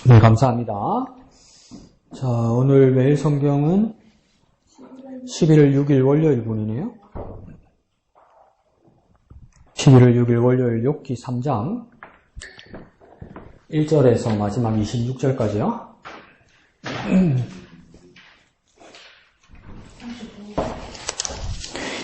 네, 감사합니다. 자, 오늘 매일 성경은 11월 6일 월요일 분이네요. 11월 6일 월요일 욥기 3장 1절에서 마지막 26절까지요.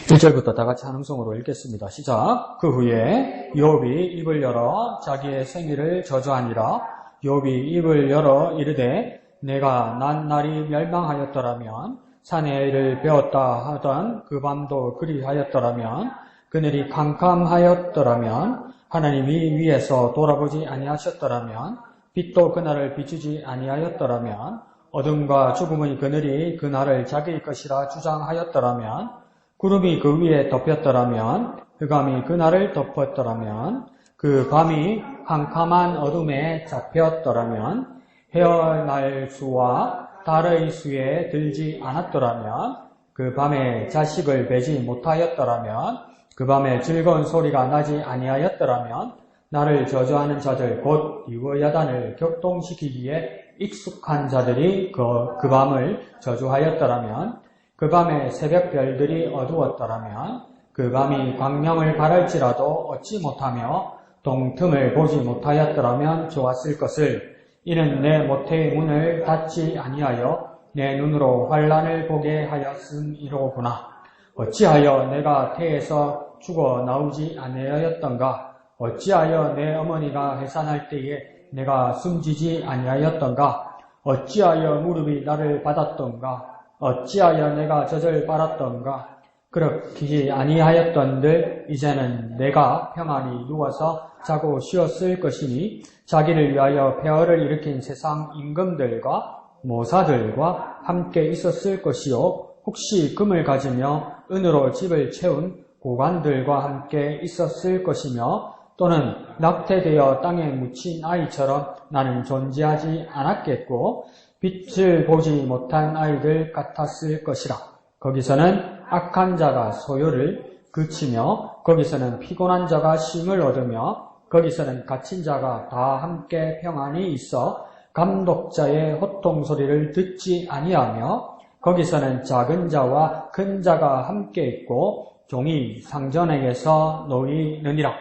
1절부터 다 같이 한 음성으로 읽겠습니다. 시작. 그 후에 욥이 입을 열어 자기의 생일을 저주하니라. 욥이 입을 열어 이르되 내가 난 날이 멸망하였더라면 산의 일을 배웠다 하던 그 밤도 그리하였더라면 그늘이 캄캄하였더라면 하나님이 위에서 돌아보지 아니하셨더라면 빛도 그날을 비추지 아니하였더라면 어둠과 죽음의 그늘이 그날을 자기의 것이라 주장하였더라면 구름이 그 위에 덮였더라면 흑암이 그날을 덮었더라면 그 밤이 캄캄한 어둠에 잡혔더라면 헤어날 수와 달의 수에 들지 않았더라면 그 밤에 자식을 베지 못하였더라면 그 밤에 즐거운 소리가 나지 아니하였더라면 나를 저주하는 자들 곧 유어야단을 격동시키기에 익숙한 자들이 그 밤을 저주하였더라면 그 밤에 새벽 별들이 어두웠더라면 그 밤이 광명을 바랄지라도 얻지 못하며 동틈을 보지 못하였더라면 좋았을 것을. 이는 내 모태의 문을 닫지 아니하여 내 눈으로 환난을 보게 하였음이로구나. 어찌하여 내가 태에서 죽어 나오지 아니하였던가? 어찌하여 내 어머니가 해산할 때에 내가 숨지지 아니하였던가? 어찌하여 무릎이 나를 받았던가? 어찌하여 내가 젖을 빨았던가? 그렇게 아니하였던들 이제는 내가 평안히 누워서 자고 쉬었을 것이니 자기를 위하여 폐허를 일으킨 세상 임금들과 모사들과 함께 있었을 것이요 혹시 금을 가지며 은으로 집을 채운 고관들과 함께 있었을 것이며 또는 낙태되어 땅에 묻힌 아이처럼 나는 존재하지 않았겠고 빛을 보지 못한 아이들 같았을 것이라. 거기서는 악한 자가 소요를 그치며 거기서는 피곤한 자가 쉼을 얻으며 거기서는 갇힌 자가 다 함께 평안히 있어 감독자의 호통 소리를 듣지 아니하며 거기서는 작은 자와 큰 자가 함께 있고 종이 상전에게서 놓이느니라.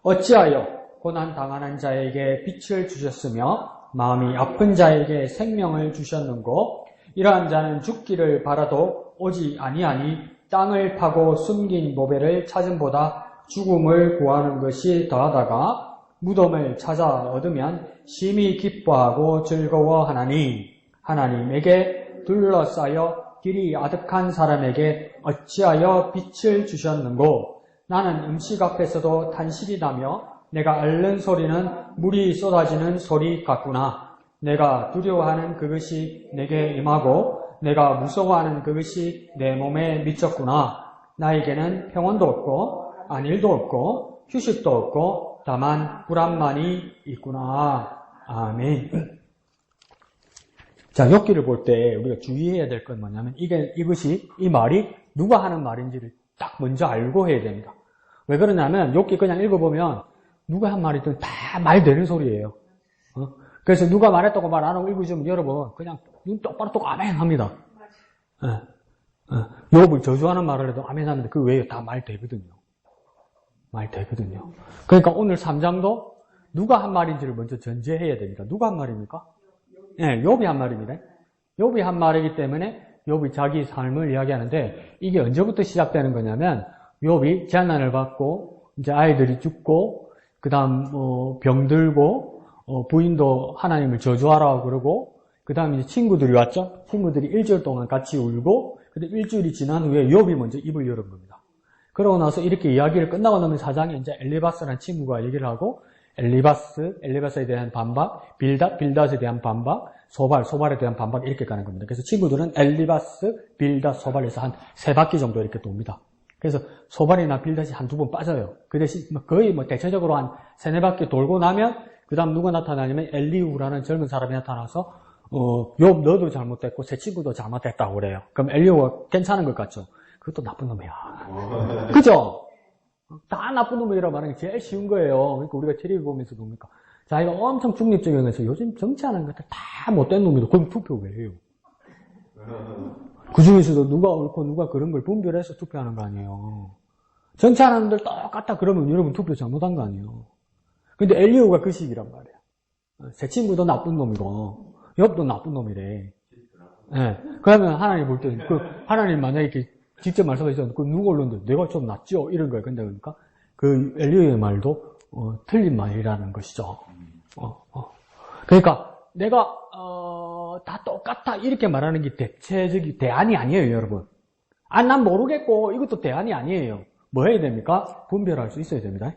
어찌하여 고난 당하는 자에게 빛을 주셨으며 마음이 아픈 자에게 생명을 주셨는고 이러한 자는 죽기를 바라도 오지 아니하니 땅을 파고 숨긴 보배를 찾음보다 죽음을 구하는 것이 더하다가 무덤을 찾아 얻으면 심히 기뻐하고 즐거워하나니 하나님에게 둘러싸여 길이 아득한 사람에게 어찌하여 빛을 주셨는고. 나는 음식 앞에서도 탄식이 나며 내가 앓는 소리는 물이 쏟아지는 소리 같구나. 내가 두려워하는 그것이 내게 임하고 내가 무서워하는 그것이 내 몸에 미쳤구나. 나에게는 평온도 없고 안일도 없고 휴식도 없고 다만 불안만이 있구나. 아멘. 자, 욥기를 볼 때 우리가 주의해야 될 건 뭐냐면 이 말이 누가 하는 말인지를 딱 먼저 알고 해야 됩니다. 왜 그러냐면 욥기 그냥 읽어보면 누가 한 말이든 다 말 되는 소리예요. 그래서 누가 말했다고 말 안 하고 읽으시면 여러분 그냥 눈 똑바로 뜨고 아멘 합니다. 욥을 저주하는 말을 해도 아멘 하는데 그 외에 다 말 되거든요. 말 되거든요. 그러니까 오늘 3장도 누가 한 말인지를 먼저 전제해야 됩니다. 누가 한 말입니까? 네, 욥이 한 말입니다. 욥이 한 말이기 때문에 욥이 자기 삶을 이야기하는데 이게 언제부터 시작되는 거냐면 욥이 재난을 받고 이제 아이들이 죽고 그 다음 병들고 부인도 하나님을 저주하라고 그러고 그 다음 이제 친구들이 왔죠. 친구들이 일주일 동안 같이 울고 근데 일주일이 지난 후에 욥이 먼저 입을 열은 겁니다. 그러고 나서 이렇게 이야기를 끝나고 나면 4장에 이제 엘리바스라는 친구가 얘기를 하고 엘리바스에 대한 반박, 빌닷에 대한 반박, 소발에 대한 반박 이렇게 가는 겁니다. 그래서 친구들은 엘리바스, 빌닷, 소발에서 한 3바퀴 정도 이렇게 돕니다. 그래서 소발이나 빌닷이 한두 번 빠져요. 그 대신 거의 대체적으로 한 3-4바퀴 돌고 나면 그 다음 누가 나타나냐면 엘리후라는 젊은 사람이 나타나서 욥 너도 잘못됐고 새 친구도 잘못됐다고 그래요. 그럼 엘리후가 괜찮은 것 같죠? 그것도 나쁜 놈이야. 그죠? 다 나쁜 놈이라고 말하는 게 제일 쉬운 거예요. 그러니까 우리가 텔레비 보면서 뭡니까? 자기가 엄청 중립적이면서 요즘 정치하는 것들 다 못된 놈이다. 그럼 투표 왜 해요? 그 중에서도 누가 옳고 누가 그런 걸 분별해서 투표하는 거 아니에요. 정치하는 놈들 똑같다 그러면 여러분 투표 잘못한 거 아니에요. 근데 엘리후가 그 식이란 말이야. 제 친구도 나쁜 놈이고 옆도 나쁜 놈이래. 예. 그러면 하나님 볼 때는 하나님 만약에 이렇게 직접 말씀하시면 그 누가 올렸는데 내가 좀 낫죠? 이런 거예요. 근데 그러니까 그 엘리후의 말도 틀린 말이라는 것이죠. 그러니까 내가 다 똑같다 이렇게 말하는 게 대체적인 대안이 아니에요, 여러분. 난 모르겠고 이것도 대안이 아니에요. 뭐 해야 됩니까? 분별할 수 있어야 됩니다.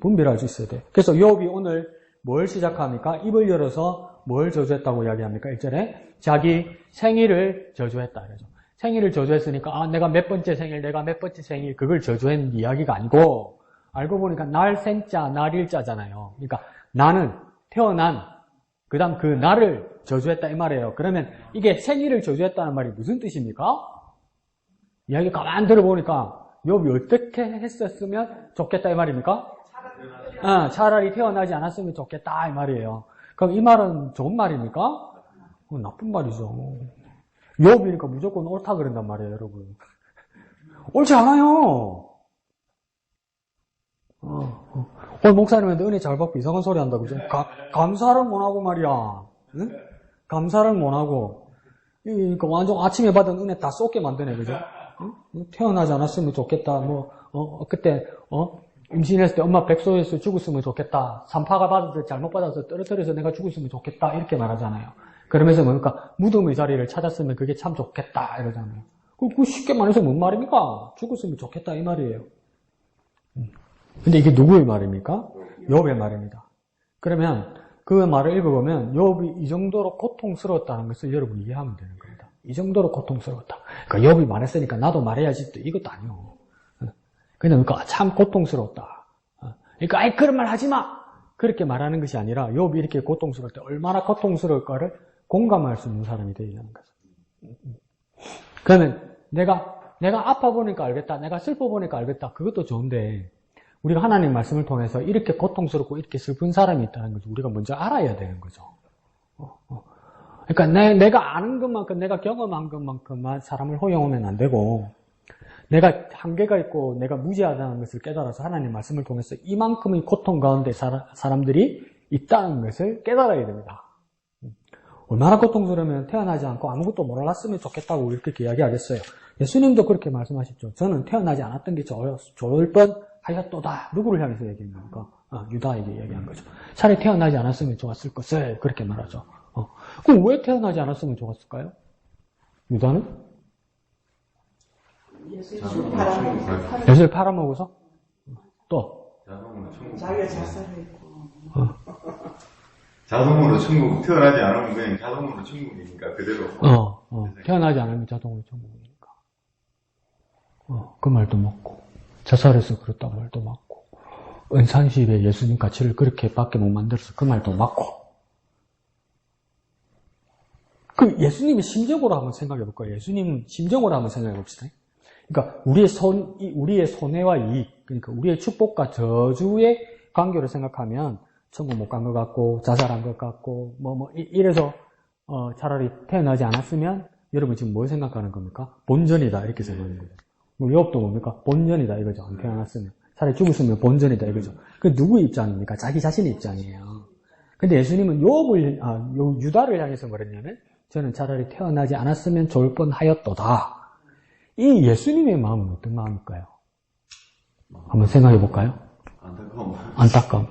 분별할 수 있어야 돼. 그래서 욥이 오늘 뭘 시작합니까? 입을 열어서 뭘 저주했다고 이야기합니까? 1절에 자기 생일을 저주했다. 그러죠. 생일을 저주했으니까 내가 몇 번째 생일 그걸 저주한 이야기가 아니고 알고 보니까 날 생자 날 일자잖아요. 그러니까 나는 태어난 그 다음 그 날을 저주했다 이 말이에요. 그러면 이게 생일을 저주했다는 말이 무슨 뜻입니까? 이야기 가만 들어보니까 욥이 어떻게 했었으면 좋겠다 이 말입니까? 차라리 태어나지 않았으면 좋겠다 이 말이에요. 그럼 이 말은 좋은 말입니까? 나쁜 말이죠. 욥이니까 무조건 옳다 그런단 말이에요, 여러분. 옳지 않아요. 오늘 목사님한테 은혜 잘 받고 이상한 소리 한다고 그죠? 감사를 못하고 말이야. 응? 감사를 못하고. 그러니까 완전 아침에 받은 은혜 다 쏟게 만드네, 그죠? 응? 태어나지 않았으면 좋겠다. 그때, 임신했을 때 엄마 백소에서 죽었으면 좋겠다. 산파가 받아서 잘못 받아서 떨어뜨려서 내가 죽었으면 좋겠다. 이렇게 말하잖아요. 그러면서 뭡니까? 무덤의 자리를 찾았으면 그게 참 좋겠다. 이러잖아요. 그 쉽게 말해서 뭔 말입니까? 죽었으면 좋겠다. 이 말이에요. 근데 이게 누구의 말입니까? 욥의 말입니다. 그러면 그 말을 읽어보면 욥이 이 정도로 고통스러웠다는 것을 여러분이 이해하면 되는 겁니다. 이 정도로 고통스러웠다. 그러니까 욥이 말했으니까 나도 말해야지 또 이것도 아니요. 그러니까 참 고통스러웠다. 그러니까 그런 말 하지 마! 그렇게 말하는 것이 아니라 욥이 이렇게 고통스러울 때 얼마나 고통스러울까를 공감할 수 있는 사람이 되어야 하는 거죠. 그러면 내가 아파 보니까 알겠다. 내가 슬퍼 보니까 알겠다. 그것도 좋은데 우리가 하나님 말씀을 통해서 이렇게 고통스럽고 이렇게 슬픈 사람이 있다는 것을 우리가 먼저 알아야 되는 거죠. 그러니까 내가 아는 것만큼 내가 경험한 것만큼만 사람을 호용하면 안 되고 내가 한계가 있고 내가 무지하다는 것을 깨달아서 하나님 말씀을 통해서 이만큼의 고통 가운데 사람들이 있다는 것을 깨달아야 됩니다. 얼마나 고통스러우면 태어나지 않고 아무것도 몰랐으면 좋겠다고 우리 그렇게 이야기하겠어요. 예수님도 그렇게 말씀하셨죠. 저는 태어나지 않았던 게 좋을 뻔 하였도다. 누구를 향해서 얘기한 겁니까? 유다에게 얘기한 거죠. 차라리 태어나지 않았으면 좋았을 것을 그렇게 말하죠. 그럼 왜 태어나지 않았으면 좋았을까요? 유다는? 예수를 팔아먹어서? 또? 자기가 자살했고. 자동으로 천국, 태어나지 않으면 그냥 자동으로 천국이니까 그대로. 태어나지 않으면 자동으로 천국이니까. 그 말도 맞고. 자살해서 그렇다고 말도 맞고. 은산십에 예수님 가치를 그렇게 밖에 못 만들어서 그 말도 맞고. 그 예수님의 심정으로 한번 생각해 볼까요? 예수님 심정으로 한번 생각해 봅시다. 그러니까 우리의 손해와 이익, 그러니까 우리의 축복과 저주의 관계로 생각하면 천국 못 간 것 같고 자살한 것 같고 이래서 차라리 태어나지 않았으면 여러분 지금 뭘 생각하는 겁니까? 본전이다 이렇게 생각하는 거죠. 욥도 뭡니까? 본전이다 이거죠. 안 태어났으면 차라리 죽었으면 본전이다 이거죠. 그 누구의 입장입니까? 자기 자신의 입장이에요. 근데 예수님은 유다를 향해서 뭐랬냐면 저는 차라리 태어나지 않았으면 좋을 뻔하였도다. 이 예수님의 마음은 어떤 마음일까요? 한번 생각해 볼까요? 안타까움.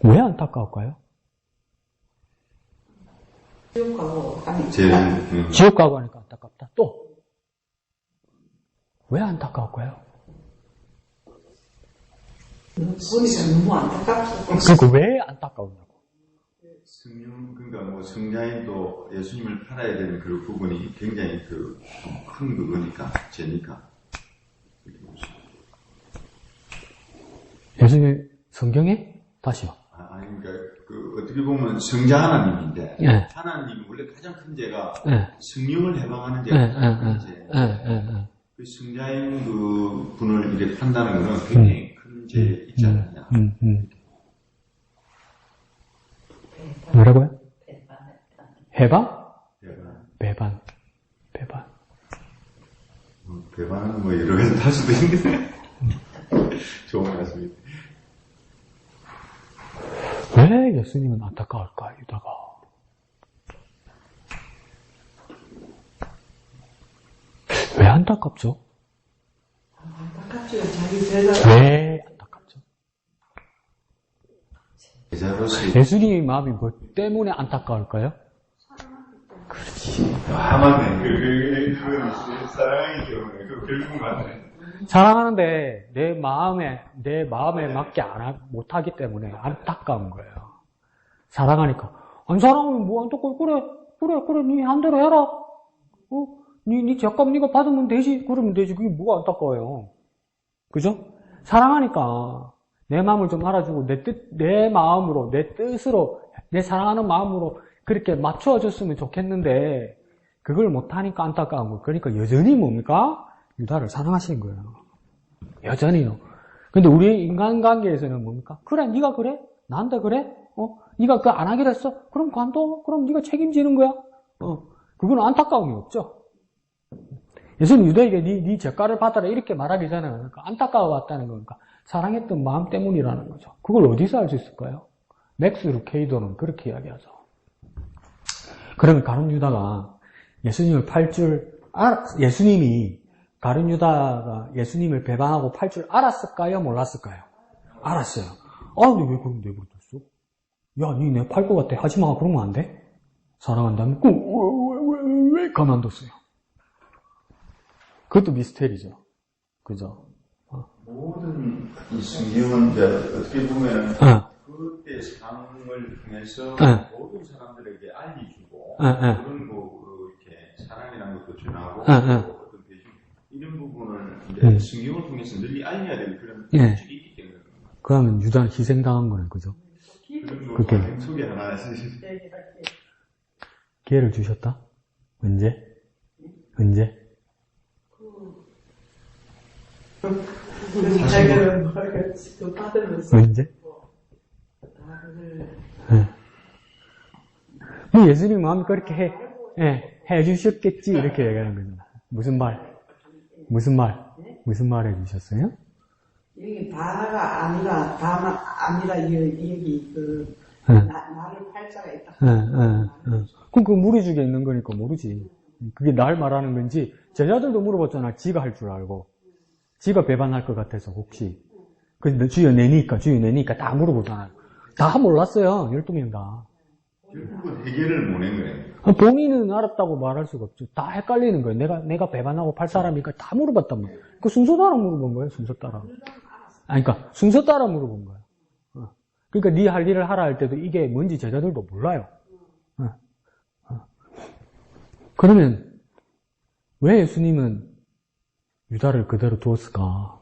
왜 안타까울까요? 지옥 가고 하니까 안타깝다. 또 왜 안타까울까요? 보니까 너무 안타깝죠. 그러니까 왜 안타까우냐고. 그러니까 성자인도 예수님을 팔아야 되는 그 부분이 굉장히 큰 그거니까, 죄니까. 예수님 성경에? 다시요. 그러니까 어떻게 보면 성자 하나님인데, 네. 하나님이 원래 가장 큰 죄가 네. 성령을 해방하는 죄가 가장 큰 죄. 그 성자인 그 분을 이렇게 판다는 것은 굉장히 큰 죄 있지 않느냐. 뭐라고요? 배반. 해방? 배반. 배반. 배반. 배반은 뭐 여러 가지 할 수도 있는데 좋은 것 같습니다. 왜 예수님은 안타까울까, 유다가? 왜 안타깝죠? 안타깝죠. 자기 제자가. 왜 안타깝죠? 제자로서 예수님의 마음이 뭐 때문에 안타까울까요? 아마네. 그건 사랑이죠. 그 결국 맞네. 사랑하는데 내 마음에 맞게 못하기 때문에 안타까운 거예요. 사랑하니까. 아니, 사랑하면 뭐 안타까워. 그래, 니 한대로 해라. 니 잠깐 니가 받으면 되지. 그러면 되지. 그게 뭐가 안타까워요. 그죠? 사랑하니까 내 마음을 좀 알아주고 내 마음으로, 내 뜻으로, 내 사랑하는 마음으로 그렇게 맞춰줬으면 좋겠는데 그걸 못하니까 안타까운 거예요. 그러니까 여전히 뭡니까? 유다를 사랑하시는 거예요. 여전히요. 근데 우리 인간관계에서는 뭡니까? 그래, 네가 그래? 나한테 그래? 네가 그거 안 하기로 했어? 그럼 관둬? 그럼 네가 책임지는 거야? 그건 안타까움이 없죠. 예수님 유다에게 네 죗가를 받아라 이렇게 말하기 전에 그러니까 안타까워왔다는 거니까 사랑했던 마음 때문이라는 거죠. 그걸 어디서 알 수 있을까요? 맥스 루케이도는 그렇게 이야기하죠. 그러면 가룟 유다가 예수님을 팔 줄 예수님이 가룟 유다가 예수님을 배반하고 팔 줄 알았을까요? 몰랐을까요? 알았어요. 근데 왜 그럼 내버려뒀어? 야, 니 내 팔 것 같아. 하지마. 그러면 안 돼? 사랑한다면 왜 가만뒀어요? 그것도 미스테리죠. 그죠? 모든 이 성경은 이제 어떻게 보면 그때 상황을 통해서 모든 사람들에게 알려주고 그런 거 이렇게 사랑이라는 것도 전하고 어떤 대중 이런 부분을 이제 성경을 통해서 널리 알려야 되는 그런 규칙이 있기 때문에 그러면 유다는 희생당한 거네, 그죠? 그런 거 소개 하나 해주시죠. 기회를 주셨다? 언제? 자기를 그 받으면서. 언제? 예수님 마음이 그렇게 해주셨겠지, 이렇게 얘기하는 거죠. 무슨 말 해주셨어요? 여기 다가 아니라 여기 나를 팔자가 있다. 그럼 그 무리 중에 있는 거니까 모르지. 그게 날 말하는 건지, 제자들도 물어봤잖아. 지가 할 줄 알고. 지가 배반할 것 같아서 혹시. 근데 주여 내니까 다 물어보잖아요. 다 몰랐어요. 12명 다. 결국은 해결을 못 낸 거예요. 본인은 알았다고 말할 수가 없죠. 다 헷갈리는 거예요. 내가 배반하고 팔 사람이니까 다 물어봤단 말이에요. 그 순서 따라 물어본 거예요. 순서 따라. 그러니까 순서 따라 물어본 거예요. 그러니까 네 할 일을 하라 할 때도 이게 뭔지 제자들도 몰라요. 그러면 왜 예수님은 유다를 그대로 두었을까?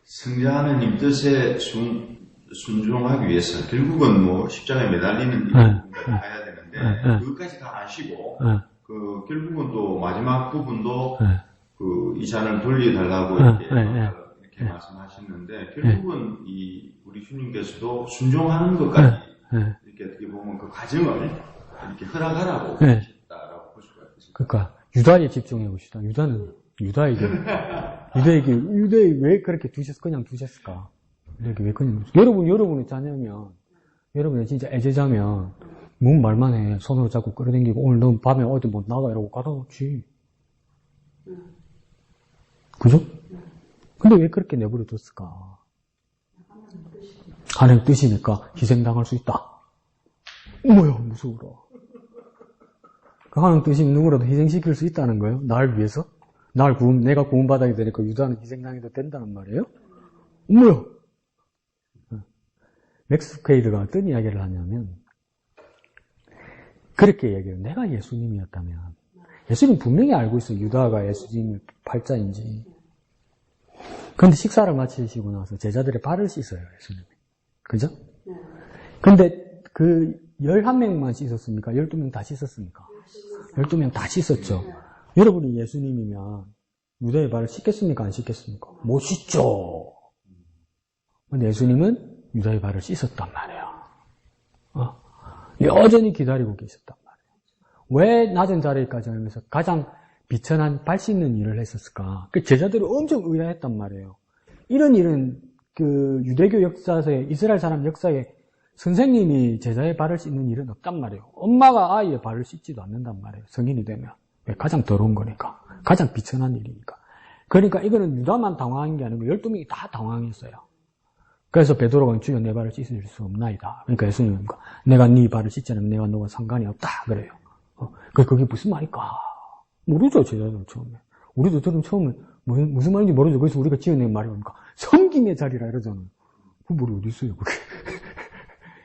성자 하나님 뜻에 순종하기 위해서 결국은 뭐 십자가에 매달리는 일을 가야 되는데 그것까지 다 아시고 결국은 또 마지막 부분도 이 잔을 돌려달라고 이렇게 말씀하셨는데 결국은 우리 주님께서도 순종하는 것까지 이렇게 어떻게 보면 그 과정을 이렇게 허락하라고 하셨다라고 볼 수가 있습니다. 그러니까 유다에 집중해 봅시다. 유다에게 왜 그렇게 그냥 두셨을까? 이렇게 왜 그냥 여러분의 자녀면 여러분이 진짜 애제자면 뭔 말만 해. 손으로 잡고 끌어당기고 오늘 너 밤에 어디 못 나가 이러고 가다 놓지. 그죠? 근데 왜 그렇게 내버려 뒀을까? 하나님 뜻이니까 희생당할 수 있다. 뭐야, 무서워라. 그 하나님 뜻이 누구라도 희생시킬 수 있다는 거예요? 날 위해서? 내가 구원받아야 되니까 유다는 희생당해도 된다는 말이에요? 뭐야? 맥스 퀘이드가 어떤 이야기를 하냐면, 그렇게 얘기해요. 내가 예수님이었다면, 예수님 분명히 알고 있어요. 유다가 예수님 팔자인지. 그런데 식사를 마치시고 나서 제자들의 발을 씻어요, 예수님이. 그죠? 근데 그 11명만 씻었습니까? 12명 다 씻었습니까? 12명 다 씻었죠. 여러분이 예수님이면 유다의 발을 씻겠습니까? 안 씻겠습니까? 못 씻죠. 근데 예수님은 유다의 발을 씻었단 말이에요. 여전히 기다리고 계셨단 말이에요. 왜 낮은 자리까지 하면서 가장 비천한 발 씻는 일을 했었을까? 그 제자들이 엄청 의아했단 말이에요. 이런 일은 그 유대교 역사에, 이스라엘 사람 역사에 선생님이 제자의 발을 씻는 일은 없단 말이에요. 엄마가 아이의 발을 씻지도 않는단 말이에요. 성인이 되면. 가장 더러운 거니까. 가장 비천한 일이니까. 그러니까 이거는 유다만 당황한 게 아니고 12명이 다 당황했어요. 그래서 베드로가 주여 내 발을 씻을 수 없나이다. 그러니까 예수님은 내가 네 발을 씻지 않으면 내가 너와 상관이 없다. 그래요. 그게 무슨 말일까? 모르죠, 제자들은 처음에. 우리도 들으면 처음에 무슨 말인지 모르죠. 그래서 우리가 지어낸 말이 뭡니까? 섬김의 자리라 이러잖아요. 그 말이 어디 있어요, 그게.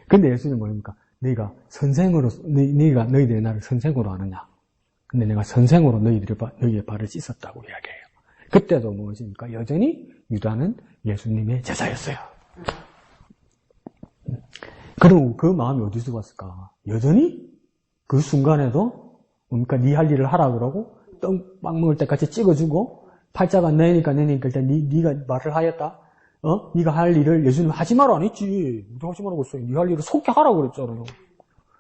근데 예수님은 뭐입니까? 네가 선생으로, 네가 너희들이 나를 선생으로 아느냐? 근데 내가 선생으로 너희의 발을 씻었다고 이야기해요. 그때도 무엇입니까? 여전히 유다는 예수님의 제자였어요. 그럼 그 마음이 어디서 왔을까? 여전히 그 순간에도 뭡니까? 네 할 일을 하라 그러고 떡빵 먹을 때까지 찍어주고 팔자가 내니까 일단 네가 말을 하였다. 네가 할 일을 예수님 하지 마라 안 했지. 누가 하지 말라고 했어요. 네 할 일을 속히 하라고 그랬잖아요.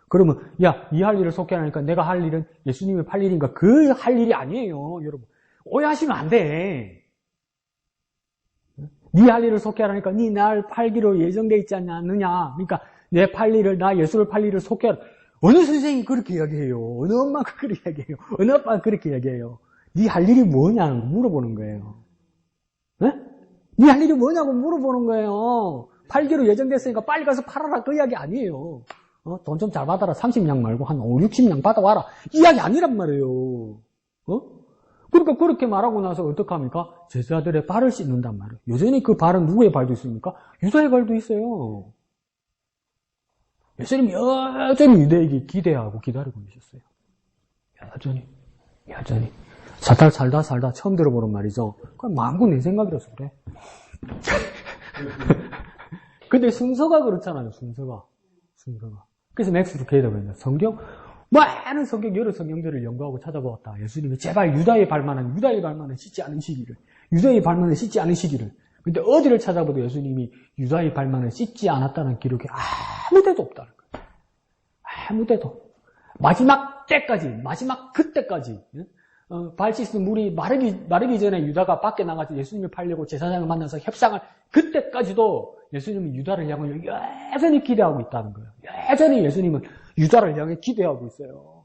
그러면 야, 네 할 일을 속히 하니까 내가 할 일은 예수님의 할 일인가? 그 할 일이 아니에요, 여러분. 오해하시면 안 돼. 네 할 일을 속히 하라니까 네 날 팔기로 예정되어 있지 않느냐. 그러니까 내 팔 일을, 나 예수를 팔 일을 속히 하라. 어느 선생이 그렇게 이야기해요? 어느 엄마가 그렇게 이야기해요? 어느 아빠가 그렇게 이야기해요? 네 할 일이 뭐냐고 물어보는 거예요. 네 할 일이 뭐냐고 물어보는 거예요. 팔기로 예정됐으니까 빨리 가서 팔아라. 그 이야기 아니에요. 돈 좀 잘 받아라. 30냥 말고 한 5, 60냥 받아와라. 이 이야기 아니란 말이에요. 그러니까 그렇게 말하고 나서 어떡합니까? 제자들의 발을 씻는단 말이에요. 여전히 그 발은 누구의 발도 있습니까? 유다의 발도 있어요. 예수님 여전히 유대에게 기대하고 기다리고 계셨어요. 여전히. 살다 처음 들어보는 말이죠. 그건 마음껏 내 생각이라서 그래. 근데 순서가 그렇잖아요, 순서가. 그래서 맥스도 걔라고 했는데, 많은 성경, 여러 성경들을 연구하고 찾아보았다. 예수님이 제발 유다의 발만은 씻지 않은 시기를. 근데 어디를 찾아봐도 예수님이 유다의 발만을 씻지 않았다는 기록이 아무 데도 없다는 거예요. 아무 데도. 마지막 그때까지. 발 씻은 물이 마르기 전에 유다가 밖에 나가서 예수님을 팔려고 제사장을 만나서 협상을, 그때까지도 예수님은 유다를 향해 여전히 기대하고 있다는 거예요. 여전히 예수님은 유다를 향해 기대하고 있어요.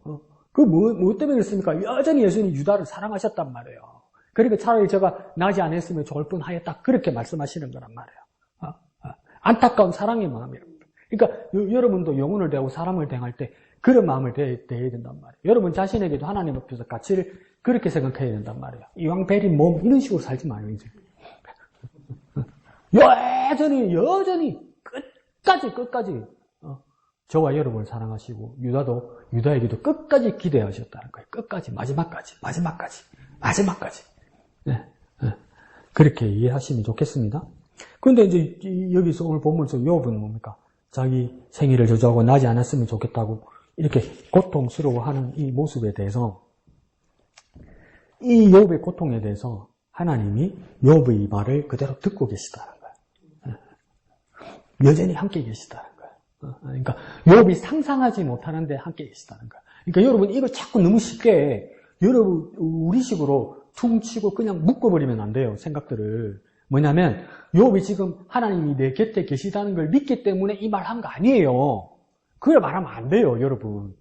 뭐 때문에 그렇습니까? 여전히 예수님이 유다를 사랑하셨단 말이에요. 그러니까 차라리 제가 나지 않았으면 좋을 뻔하였다. 그렇게 말씀하시는 거란 말이에요. 안타까운 사랑의 마음이랍니다. 그러니까 여러분도 영혼을 대하고 사람을 대할 때 그런 마음을 대해야 된단 말이에요. 여러분 자신에게도 하나님 앞에서 가치를 그렇게 생각해야 된단 말이에요. 이왕 베린 몸 이런 식으로 살지 마요, 이제. 여전히 끝까지 저와 여러분을 사랑하시고 유다에게도 끝까지 기대하셨다는 거예요. 끝까지 마지막까지. 네. 그렇게 이해하시면 좋겠습니다. 그런데 이제 여기서 오늘 본문에서 욥은 뭡니까? 자기 생일을 저주하고 나지 않았으면 좋겠다고 이렇게 고통스러워하는 이 모습에 대해서, 이 욥의 고통에 대해서 하나님이 욥의 말을 그대로 듣고 계시다는 거예요. 여전히 함께 계시다는 거예요. 그러니까 욥이 상상하지 못하는데 함께 계시다는 거예요. 그러니까 여러분 이거 자꾸 너무 쉽게 여러분 우리식으로 퉁치고 그냥 묶어버리면 안 돼요. 생각들을. 뭐냐면 욥이 지금 하나님이 내 곁에 계시다는 걸 믿기 때문에 이 말 한 거 아니에요. 그걸 말하면 안 돼요, 여러분.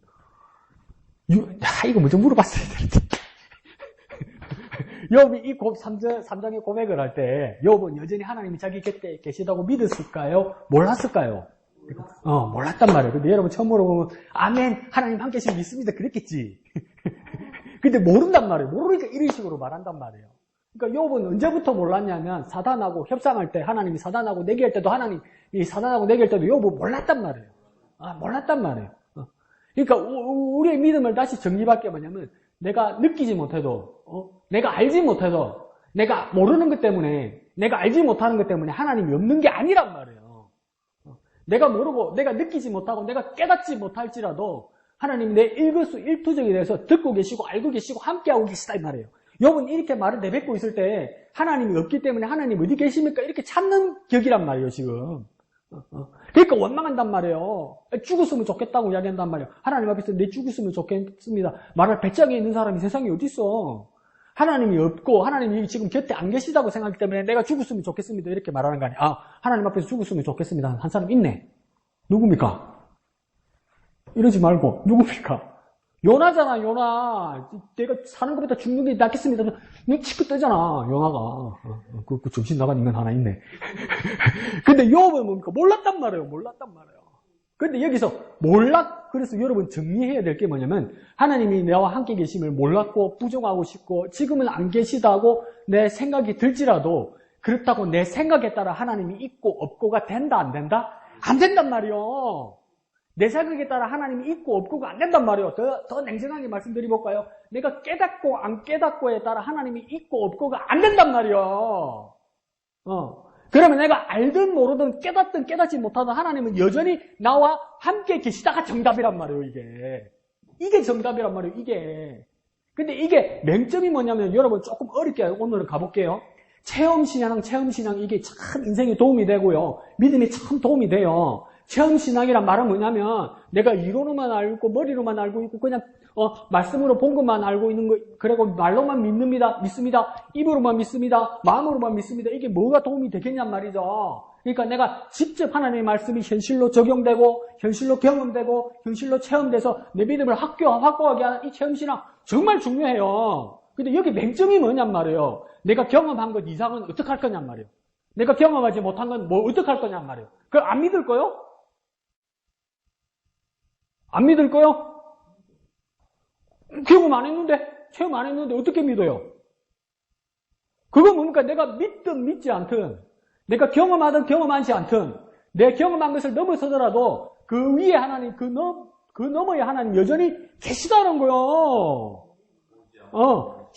이거 먼저 물어봤어야 되는데. 욥이 이 3장의 고백을 할 때 욥은 여전히 하나님이 자기 곁에 계시다고 믿었을까요? 몰랐을까요? 몰랐단 말이에요. 근데 여러분 처음 물어보면 아멘, 하나님 함께 계시면 믿습니다. 그랬겠지. 근데 모른단 말이에요. 모르니까 이런 식으로 말한단 말이에요. 그러니까 욥은 언제부터 몰랐냐면 사단하고 협상할 때, 하나님이 사단하고 내기할 때도 사단하고 내기할 때도 욥은 몰랐단 말이에요. 몰랐단 말이에요. 그러니까 우리의 믿음을 다시 정립할 게 뭐냐면 내가 느끼지 못해도, 내가 알지 못해도, 내가 모르는 것 때문에, 내가 알지 못하는 것 때문에 하나님이 없는 게 아니란 말이에요. 내가 모르고, 내가 느끼지 못하고, 내가 깨닫지 못할지라도 하나님이 내 일거수일투족에 대해서 듣고 계시고, 알고 계시고, 함께하고 계시다 이 말이에요. 욥은 이렇게 말을 내뱉고 있을 때 하나님이 없기 때문에 하나님 어디 계십니까? 이렇게 찾는 격이란 말이에요, 지금. 그러니까 원망한단 말이에요. 죽었으면 좋겠다고 이야기한단 말이에요. 하나님 앞에서 내 죽었으면 좋겠습니다. 말할 배짱이 있는 사람이 세상에 어디 있어? 하나님이 없고 하나님이 지금 곁에 안 계시다고 생각하기 때문에 내가 죽었으면 좋겠습니다. 이렇게 말하는 거 아니야. 아, 하나님 앞에서 죽었으면 좋겠습니다. 한 사람 있네. 누굽니까? 이러지 말고 누굽니까? 요나잖아, 요나. 내가 사는 것보다 죽는 게 낫겠습니다. 눈 치고 뜨잖아, 요나가. 그 정신 나간 인간 하나 있네. 근데 욥은 뭡니까? 몰랐단 말이에요. 몰랐단 말이에요. 근데 여기서 그래서 여러분 정리해야 될 게 뭐냐면 하나님이 나와 함께 계심을 몰랐고 부정하고 싶고 지금은 안 계시다고 내 생각이 들지라도 그렇다고 내 생각에 따라 하나님이 있고 없고가 된다 안 된다? 안 된단 말이에요. 내 생각에 따라 하나님이 있고 없고가 안 된단 말이에요. 더 냉정하게 말씀드려볼까요? 내가 깨닫고 안 깨닫고에 따라 하나님이 있고 없고가 안 된단 말이에요. 그러면 내가 알든 모르든 깨닫든 깨닫지 못하든 하나님은 여전히 나와 함께 계시다가 정답이란 말이에요, 이게. 이게 정답이란 말이에요, 이게. 근데 이게 맹점이 뭐냐면 여러분 조금 어렵게 오늘은 가볼게요. 체험신앙 이게 참 인생에 도움이 되고요. 믿음이 참 도움이 돼요. 체험신앙이란 말은 뭐냐면 내가 이론으로만 알고 있고 머리로만 알고 있고 그냥 말씀으로 본 것만 알고 있는 거 그리고 말로만 믿습니다. 입으로만 믿습니다. 마음으로만 믿습니다. 이게 뭐가 도움이 되겠냔 말이죠. 그러니까 내가 직접 하나님의 말씀이 현실로 적용되고 현실로 경험되고 현실로 체험돼서 내 믿음을 확고하게 하는 이 체험신앙 정말 중요해요. 근데 여기 맹점이 뭐냔 말이에요. 내가 경험한 것 이상은 어떻게 할 거냔 말이에요. 내가 경험하지 못한 건 뭐 어떻게 할 거냔 말이에요. 그걸 안 믿을 거요? 안 믿을 거요? 경험 안 했는데? 체험 안 했는데 어떻게 믿어요? 그건 뭡니까? 내가 믿든 믿지 않든, 내가 경험하든 경험하지 않든, 내 경험한 것을 넘어서더라도 그 위에 하나님, 그 너머에 하나님 여전히 계시다는 거요.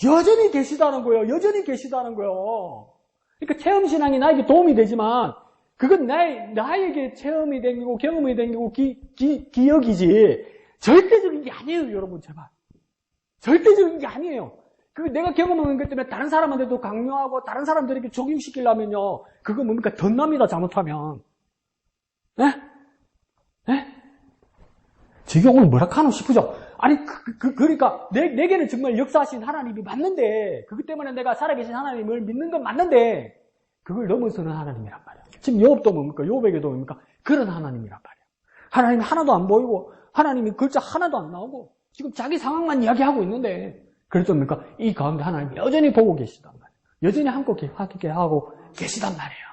여전히 계시다는 거예요. 여전히 계시다는 거예요. 그러니까 체험신앙이 나에게 도움이 되지만 그건 나에게 체험이 되고 경험이 되고 기억이지 절대적인 게 아니에요, 여러분 제발. 절대적인 게 아니에요. 그 내가 경험한 것 때문에 다른 사람한테도 강요하고 다른 사람들에게 적용시키려면요, 그거 뭡니까? 덧납니다, 잘못하면. 네? 네? 저게 오늘 뭐라 카노 싶으죠? 아니, 그러니까, 내게는 정말 역사하신 하나님이 맞는데, 그것 때문에 내가 살아계신 하나님을 믿는 건 맞는데, 그걸 넘어서는 하나님이란 말이에요. 지금 욥도 뭡니까? 욥에게도 뭡니까? 그런 하나님이란 말이에요. 하나님이 하나도 안 보이고, 하나님이 글자 하나도 안 나오고, 지금 자기 상황만 이야기하고 있는데, 그래서 뭡니까? 이 가운데 하나님이 여전히 보고 계시단 말이에요. 여전히 함께 하고 계시단 말이에요.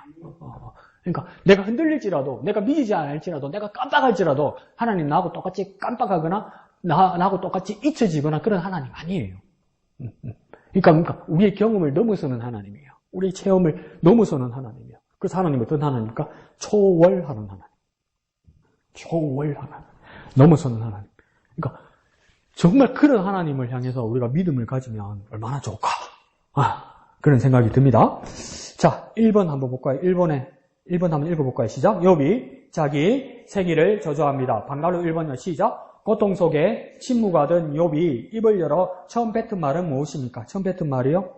그러니까 내가 흔들릴지라도, 내가 믿지 않을지라도, 내가 깜빡할지라도, 하나님 나하고 똑같이 깜빡하거나, 나하고 똑같이 잊혀지거나 그런 하나님 아니에요. 그러니까 우리의 경험을 넘어서는 하나님이에요. 우리의 체험을 넘어서는 하나님이에요. 그래서 하나님은 어떤 하나님입니까? 초월하는 하나님. 초월하는 하나님. 넘어서는 하나님. 그러니까 정말 그런 하나님을 향해서 우리가 믿음을 가지면 얼마나 좋을까? 그런 생각이 듭니다. 자, 1번 한번 볼까요? 1번 한번 읽어볼까요? 시작. 욥이 자기 생일을 저주합니다. 방갈로 1번요. 시작. 고통 속에 침묵하던 욥이 입을 열어 처음 뱉은 말은 무엇입니까? 처음 뱉은 말이요?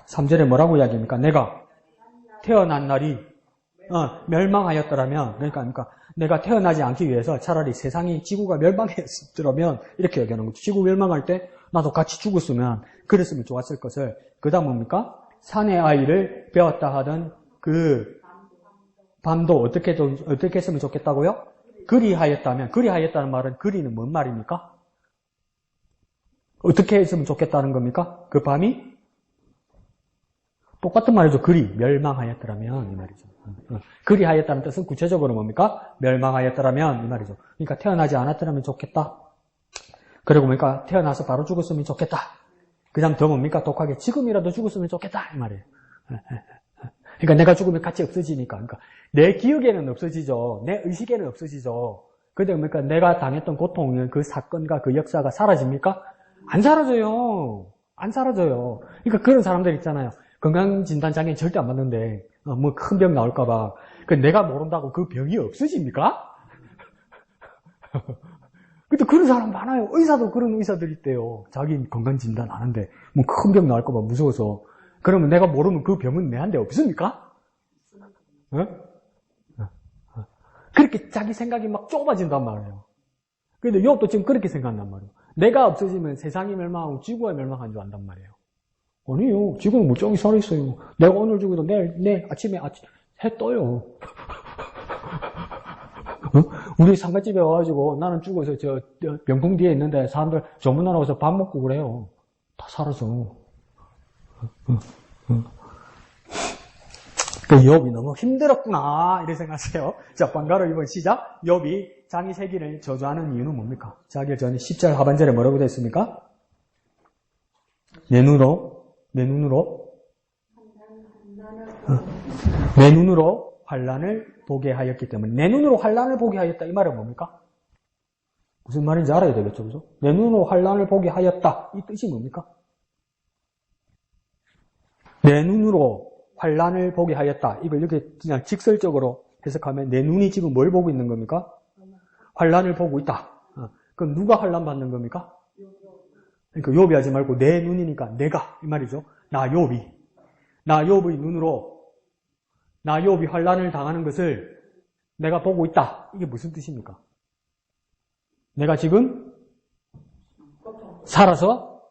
3절에 뭐라고 이야기합니까? 내가 태어난 날이 멸망하였더라면, 그러니까 내가 태어나지 않기 위해서 차라리 세상이 지구가 멸망했더라면 이렇게 얘기하는 거죠. 지구 멸망할 때 나도 같이 죽었으면 그랬으면 좋았을 것을. 그 다음 뭡니까? 사내 아이를 배웠다 하던 그 밤도 어떻게 했으면 좋겠다고요? 그리하였다는 말은 그리는 뭔 말입니까? 어떻게 했으면 좋겠다는 겁니까? 그 밤이? 똑같은 말이죠. 멸망하였더라면 이 말이죠. 그리하였다는 뜻은 구체적으로 뭡니까? 멸망하였더라면 이 말이죠. 그러니까 태어나지 않았더라면 좋겠다. 그리고 뭡니까? 태어나서 바로 죽었으면 좋겠다. 그 다음 더 뭡니까? 독하게 지금이라도 죽었으면 좋겠다 이 말이에요. 그러니까 내가 죽으면 같이 없어지니까. 그러니까 내 기억에는 없어지죠. 내 의식에는 없어지죠. 근데 뭡니까? 내가 당했던 고통은 그 사건과 그 역사가 사라집니까? 안 사라져요. 안 사라져요. 그러니까 그런 사람들 있잖아요. 건강진단장애는 절대 안 맞는데 뭐 큰 병 나올까봐. 내가 모른다고 그 병이 없어집니까? 근데 그런 사람 많아요. 의사도 그런 의사들 있대요. 자기 건강진단 아는데 뭐 큰 병 나올까봐 무서워서. 그러면 내가 모르면 그 병은 내한테 없습니까? 그렇게 자기 생각이 막 좁아진단 말이에요. 근데 욥도 지금 그렇게 생각한단 말이에요. 내가 없어지면 세상이 멸망하고 지구가 멸망한 줄 안단 말이에요. 아니요. 지구는 멀쩡히 살아있어요. 내가 오늘 죽어도 내일 아침에 해 떠요. 우리 상가집에 와가지고 나는 죽어서 저 병풍 뒤에 있는데 사람들 전문하러 와서 밥 먹고 그래요. 다 살아서. 그 욥이 너무 힘들었구나 이렇게 생각하세요. 자, 방가로 2번 시작. 욥이 자기 세기를 저주하는 이유는 뭡니까? 자기를 전에 10절 하반절에 뭐라고 되어 있습니까? 내 눈으로 환난을 보게 하였기 때문에. 내 눈으로 환난을 보게 하였다 이 말은 뭡니까? 무슨 말인지 알아야 되겠죠, 그죠? 내 눈으로 환난을 보게 하였다 이 뜻이 뭡니까? 내 눈으로 환난을 보게 하였다. 이걸 이렇게 그냥 직설적으로 해석하면 내 눈이 지금 뭘 보고 있는 겁니까? 환난을 보고 있다. 그럼 누가 환난 받는 겁니까? 그러니까 욥이 하지 말고 내 눈이니까 내가 이 말이죠. 나 욥의 눈으로 나 욥이 환난을 당하는 것을 내가 보고 있다. 이게 무슨 뜻입니까? 내가 지금 살아서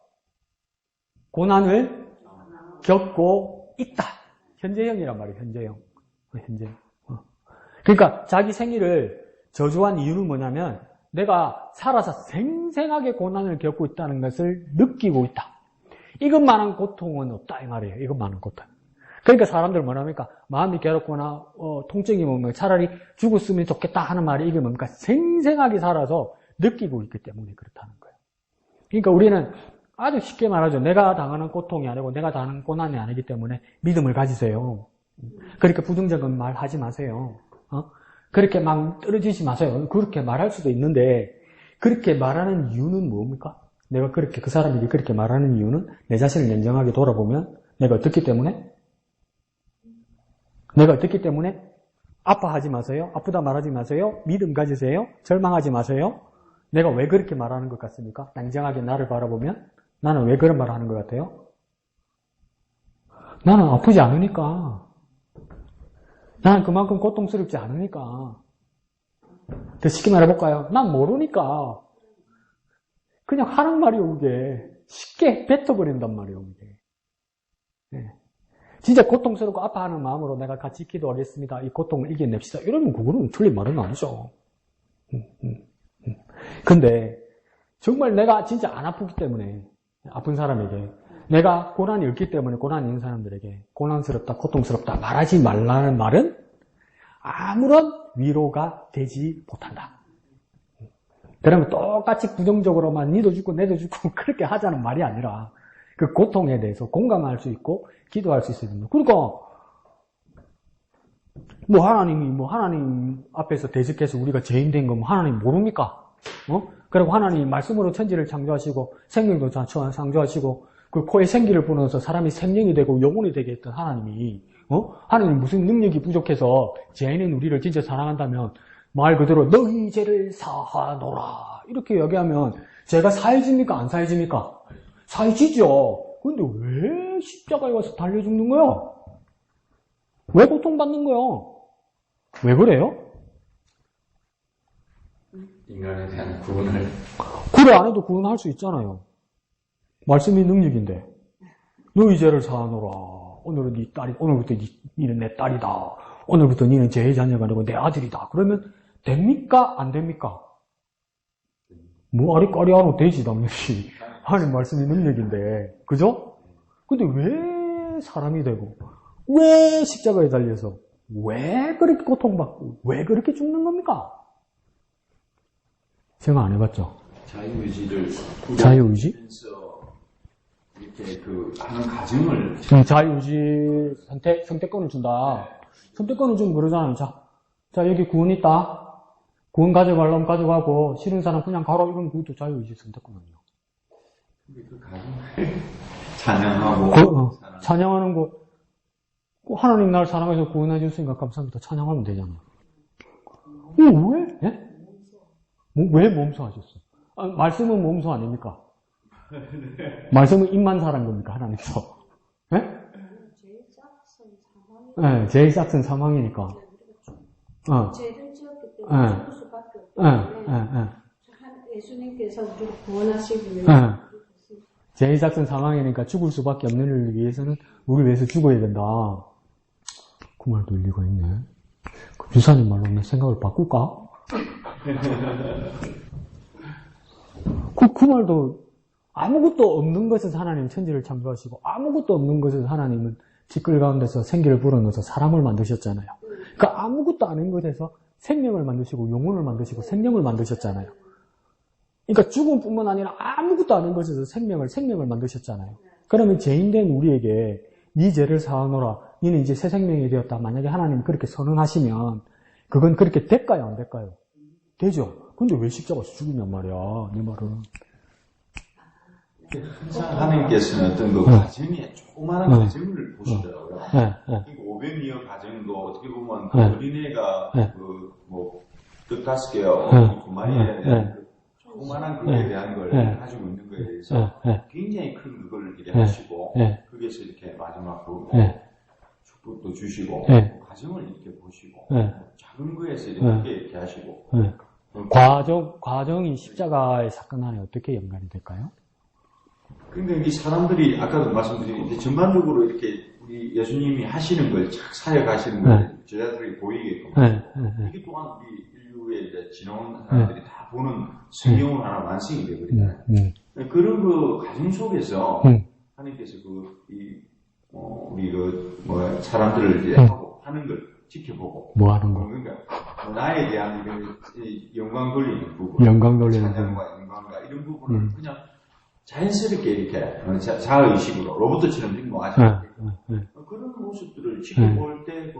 고난을 겪고 있다. 현재형이란 말이에요. 현재형. 그러니까 자기 생일을 저주한 이유는 뭐냐면 내가 살아서 생생하게 고난을 겪고 있다는 것을 느끼고 있다. 이것만한 고통은 없다 이 말이에요. 이것만한 고통. 그러니까 사람들 뭐랍니까? 마음이 괴롭거나 통증이 뭡니까? 차라리 죽었으면 좋겠다 하는 말이 이게 뭡니까? 생생하게 살아서 느끼고 있기 때문에 그렇다는 거예요. 그러니까 우리는 아주 쉽게 말하죠. 내가 당하는 고통이 아니고 내가 당하는 고난이 아니기 때문에 믿음을 가지세요. 그렇게 부정적인 말 하지 마세요. 그렇게 막 떨어지지 마세요. 그렇게 말할 수도 있는데 그렇게 말하는 이유는 뭡니까? 내가 그렇게 그 사람이 그렇게 말하는 이유는 내 자신을 냉정하게 돌아보면 내가 어떻기 때문에 아파하지 마세요. 아프다 말하지 마세요. 믿음 가지세요. 절망하지 마세요. 내가 왜 그렇게 말하는 것 같습니까? 냉정하게 나를 바라보면 나는 왜 그런 말을 하는 것 같아요? 나는 아프지 않으니까. 나는 그만큼 고통스럽지 않으니까. 더 쉽게 말해볼까요? 난 모르니까. 그냥 하는 말이요, 그게. 쉽게 뱉어버린단 말이에요, 그게. 네. 진짜 고통스럽고 아파하는 마음으로 내가 같이 기도하겠습니다. 이 고통을 이겨냅시다. 이러면 그거는 틀린 말은 아니죠. 근데 정말 내가 진짜 안 아프기 때문에 아픈 사람에게 내가 고난이 없기 때문에 고난이 있는 사람들에게 고난스럽다, 고통스럽다 말하지 말라는 말은 아무런 위로가 되지 못한다. 그러면 똑같이 부정적으로만 니도 죽고 내도 죽고 그렇게 하자는 말이 아니라 그 고통에 대해서 공감할 수 있고 기도할 수 있어야 됩니다. 그러니까 하나님이 하나님 앞에서 대적해서 우리가 죄인 된 거 하나님 모릅니까? 그리고 하나님 말씀으로 천지를 창조하시고 생명도 창조하시고 그 코에 생기를 불어넣어서 사람이 생명이 되고 영혼이 되게 했던 하나님이 하나님 무슨 능력이 부족해서 죄인인 우리를 진짜 사랑한다면 말 그대로 너희 죄를 사하노라 이렇게 얘기하면 죄가 사해집니까? 안 사해집니까? 사해지죠. 근데 왜 십자가에 가서 달려 죽는 거야? 왜 고통받는 거야? 왜 그래요? 인간에 대한 구원을 그래 안 해도 구원할 수 있잖아요. 말씀이 능력인데 너희 죄를 사하노라. 오늘은 네 딸이 오늘부터 니는 내 딸이다. 오늘부터 니는 제 자녀가 아니고 내 아들이다. 그러면 됩니까? 안 됩니까? 아리까리하노 되지 당연히. 하나님 말씀이 능력인데 그죠? 근데 왜 사람이 되고 왜 십자가에 달려서 왜 그렇게 고통받고 왜 그렇게 죽는 겁니까? 생각 안 해봤죠? 자유의지? 이렇게 하는 과정을 자유의지 선택권을 준다. 선택권을 주면 그러잖아요. 자 여기 구원 있다. 구원 가져가려면 가져가고 싫은 사람 그냥 가라. 이건 그것도 자유의지 선택권 아니에요. 그 과정을 찬양하고 찬양하는 거 하나님 날 사랑해서 구원해 주셨으니까 감사합니다. 찬양하면 되잖아요. 왜? 예? 왜 몸소하셨어? 말씀은 몸소 아닙니까? 말씀은 입만 사는 겁니까? 하나님께서. 예? 제일 싹슨 사망이니까. 죄를 지었기 때문에 죽을 수밖에 없기 때문에 예수님께서 우리를 구원하시기 위해 제일작전 상황이니까 죽을 수밖에 없는 일을 위해서는 우리 위해서 죽어야 된다. 그 말도 일리가 있네. 그 유사님 말로 내 생각을 바꿀까? 그 말도 아무것도 없는 것에서 하나님 천지를 창조하시고 아무것도 없는 것에서 하나님은 티끌 가운데서 생기를 불어넣어서 사람을 만드셨잖아요. 그러니까 아무것도 아닌 것에서 생명을 만드시고 영혼을 만드시고 생명을 만드셨잖아요. 그러니까 죽음뿐만 아니라 아무것도 아닌 것에서 생명을 만드셨잖아요. 그러면 죄인된 우리에게 네 죄를 사하노라. 너는 이제 새 생명이 되었다. 만약에 하나님이 그렇게 선언하시면 그건 그렇게 될까요? 안 될까요? 되죠. 근데 왜 십자가에서 죽으냔 말이야. 내 말은. 항상 하나님께서는 어떤 그 가정의 조그마한 가정을 보시더라고요. 그러니까 500미어 가정도 어떻게 보면 그 어린애가 뜻 5개요, 9마리에 대한 조그마한 그에 대한 걸 가지고 있는 거에 대해서 굉장히 큰 그걸 이렇게 하시고 거기에서 이렇게 마지막 축복도 주시고 가정을 이렇게 보시고 작은 거에서 이렇게 하시고 과정이 십자가의 사건 안에 어떻게 연관이 될까요? 그러니까 이 사람들이 아까도 말씀드린 전반적으로 이렇게 우리 예수님이 하시는 걸 착 사역하시는 걸 제자들이 보이게끔 이게 또한 우리 인류의 이제 지나온 사람들이 다 보는 성경으로 하나 완성이 되거든요. 그런 그 과정 속에서 하나님께서 우리 사람들을 이제 하는 걸 지켜보고 뭐 하는 거? 그러니까 나에 대한 영광 돌리는 부분, 영광 돌리는 찬양과 영광과 이런 부분을 그냥 자연스럽게 이렇게 자의식으로 로봇처럼 행동하지 않게 그런 모습들을 지켜볼 때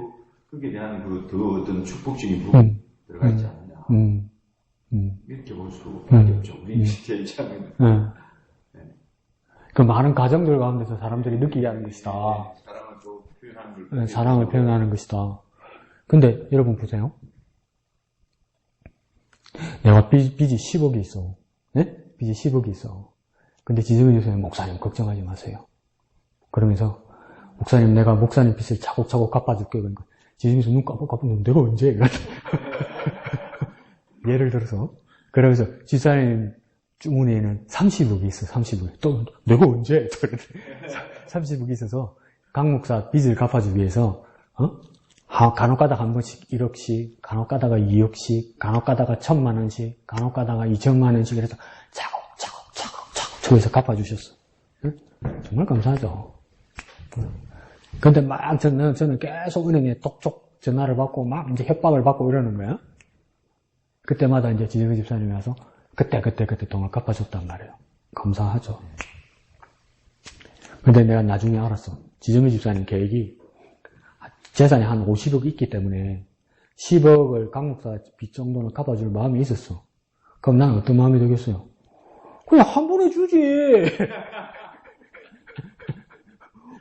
거기에 대한 더 어떤 축복적인 부분이 들어가 있지 않느냐 이렇게 볼 수밖에 없죠. 우리 제 입장에는 그 많은 가정들 가운데서 사람들이 느끼게 하는 것이다. 사랑을 또 표현하는 걸 사랑을 표현하는 것이다. 근데 여러분 보세요. 내가 빚이 10억이 있어. 네? 빚이 10억이 있어. 근데 지정해 주세요. 목사님 걱정하지 마세요. 그러면서 목사님 내가 목사님 빚을 차곡차곡 갚아줄게. 그러니까 지정해서 눈 깜빡깜빡 내가 언제? 예를 들어서 그러면서 지사님 주머니에는 30억이 있어. 30억. 또 내가 언제? 30억이 있어서 강 목사 빚을 갚아주기 위해서 간혹 가다가 한 번씩 1억씩, 간혹 가다가 2억씩, 간혹 가다가 1,000만 원씩, 간혹 가다가 2천만 원씩 이래서 차곡차곡 해서 갚아주셨어. 응? 정말 감사하죠. 근데 막 저는 계속 은행에 똑똑 전화를 받고 막 이제 협박을 받고 이러는 거야. 그때마다 이제 지정희 집사님이 와서 그때 돈을 갚아줬단 말이에요. 감사하죠. 근데 내가 나중에 알았어. 지정희 집사님 계획이 재산이 한 50억 있기 때문에 10억을 강 목사 빚 정도는 갚아줄 마음이 있었어. 그럼 나는 어떤 마음이 되겠어요? 그냥 한 번에 주지.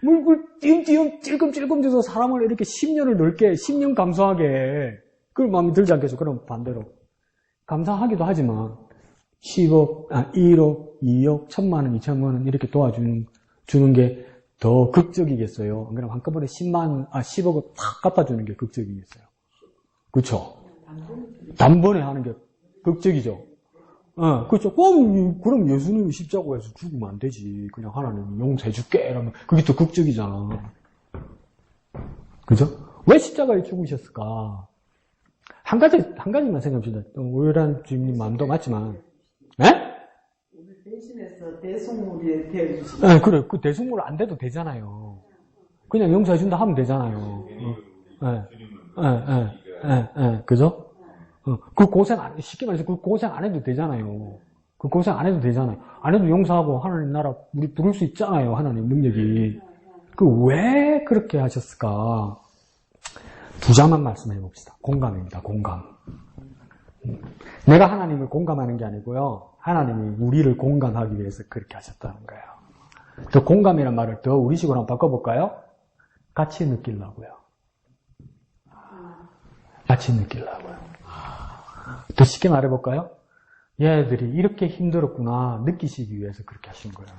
뭘 띄엄띄엄 찔끔찔끔 줘서 사람을 이렇게 10년을 넓게 10년 감수하게 그런 마음이 들지 않겠어. 그럼 반대로 감사하기도 하지만 10억, 1억, 2억, 1,000만 원, 2천만 원 이렇게 도와주는 게 더 극적이겠어요. 안 그러면 한꺼번에 10억을 탁 갚아주는 게 극적이겠어요. 그렇죠? 단번에 하는 게 극적이죠. 그렇죠. 그럼 예수님이 십자가에서 죽으면 안 되지. 그냥 하나님 용서해줄게. 이러면 그게 더 극적이잖아. 그죠? 왜 십자가에 죽으셨을까? 한 가지만 생각합시다. 오열한 주님님 마음도 맞지만, 네? 대신해서 대속물이 되어주시고. 네, 그래. 그 대속물 안 돼도 되잖아요. 그냥 용서해준다 하면 되잖아요. 그죠? 쉽게 말해서 그 고생 안 해도 되잖아요. 그 고생 안 해도 되잖아요. 안 해도 용서하고 하나님 나라 우리 부를 수 있잖아요. 하나님 능력이. 왜 그렇게 하셨을까? 2장만 말씀해 봅시다. 공감입니다. 공감. 내가 하나님을 공감하는 게 아니고요. 하나님이 우리를 공감하기 위해서 그렇게 하셨다는 거예요. 또 공감이란 말을 더 우리식으로 한번 바꿔볼까요? 같이 느끼려고요. 같이 느끼려고요. 더 쉽게 말해볼까요? 얘들이 이렇게 힘들었구나 느끼시기 위해서 그렇게 하신 거예요.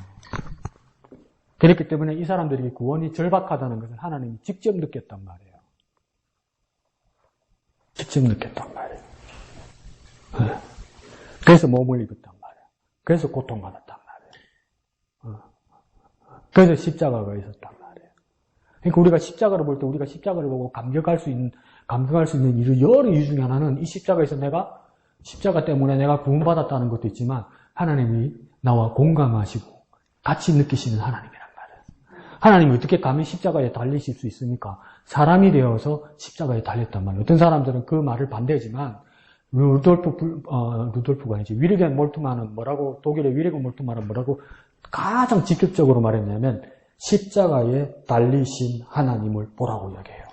그렇기 때문에 이 사람들이 구원이 절박하다는 것을 하나님이 직접 느꼈단 말이에요. 직접 느꼈단 말이에요. 그래서 몸을 입었단 말이에요. 그래서 고통받았단 말이에요. 그래서 십자가가 있었단 말이에요. 그러니까 우리가 십자가를 볼 때 우리가 십자가를 보고 감격할 수 있는 여러 이유 중에 하나는 이 십자가에서 십자가 때문에 내가 구원받았다는 것도 있지만 하나님이 나와 공감하시고 같이 느끼시는 하나님이란 말이에요. 하나님이 어떻게 감히 십자가에 달리실 수 있습니까? 사람이 되어서 십자가에 달렸단 말이에요. 어떤 사람들은 그 말을 반대하지만 루돌프가 아니지. 위르겐 몰트만은 뭐라고, 독일의 위르겐 몰트만은 뭐라고 가장 직접적으로 말했냐면 십자가에 달리신 하나님을 보라고 이야기해요.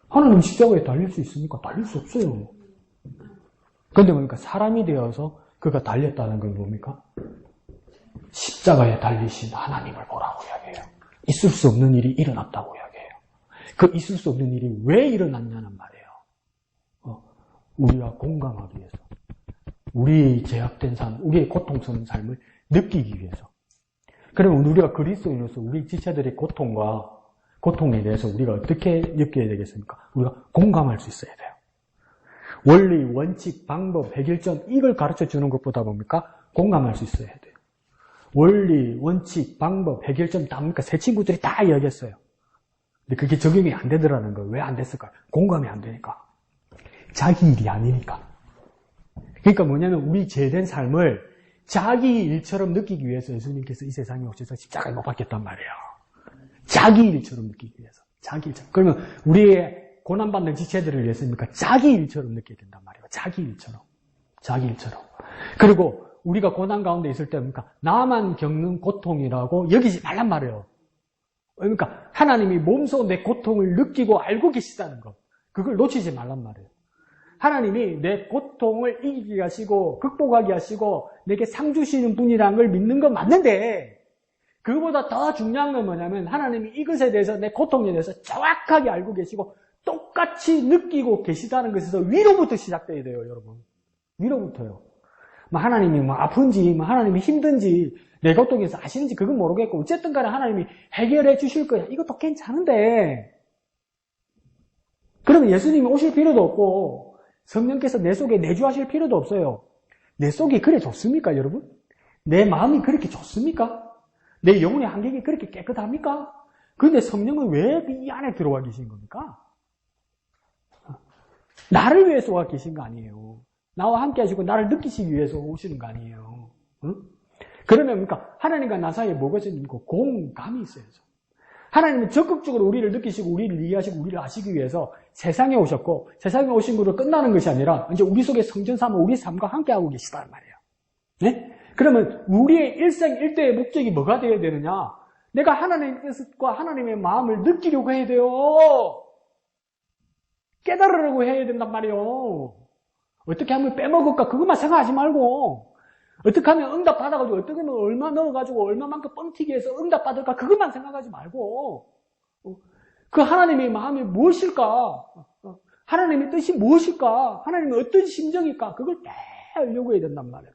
하나님 십자가에 달릴 수 있습니까? 달릴 수 없어요. 그런데 뭡니까? 사람이 되어서 그가 달렸다는 건 뭡니까? 십자가에 달리신 하나님을 보라고 이야기해요. 있을 수 없는 일이 일어났다고 이야기해요. 그 있을 수 없는 일이 왜 일어났냐는 말이에요. 우리가 공감하기 위해서. 우리 제약된 삶, 우리의 고통스러운 삶을 느끼기 위해서. 그러면 우리가 그리스도인으로서 우리 지체들의 고통에 대해서 우리가 어떻게 느껴야 되겠습니까? 우리가 공감할 수 있어야 돼요. 원리, 원칙, 방법, 해결점 이걸 가르쳐 주는 것보다 뭡니까? 공감할 수 있어야 돼요. 원리, 원칙, 방법, 해결점 다 뭡니까? 새 친구들이 다 이야기했어요. 근데 그게 적용이 안 되더라는 거예요. 왜 안 됐을까요? 공감이 안 되니까. 자기 일이 아니니까. 그러니까 뭐냐면 우리 죄된 삶을 자기 일처럼 느끼기 위해서 예수님께서 이 세상에 오셔서 십자가에 못 박혔단 말이에요. 자기 일처럼 느끼기 위해서. 자기 일처럼. 그러면 우리의 고난받는 지체들을 위해서니까 자기 일처럼 느끼게 된단 말이에요. 자기 일처럼. 자기 일처럼. 그리고 우리가 고난 가운데 있을 때 그러니까 나만 겪는 고통이라고 여기지 말란 말이에요. 그러니까 하나님이 몸소 내 고통을 느끼고 알고 계시다는 것. 그걸 놓치지 말란 말이에요. 하나님이 내 고통을 이기게 하시고 극복하게 하시고 내게 상 주시는 분이라는 걸 믿는 건 맞는데 그거보다 더 중요한 건 뭐냐면 하나님이 이것에 대해서 내 고통에 대해서 정확하게 알고 계시고 똑같이 느끼고 계시다는 것에서 위로부터 시작돼야 돼요, 여러분. 위로부터요. 하나님이 아픈지 하나님이 힘든지 내 고통에서 아시는지 그건 모르겠고 어쨌든 간에 하나님이 해결해 주실 거야. 이것도 괜찮은데 그러면 예수님이 오실 필요도 없고 성령께서 내 속에 내주하실 필요도 없어요. 내 속이 그래 좋습니까, 여러분? 내 마음이 그렇게 좋습니까? 내 영혼의 환경이 그렇게 깨끗합니까? 그런데 성령은 왜 이 안에 들어와 계신 겁니까? 나를 위해서 와 계신 거 아니에요. 나와 함께 하시고 나를 느끼시기 위해서 오시는 거 아니에요. 응? 그러면 그러니까 하나님과 나 사이에 뭐가 있고 공감이 있어야죠. 하나님은 적극적으로 우리를 느끼시고 우리를 이해하시고 우리를 아시기 위해서 세상에 오셨고 세상에 오신 것으로 끝나는 것이 아니라 이제 우리 속에 성전 삼아 우리 삶과 함께하고 계시단 말이에요. 네? 그러면 우리의 일생일대의 목적이 뭐가 되어야 되느냐? 내가 하나님과 하나님의 마음을 느끼려고 해야 돼요. 깨달으려고 해야 된단 말이에요. 어떻게 하면 빼먹을까? 그것만 생각하지 말고 어떻게 하면 응답 받아가지고 어떻게 하면 얼마 넣어가지고 얼마만큼 뻥튀기 해서 응답 받을까? 그것만 생각하지 말고 그 하나님의 마음이 무엇일까? 하나님의 뜻이 무엇일까? 하나님의 어떤 심정일까? 그걸 다 알려고 해야 된단 말이에요.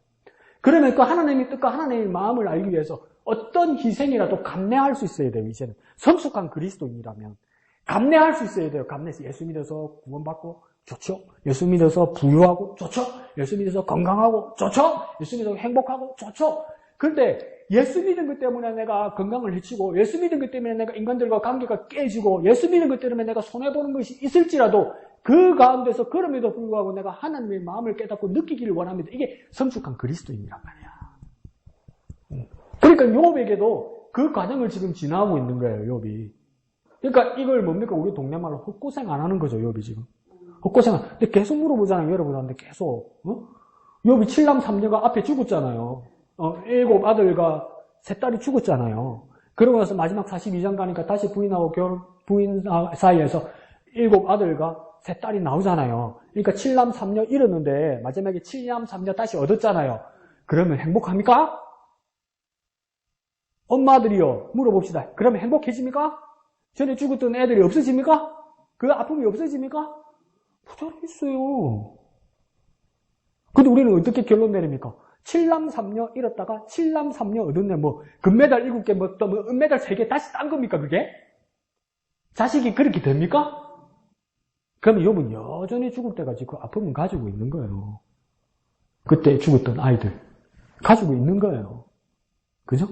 그러면 그 하나님의 뜻과 하나님의 마음을 알기 위해서 어떤 희생이라도 감내할 수 있어야 돼요. 이제는 성숙한 그리스도인이라면 감내할 수 있어야 돼요. 감내해서 예수 믿어서 구원받고 좋죠. 예수 믿어서 부유하고 좋죠. 예수 믿어서 건강하고 좋죠. 예수 믿어서 행복하고 좋죠. 그런데 예수 믿은 것 때문에 내가 건강을 해치고 예수 믿은 것 때문에 내가 인간들과 관계가 깨지고 예수 믿은 것 때문에 내가 손해보는 것이 있을지라도 그 가운데서 그럼에도 불구하고 내가 하나님의 마음을 깨닫고 느끼기를 원합니다. 이게 성숙한 그리스도인이란 말이야. 그러니까 욥에게도 그 과정을 지금 지나고 있는 거예요. 욥이. 그러니까 이걸 뭡니까? 우리 동네 말로 헛고생 안 하는 거죠. 욥이 지금. 헛고생. 근데 계속 물어보잖아요. 여러분한테 계속. 욥이 7남 3녀가 앞에 죽었잖아요. 7 아들과 3 딸이 죽었잖아요. 그러고 나서 마지막 42장 가니까 다시 부인하고 부인 사이에서 7 아들과 3 딸이 나오잖아요. 그러니까 7남 3녀 잃었는데 마지막에 7남 3녀 다시 얻었잖아요. 그러면 행복합니까? 엄마들이요. 물어봅시다. 그러면 행복해집니까? 전에 죽었던 애들이 없어집니까? 그 아픔이 없어집니까? 부자했어요. 근데 우리는 어떻게 결론 내립니까? 7남 3녀 잃었다가 7남 3녀 얻었네. 금메달 7개, 또 은메달 3개 다시 딴 겁니까, 그게? 자식이 그렇게 됩니까? 그럼 욥은 여전히 죽을 때까지 그 아픔은 가지고 있는 거예요. 그때 죽었던 아이들. 가지고 있는 거예요. 그죠?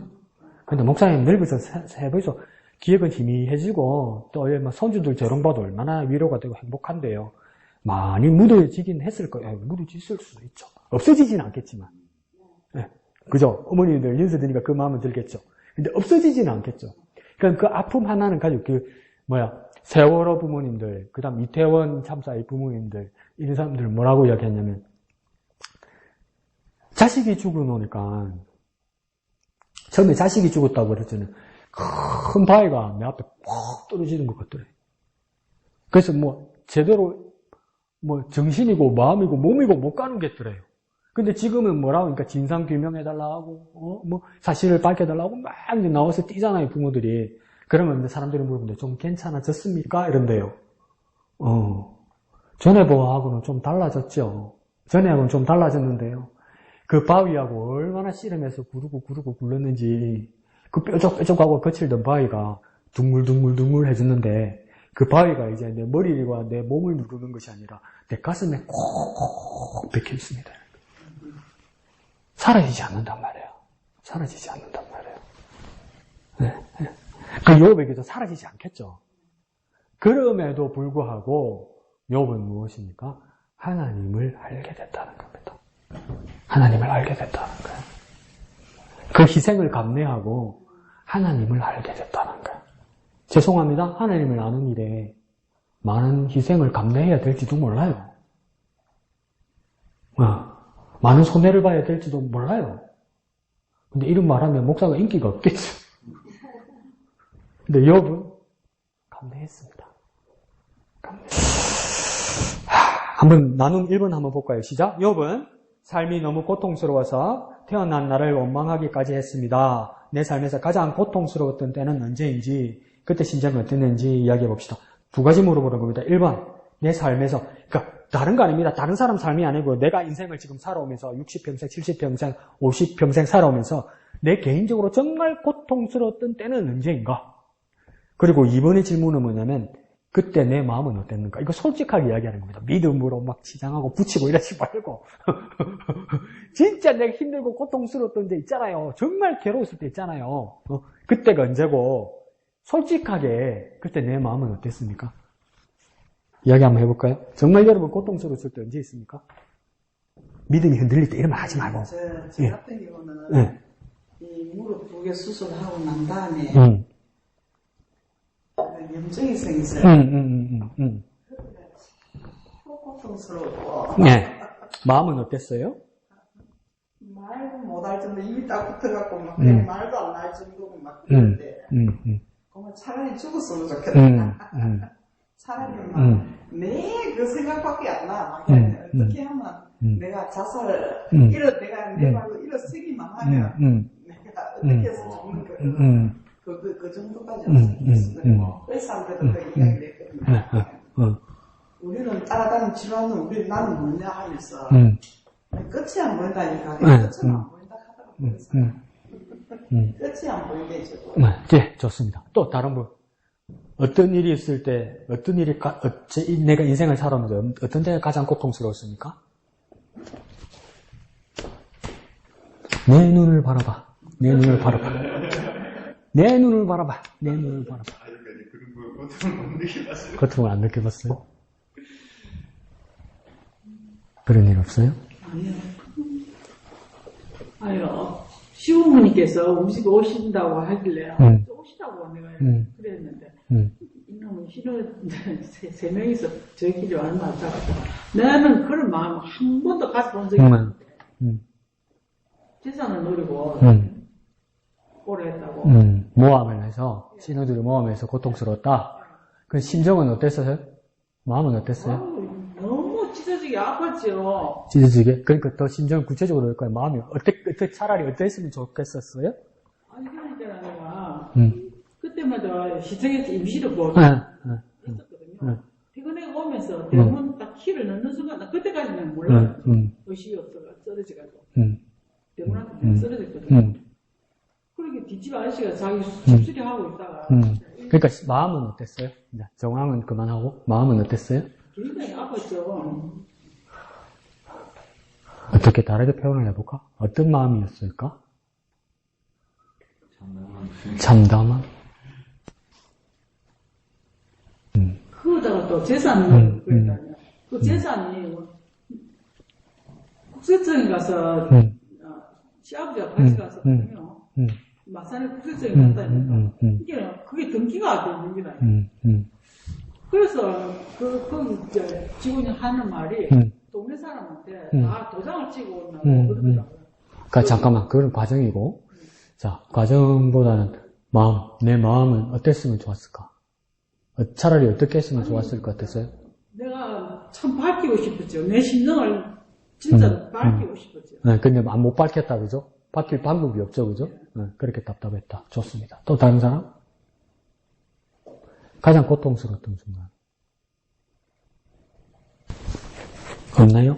근데 목사님 늙어서 해보이소. 기억은 희미해지고, 또 손주들 저런 봐도 얼마나 위로가 되고 행복한데요. 많이 무뎌지긴 했을 거예요. 무뎌질 수도 있죠. 없어지진 않겠지만. 네. 그죠? 어머니들 연세 드니까 그 마음은 들겠죠. 근데 없어지진 않겠죠. 그러니까 그 아픔 하나는 가지고 세월호 부모님들, 그 다음 이태원 참사의 부모님들, 이런 사람들 뭐라고 이야기했냐면, 자식이 죽어놓으니까, 처음에 자식이 죽었다고 그랬잖아요. 큰 바위가 내 앞에 퍽 떨어지는 것 같더래. 그래서 제대로, 정신이고, 마음이고, 몸이고 못 가는 게 있더래요. 근데 지금은 뭐라고, 그러니까 진상규명해달라고, 사실을 밝혀달라고 막 나와서 뛰잖아요, 부모들이. 그러면 사람들이 물어보는데, 좀 괜찮아졌습니까? 이런데요. 전에하고는 좀 달라졌죠. 전에하고는 좀 달라졌는데요. 그 바위하고 얼마나 씨름해서 구르고 굴렀는지, 그 뾰족하고 거칠던 바위가 둥글둥글해졌는데, 그 바위가 이제 내 머리와 내 몸을 누르는 것이 아니라, 내 가슴에 콕 박혀 있습니다. 사라지지 않는단 말이에요. 사라지지 않는단 말이에요. 네. 그 욥에게도 사라지지 않겠죠. 그럼에도 불구하고 욥은 무엇입니까? 하나님을 알게 됐다는 겁니다. 하나님을 알게 됐다는 거예요. 그 희생을 감내하고 하나님을 알게 됐다는 거예요. 죄송합니다. 하나님을 아는 일에 많은 희생을 감내해야 될지도 몰라요. 많은 손해를 봐야 될지도 몰라요. 근데 이런 말하면 목사가 인기가 없겠죠. 근데 욥은 감내했습니다. 한번 나눈 1번 한번 볼까요? 시작. 욥은 삶이 너무 고통스러워서 태어난 날을 원망하기까지 했습니다. 내 삶에서 가장 고통스러웠던 때는 언제인지, 그때 심정이 어땠는지 이야기해 봅시다. 두 가지 물어보는 겁니다. 1번, 내 삶에서, 그러니까 다른 거 아닙니다. 다른 사람 삶이 아니고 내가 인생을 지금 살아오면서 60평생, 70평생, 50평생 살아오면서 내 개인적으로 정말 고통스러웠던 때는 언제인가? 그리고 2번의 질문은 뭐냐면, 그때 내 마음은 어땠는가? 이거 솔직하게 이야기하는 겁니다. 믿음으로 막 치장하고 붙이고 이러지 말고. 진짜 내가 힘들고 고통스러웠던 데 있잖아요. 정말 괴로웠을 때 있잖아요. 그때가 언제고, 솔직하게 그때 내 마음은 어땠습니까? 이야기 한번 해볼까요? 정말 여러분 고통스러웠을 때 언제 있습니까? 믿음이 흔들릴 때 이러면 하지 말고. 제 같은 경우는 이 무릎 2개 수술하고 난 다음에 염증이 생겼어요. 고통스러웠고. 네. 마음은 어땠어요? 말도 못할 정도 입이 딱 붙어갖고 막 그냥 말도 안 날 정도고 막 그런데 차라리 죽었으면 좋겠다. 차라리 내 그 생각밖에 안 나. 어떻게 하면 내가 자살을 내가 내 말로 일어서기만 하면 내가 어떻게 해서 죽는 거야. 그 정도까지 왔어요. 그 사람들도 그 이야기를 했거든요. 우리는 따라다니는 치료하는 나는 뭐냐 하면서 끝이 안 보인다니까. 끝은 안 보인다 하더라고요. 끝이 안 보이게 저도. 네, 좋습니다. 또 다른 분. 어떤 일이 있을 때, 내가 인생을 살아오면서 어떤 때가 가장 고통스러웠습니까? 내 눈을 바라봐. 내 눈을 바라봐. 내 눈을 바라봐. 내 눈을 바라봐. 아직까지 그런 거 고통을 못 느껴봤어요. 고통을 안 느껴봤어요? 그런 일 없어요? 아니요. 시부모님께서 음식 오신다고 하길래 오시다고 내가 그랬는데 이놈은 세 명이서 저희끼리 얼마 안 살았다. 나는 그런 마음 한 번도 가져본 적이 없는데 재산을 노리고 오래 했다고. 모함을 해서 신우들이 모함해서 고통스러웠다. 그 심정은 어땠어요? 마음은 어땠어요? 너무 찢어지게 아팠죠. 찢어지게? 그러니까 더 심정을 구체적으로 할까요? 마음이 차라리 어땠으면 좋겠었어요? 아니 그러니까 내가 그때마다 시청에서 임시로 뭐 했었거든요. 피곤해가 오면서 대문 딱 키를 넣는 순간 나 그때까지는 몰라요. 의식이 없어가 쓰러져가지고 대문한테 쓰러졌거든요. 그렇게 뒷집 아저씨가 자기 집수리 하고 있다가 그러니까 마음은 어땠어요? 정황은 그만하고 마음은 어땠어요? 굉장히 아팠죠. 어떻게 다르게 표현을 해볼까? 어떤 마음이었을까? 참담한? 그러다가 또 재산을 그랬다면 그 재산이 국세청에 가서 시아버지가 같이 가서 보면 마산에 국세청에 갔다 했는데 그게 등기가 되는 게 아니에요. 그래서 거기 이제 직원이 하는 말이 동네 사람한테 다 도장을 찍어 온다고 그러더라고요. 그러니까 잠깐만, 그건 과정이고, 자, 과정보다는 내 마음은 어땠으면 좋았을까? 차라리 어떻게 했으면 좋았을 것 같았어요? 내가 참 밝히고 싶었죠. 내 심정을 진짜 밝히고 싶었죠. 네, 근데 못 밝혔다, 그죠? 밝힐 방법이 없죠, 그죠? 네, 그렇게 답답했다. 좋습니다. 또 다른 사람? 가장 고통스러웠던 순간. 없나요?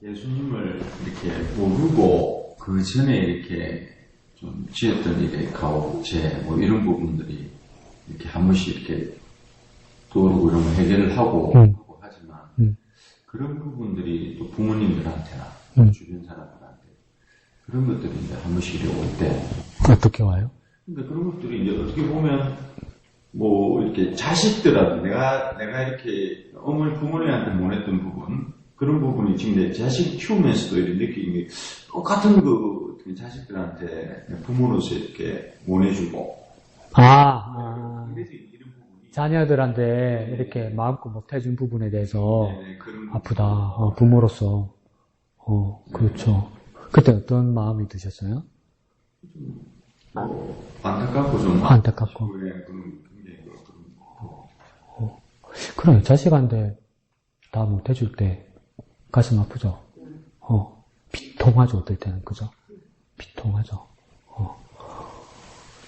예수님을 이렇게 모르고 그 전에 이렇게 좀 지었던 일의 가오죄 뭐 이런 부분들이 이렇게 한 번씩 이렇게 떠오르고 이런 거 해결을 하고 하지만 그런 부분들이 또 부모님들한테나 주변 사람들한테 그런 것들이 이제 한 번씩 이렇게 올 때 어떻게 와요? 근데 그런 것들이 이제 어떻게 보면 뭐 이렇게 자식들한테 내가 이렇게 부모님한테 못했던 부분 그런 부분이 지금 내 자식 키우면서도 이렇게 느끼는 게 똑같은 그 자식들한테 부모로서 이렇게 못해주고 자녀들한테 이렇게 마음껏 못해준 부분에 대해서 그런 아프다. 부모로서. 그렇죠. 그때 어떤 마음이 드셨어요? 안타깝고 좀 안타깝고. 그래, 자식한테 다 못해줄 때 가슴 아프죠? 비통하죠, 어떨 때는, 그죠? 비통하죠.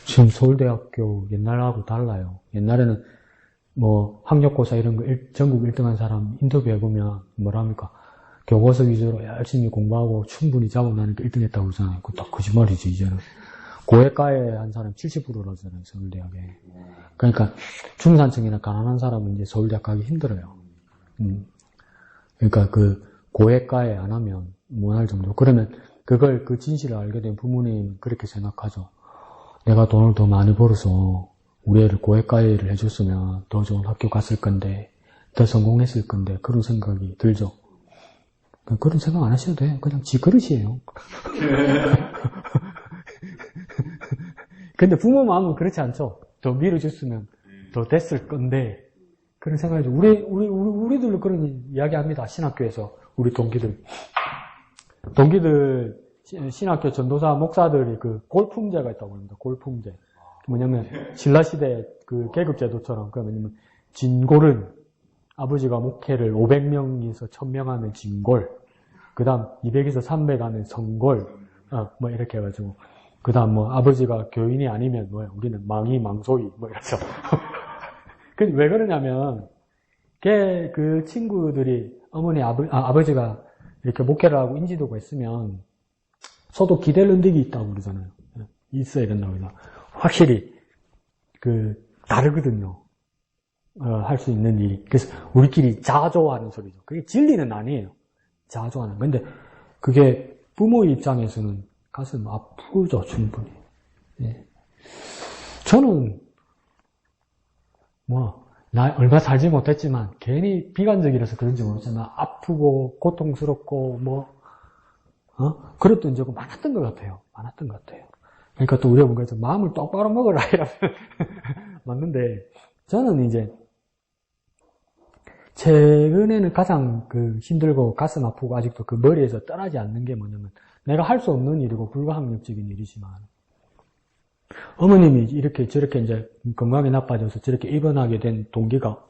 지금 서울대학교 옛날하고 달라요. 옛날에는 뭐 학력고사 이런 거 전국 1등한 사람 인터뷰해보면 뭐랍니까? 교과서 위주로 열심히 공부하고 충분히 자본하니까 1등 했다고 그러잖아요. 그거 다 거짓말이지, 이제는. 고액가에 한 사람 70%라잖아요, 서울대학에. 그러니까 중산층이나 가난한 사람은 이제 서울대학 가기 힘들어요. 그러니까 그 고액가에 안 하면 못 할 정도. 그러면 그 진실을 알게 된 부모님은 그렇게 생각하죠. 내가 돈을 더 많이 벌어서 우리 애를 고액가해를 해줬으면 더 좋은 학교 갔을 건데, 더 성공했을 건데, 그런 생각이 들죠. 그런 생각 안 하셔도 돼요. 그냥 지 그릇이에요. 근데 부모 마음은 그렇지 않죠. 더 밀어줬으면 더 됐을 건데, 그런 생각이죠. 우리들도 그런 이야기 합니다. 신학교에서. 우리 동기들, 신학교 전도사 목사들이 그 골품제가 있다고 합니다. 골품제. 뭐냐면, 신라시대 그 계급제도처럼, 그러면 진골은 아버지가 목회를 500명에서 1000명 하면 진골, 그 다음 200에서 300 하면 성골, 뭐 이렇게 해가지고, 그 다음 뭐 아버지가 교인이 아니면 우리는 망소이, 이래서. 근데 왜 그러냐면, 그 친구들이 아버지가 이렇게 목회를 하고 인지도가 있으면, 서도 기댈 은덕이 있다고 그러잖아요. 있어야 된다고 그러죠. 확실히, 다르거든요. 할 수 있는 일이. 그래서 우리끼리 자조하는 소리죠. 그게 진리는 아니에요. 자조하는. 근데 그게 부모 입장에서는 가슴 아프죠, 충분히. 예. 저는, 나 얼마 살지 못했지만, 괜히 비관적이라서 그런지 모르지만, 아프고, 고통스럽고, 그랬던 적은 많았던 것 같아요. 그러니까 또 우리 어머니가 마음을 똑바로 먹어라, 이러면. 맞는데, 저는 이제, 최근에는 가장 힘들고 가슴 아프고 아직도 그 머리에서 떠나지 않는 게 뭐냐면, 내가 할 수 없는 일이고 불가항력적인 일이지만, 어머님이 이렇게 저렇게 이제 건강이 나빠져서 저렇게 입원하게 된 동기가,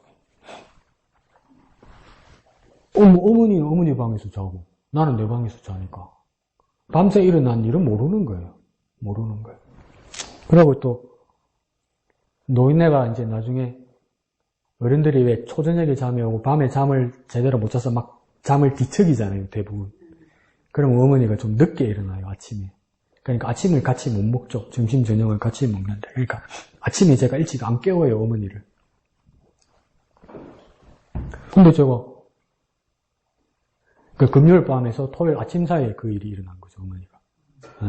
어머니는 어머니 방에서 자고, 나는 내 방에서 자니까. 밤새 일어난 일은 모르는 거예요. 그리고 또, 노인네가 이제 나중에, 어른들이 왜 초저녁에 잠이 오고 밤에 잠을 제대로 못 자서 막 잠을 뒤척이잖아요, 대부분. 그럼 어머니가 좀 늦게 일어나요, 아침에. 그러니까 아침을 같이 못 먹죠. 점심, 저녁을 같이 먹는데. 그러니까 아침에 제가 일찍 안 깨워요, 어머니를. 근데 그 금요일 밤에서 토요일 아침 사이에 그 일이 일어난 거죠, 어머니가. 네.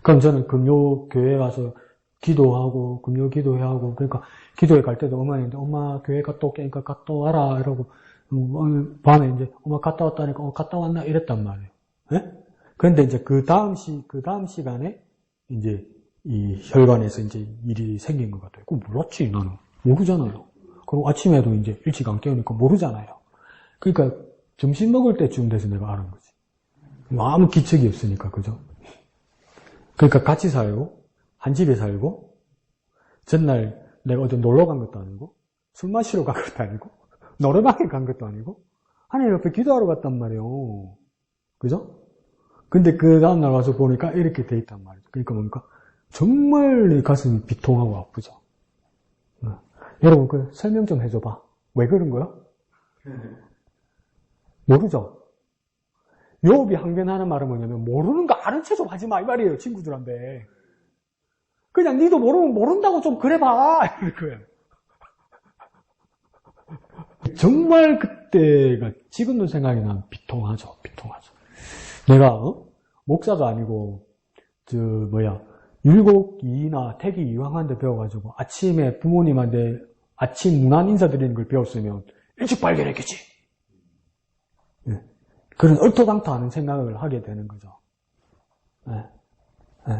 그럼 저는 금요 교회 가서 기도하고, 금요 기도회 하고, 그러니까 기도회 갈 때도 어머니한테 엄마 교회 갔다 올게니까 갔다 와라, 이러고, 밤에 이제 엄마 갔다 왔다니까, 갔다 왔나? 이랬단 말이에요. 네? 그런데 이제 그 다음 시간에 이제 이 혈관에서 이제 일이 생긴 것 같아요. 그거 몰랐지, 나는. 모르잖아요. 그리고 아침에도 이제 일찍 안 깨우니까 모르잖아요. 그러니까 점심 먹을 때쯤 돼서 내가 아는 거지. 아무 기척이 없으니까, 그죠? 그러니까 같이 살고, 한 집에 살고, 전날 내가 어디 놀러 간 것도 아니고, 술 마시러 간 것도 아니고, 노래방에 간 것도 아니고, 하나님 옆에 기도하러 갔단 말이에요. 그죠? 근데 그 다음날 와서 보니까 이렇게 돼 있단 말이죠. 그러니까 뭡니까? 정말 내 가슴이 비통하고 아프죠. 여러분, 그 설명 좀 해줘봐. 왜 그런 거야? 모르죠? 욥이 항변하는 말은 뭐냐면, 모르는 거 아는 체 좀 하지 마, 이 말이에요, 친구들한테. 그냥 니도 모르면 모른다고 좀 그래봐, 이럴 거예요. 정말 그때가 지금도 생각이 나면 비통하죠. 내가 목사가 아니고 율곡이나 태기 이황한테 배워가지고 아침에 부모님한테 아침 문안 인사드리는 걸 배웠으면 일찍 발견했겠지. 네. 그런 얼토당토하는 생각을 하게 되는 거죠. 네. 네.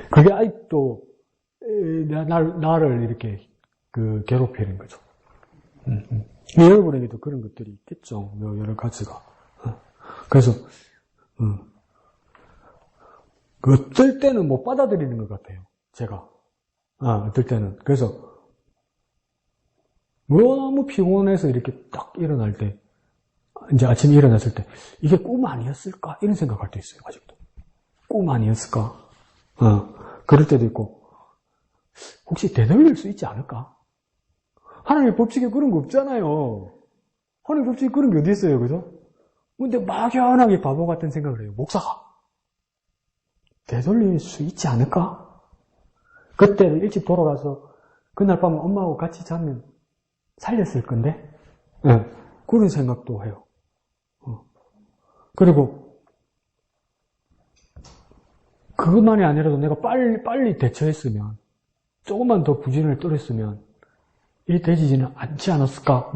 그게 아직도 나를 이렇게 괴롭히는 거죠. 여러분에게도 그런 것들이 있겠죠. 여러 가지가. 그래서 어떨 때는 못 받아들이는 것 같아요. 제가. 어떨 때는. 그래서 너무 피곤해서 이렇게 딱 일어날 때, 이제 아침에 일어났을 때 이게 꿈 아니었을까? 이런 생각할 때 있어요. 아직도. 꿈 아니었을까? 그럴 때도 있고, 혹시 되돌릴 수 있지 않을까? 하나님의 법칙에 그런 거 없잖아요. 하나님의 법칙에 그런 게 어디 있어요, 그죠? 근데 막연하게 바보 같은 생각을 해요. 목사가 되돌릴 수 있지 않을까? 그때 일찍 돌아가서 그날 밤에 엄마하고 같이 자면 살렸을 건데, 그런 생각도 해요. 그리고 그것만이 아니라도 내가 빨리 대처했으면, 조금만 더 부진을 떨었으면 일이 되지는 않지 않았을까?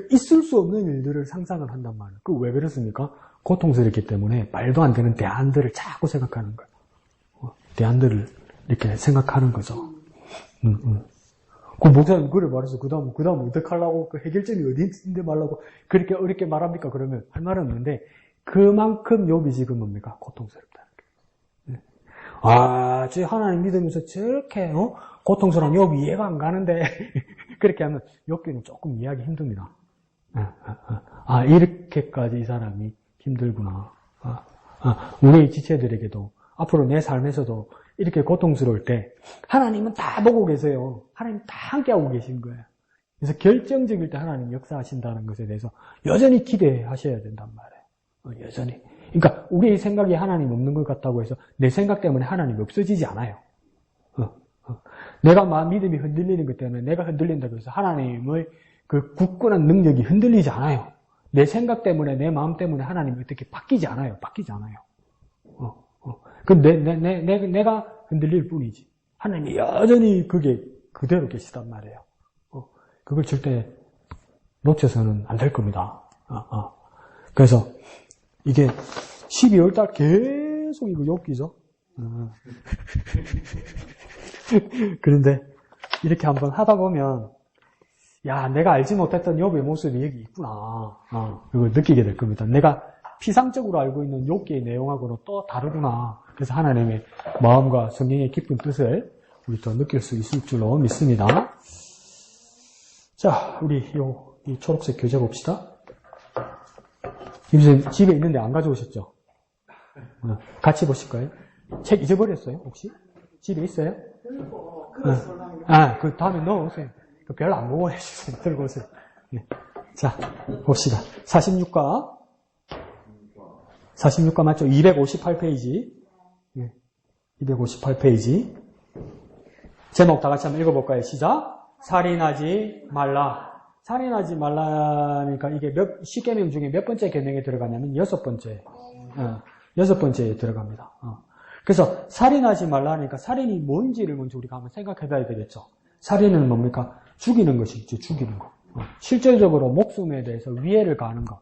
있을 수 없는 일들을 상상을 한단 말이에요. 왜 그렇습니까? 고통스럽기 때문에 말도 안 되는 대안들을 자꾸 생각하는 거예요. 대안들을 이렇게 생각하는 거죠. 그 목사님 그래 말해서 그 다음 어떡하려고, 그 해결점이 어디 있는데 말라고 그렇게 어렵게 말합니까? 그러면 할 말은 없는데, 그만큼 욥이 지금 뭡니까? 고통스럽다는 거예요. 저 하나님 믿으면서 저렇게 고통스러운 욥이 이해가 안 가는데 그렇게 하면 욥기는 조금 이해하기 힘듭니다. 이렇게까지 이 사람이 힘들구나. 우리 지체들에게도 앞으로 내 삶에서도 이렇게 고통스러울 때 하나님은 다 보고 계세요. 하나님 다 함께하고 계신 거예요. 그래서 결정적일 때 하나님 역사하신다는 것에 대해서 여전히 기대하셔야 된단 말이에요. 여전히. 그러니까 우리의 생각이 하나님 없는 것 같다고 해서 내 생각 때문에 하나님이 없어지지 않아요. 내가 믿음이 흔들리는 것 때문에 내가 흔들린다고 해서 하나님의 그 굳건한 능력이 흔들리지 않아요. 내 생각 때문에, 내 마음 때문에 하나님이 어떻게 바뀌지 않아요. 그럼 내가 흔들릴 뿐이지. 하나님이 여전히 그게 그대로 계시단 말이에요. 그걸 절대 놓쳐서는 안 될 겁니다. 그래서 이게 12월달 계속 이거 욥기죠. 그런데 이렇게 한번 하다 보면, 야, 내가 알지 못했던 욥의 모습이 여기 있구나. 이걸 느끼게 될 겁니다. 내가 피상적으로 알고 있는 욥기의 내용하고는 또 다르구나. 그래서 하나님의 마음과 성령의 깊은 뜻을 우리 더 느낄 수 있을 줄로 믿습니다. 자, 우리 이 초록색 교재 봅시다. 김선생님 집에 있는데 안 가져오셨죠? 같이 보실까요? 책 잊어버렸어요, 혹시? 집에 있어요? 그 다음에 넣어오세요. 별로 안 보고 해주세요. 들고 오세요. 자, 봅시다. 46과 맞죠? 258페이지. 258페이지. 제목 다 같이 한번 읽어볼까요? 시작. 살인하지 말라. 살인하지 말라니까 이게 10계명 중에 몇 번째 계명에 들어가냐면 6번째. 6번째에 들어갑니다. 그래서 살인하지 말라니까 살인이 뭔지를 먼저 우리가 한번 생각해 봐야 되겠죠. 살인은 뭡니까? 죽이는 것이죠. 죽이는 거. 실질적으로 목숨에 대해서 위해를 가하는 거.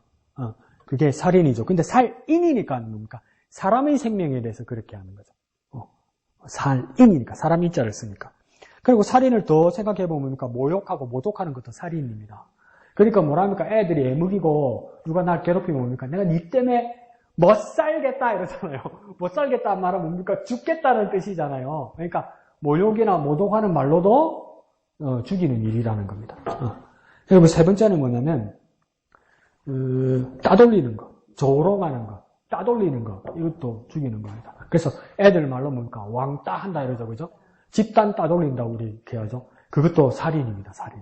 그게 살인이죠. 근데 살인이니까 뭡니까? 사람의 생명에 대해서 그렇게 하는 거죠. 살인이니까, 사람 인자를 쓰니까. 그리고 살인을 더 생각해 보면 뭡니까? 모욕하고 모독하는 것도 살인입니다. 그러니까 뭐랍니까? 애들이 애먹이고 누가 날 괴롭히면 뭡니까? 내가 니 때문에 못 살겠다 이러잖아요. 못 살겠다는 말은 뭡니까? 죽겠다는 뜻이잖아요. 그러니까 모욕이나 모독하는 말로도 죽이는 일이라는 겁니다. 그리고 세 번째는 뭐냐면 따돌리는 거, 조롱하는 거, 따돌리는 거, 이것도 죽이는 겁니다. 그래서 애들 말로 뭡니까? 왕따 한다 이러죠, 그죠? 집단 따돌린다 우리 이렇게 하죠. 그것도 살인입니다, 살인.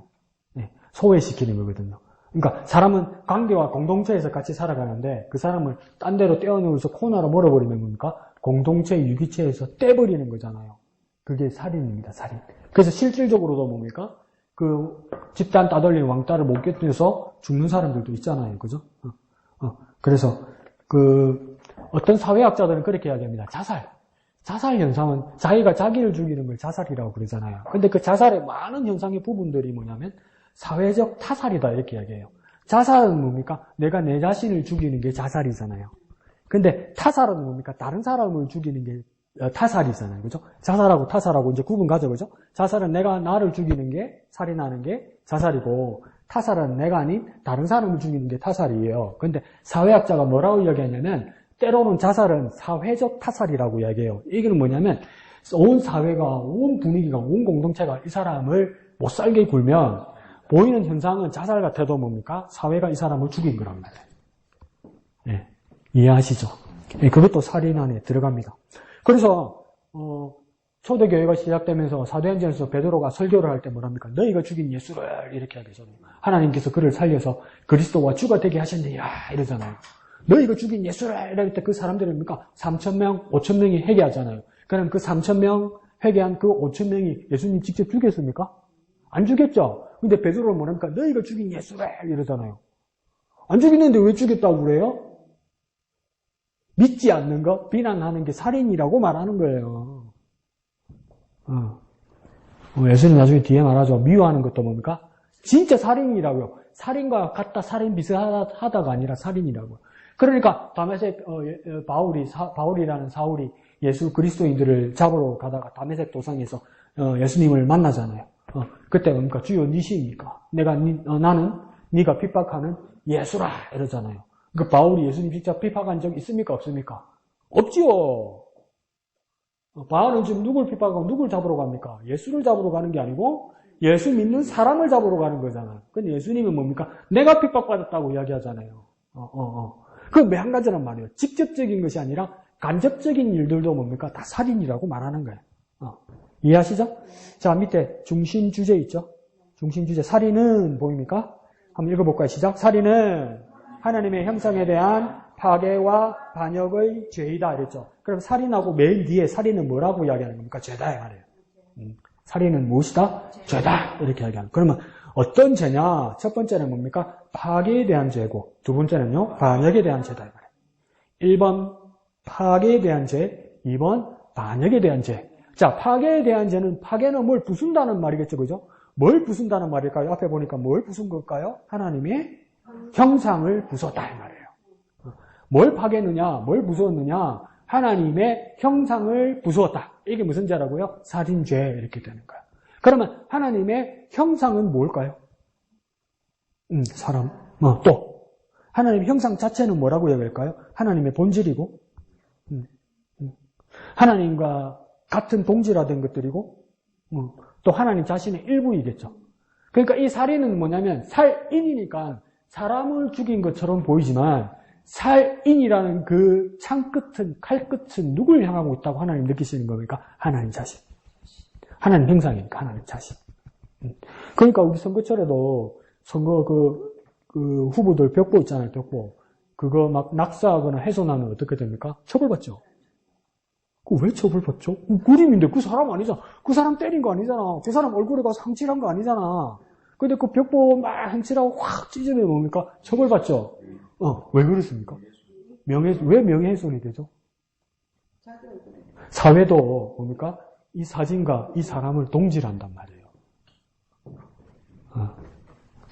네, 소외시키는 거거든요. 그러니까 사람은 관계와 공동체에서 같이 살아가는데 그 사람을 딴 데로 떼어내서 코너로 몰아버리면 뭡니까? 공동체, 유기체에서 떼버리는 거잖아요. 그게 살인입니다, 살인. 그래서 실질적으로도 뭡니까? 그 집단 따돌린 왕따를 못 견뎌서 죽는 사람들도 있잖아요, 그죠? 그래서 어떤 사회학자들은 그렇게 이야기합니다. 자살 현상은 자기가 자기를 죽이는 걸 자살이라고 그러잖아요. 근데 그 자살의 많은 현상의 부분들이 뭐냐면 사회적 타살이다 이렇게 이야기해요. 자살은 뭡니까? 내가 내 자신을 죽이는 게 자살이잖아요. 근데 타살은 뭡니까? 다른 사람을 죽이는 게 타살이잖아요. 그죠? 자살하고 타살하고 이제 구분 가죠. 그죠? 자살은 내가 나를 죽이는 게, 살인하는 게 자살이고, 타살은 내가 아닌 다른 사람을 죽이는 게 타살이에요. 근데 사회학자가 뭐라고 이야기하냐면, 때로는 자살은 사회적 타살이라고 이야기해요. 이게는 뭐냐면, 온 사회가, 온 분위기가, 온 공동체가 이 사람을 못 살게 굴면, 보이는 현상은 자살 같아도 뭡니까? 사회가 이 사람을 죽인 거란 말이에요. 네. 이해하시죠? 네, 그것도 살인 안에 들어갑니다. 그래서 초대교회가 시작되면서 사도행전에서 베드로가 설교를 할 때 뭐랍니까? 너희가 죽인 예수를 이렇게 하겠잖아요. 하나님께서 그를 살려서 그리스도와 주가 되게 하셨느냐 이러잖아요. 너희가 죽인 예수를 이럴 때 그 사람들이 뭡니까? 3,000명, 5,000명이 회개하잖아요. 그럼 그 3,000명 회개한 그 5,000명이 예수님 직접 죽였습니까? 안 죽였죠. 근데 베드로는 뭐랍니까? 너희가 죽인 예수를 이러잖아요. 안 죽이는데 왜 죽였다고 그래요? 믿지 않는 것, 비난하는 게 살인이라고 말하는 거예요. 예수님 나중에 뒤에 말하죠. 미워하는 것도 뭡니까? 진짜 살인이라고요. 살인과 같다, 살인 비슷하다가 아니라 살인이라고요. 그러니까 다메섹 바울이라는 사울이 예수 그리스도인들을 잡으러 가다가 다메섹 도상에서 예수님을 만나잖아요. 그때 뭡니까? 주여 니시입니까? 나는 네가 핍박하는 예수라 이러잖아요. 그 바울이 예수님 직접 핍박한 적 있습니까? 없습니까? 없지요. 바울은 지금 누굴 핍박하고 누굴 잡으러 갑니까? 예수를 잡으러 가는 게 아니고 예수 믿는 사람을 잡으러 가는 거잖아요. 근데 예수님은 뭡니까? 내가 핍박받았다고 이야기하잖아요. 그건 한 가지란 말이에요. 직접적인 것이 아니라 간접적인 일들도 뭡니까? 다 살인이라고 말하는 거예요. 이해하시죠? 자, 밑에 중심 주제 있죠? 중심 주제. 살인은 보입니까? 한번 읽어볼까요? 시작. 살인은 하나님의 형상에 대한 파괴와 반역의 죄이다 이랬죠. 그럼 살인하고 맨 뒤에 살인은 뭐라고 이야기하는 겁니까? 죄다 이 말이에요. 살인은 무엇이다? 죄다 이렇게 이야기하는. 그러면 어떤 죄냐? 첫 번째는 뭡니까? 파괴에 대한 죄고 두 번째는요 반역에 대한 죄다 이 말이에요. 1번 파괴에 대한 죄, 2번 반역에 대한 죄. 자, 파괴에 대한 죄는 파괴는 뭘 부순다는 말이겠죠, 그죠? 뭘 부순다는 말일까요? 앞에 보니까 뭘 부순 걸까요? 하나님의 형상을 부쉈다 이 말이에요. 뭘 파괴했느냐? 뭘 부수었느냐? 하나님의 형상을 부수었다. 이게 무슨 죄라고요? 살인죄 이렇게 되는 거예요. 그러면 하나님의 형상은 뭘까요? 사람. 또 하나님의 형상 자체는 뭐라고 이야기할까요? 하나님의 본질이고 하나님과 같은 동질화된 것들이고 또 하나님 자신의 일부이겠죠. 그러니까 이 살인은 뭐냐면 살인이니까 사람을 죽인 것처럼 보이지만 살인이라는 그 창끝은 칼끝은 누굴 향하고 있다고 하나님 느끼시는 겁니까? 하나님 자신. 하나님 형상이니까 하나님 자신. 그러니까 우리 선거철에도 선거 그 후보들 벽보 있잖아요, 벽보. 그거 막 낙서하거나 훼손하면 어떻게 됩니까? 처벌받죠. 왜 처벌받죠? 그림인데 그 사람 아니잖아. 그 사람 때린 거 아니잖아. 그 사람 얼굴에 가서 상칠한 거 아니잖아. 근데 그 벽보 막 행치라고 확 찢어내면 뭡니까? 처벌받죠? 왜 그렇습니까? 왜 명예훼손이 되죠? 사회도 뭡니까? 이 사진과 이 사람을 동질한단 말이에요.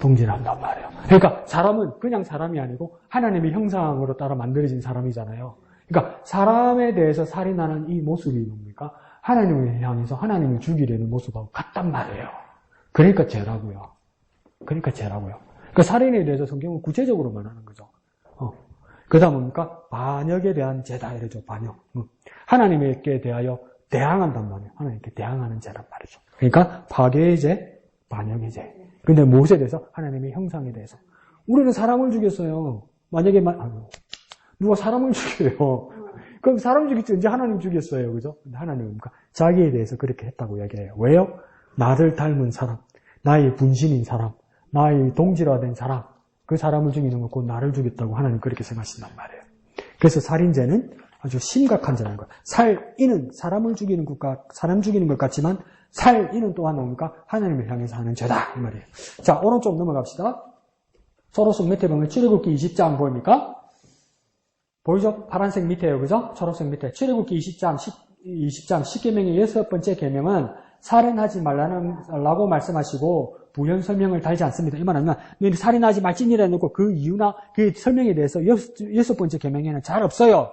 동질한단 말이에요. 그러니까 사람은 그냥 사람이 아니고 하나님의 형상으로 따라 만들어진 사람이잖아요. 그러니까 사람에 대해서 살인하는 이 모습이 뭡니까? 하나님을 향해서 하나님을 죽이려는 모습하고 같단 말이에요. 그러니까 죄라고요. 그 살인에 대해서 성경은 구체적으로 말하는 거죠. 그 다음 뭡니까? 반역에 대한 죄다 이러죠. 반역. 하나님께 대하여 대항한단 말이에요. 하나님께 대항하는 죄란 말이죠. 그러니까 파괴의 죄, 반역의 죄. 근데 무엇에 대해서? 하나님의 형상에 대해서. 우리는 사람을 죽였어요. 만약에 누가 사람을 죽여요. 그럼 사람 죽였지 언제 하나님 죽였어요. 그죠? 근데 하나님은 뭡니까? 자기에 대해서 그렇게 했다고 이야기해요. 왜요? 나를 닮은 사람, 나의 분신인 사람, 나의 동질화된 사람, 그 사람을 죽이는 것고 나를 죽였다고 하나님 그렇게 생각하신단 말이에요. 그래서 살인죄는 아주 심각한 죄라는 거예요. 살인은 사람을 죽이는 것과 사람 죽이는 것 같지만 살인은 또한 뭡니까? 하나님을 향해서 하는 죄다 이 말이에요. 자, 오른쪽 넘어갑시다. 초록색 밑에 보면 출애굽기 20장 보입니까? 보이죠? 파란색 밑에요. 그죠? 초록색 밑에. 출애굽기 20장 10계명의 6번째 계명은 살인하지 말라고 말씀하시고 부연 설명을 달지 않습니다. 이 말은 너희 살인하지 말지니라 해놓고 그 이유나 그 설명에 대해서 6번째 계명에는 잘 없어요.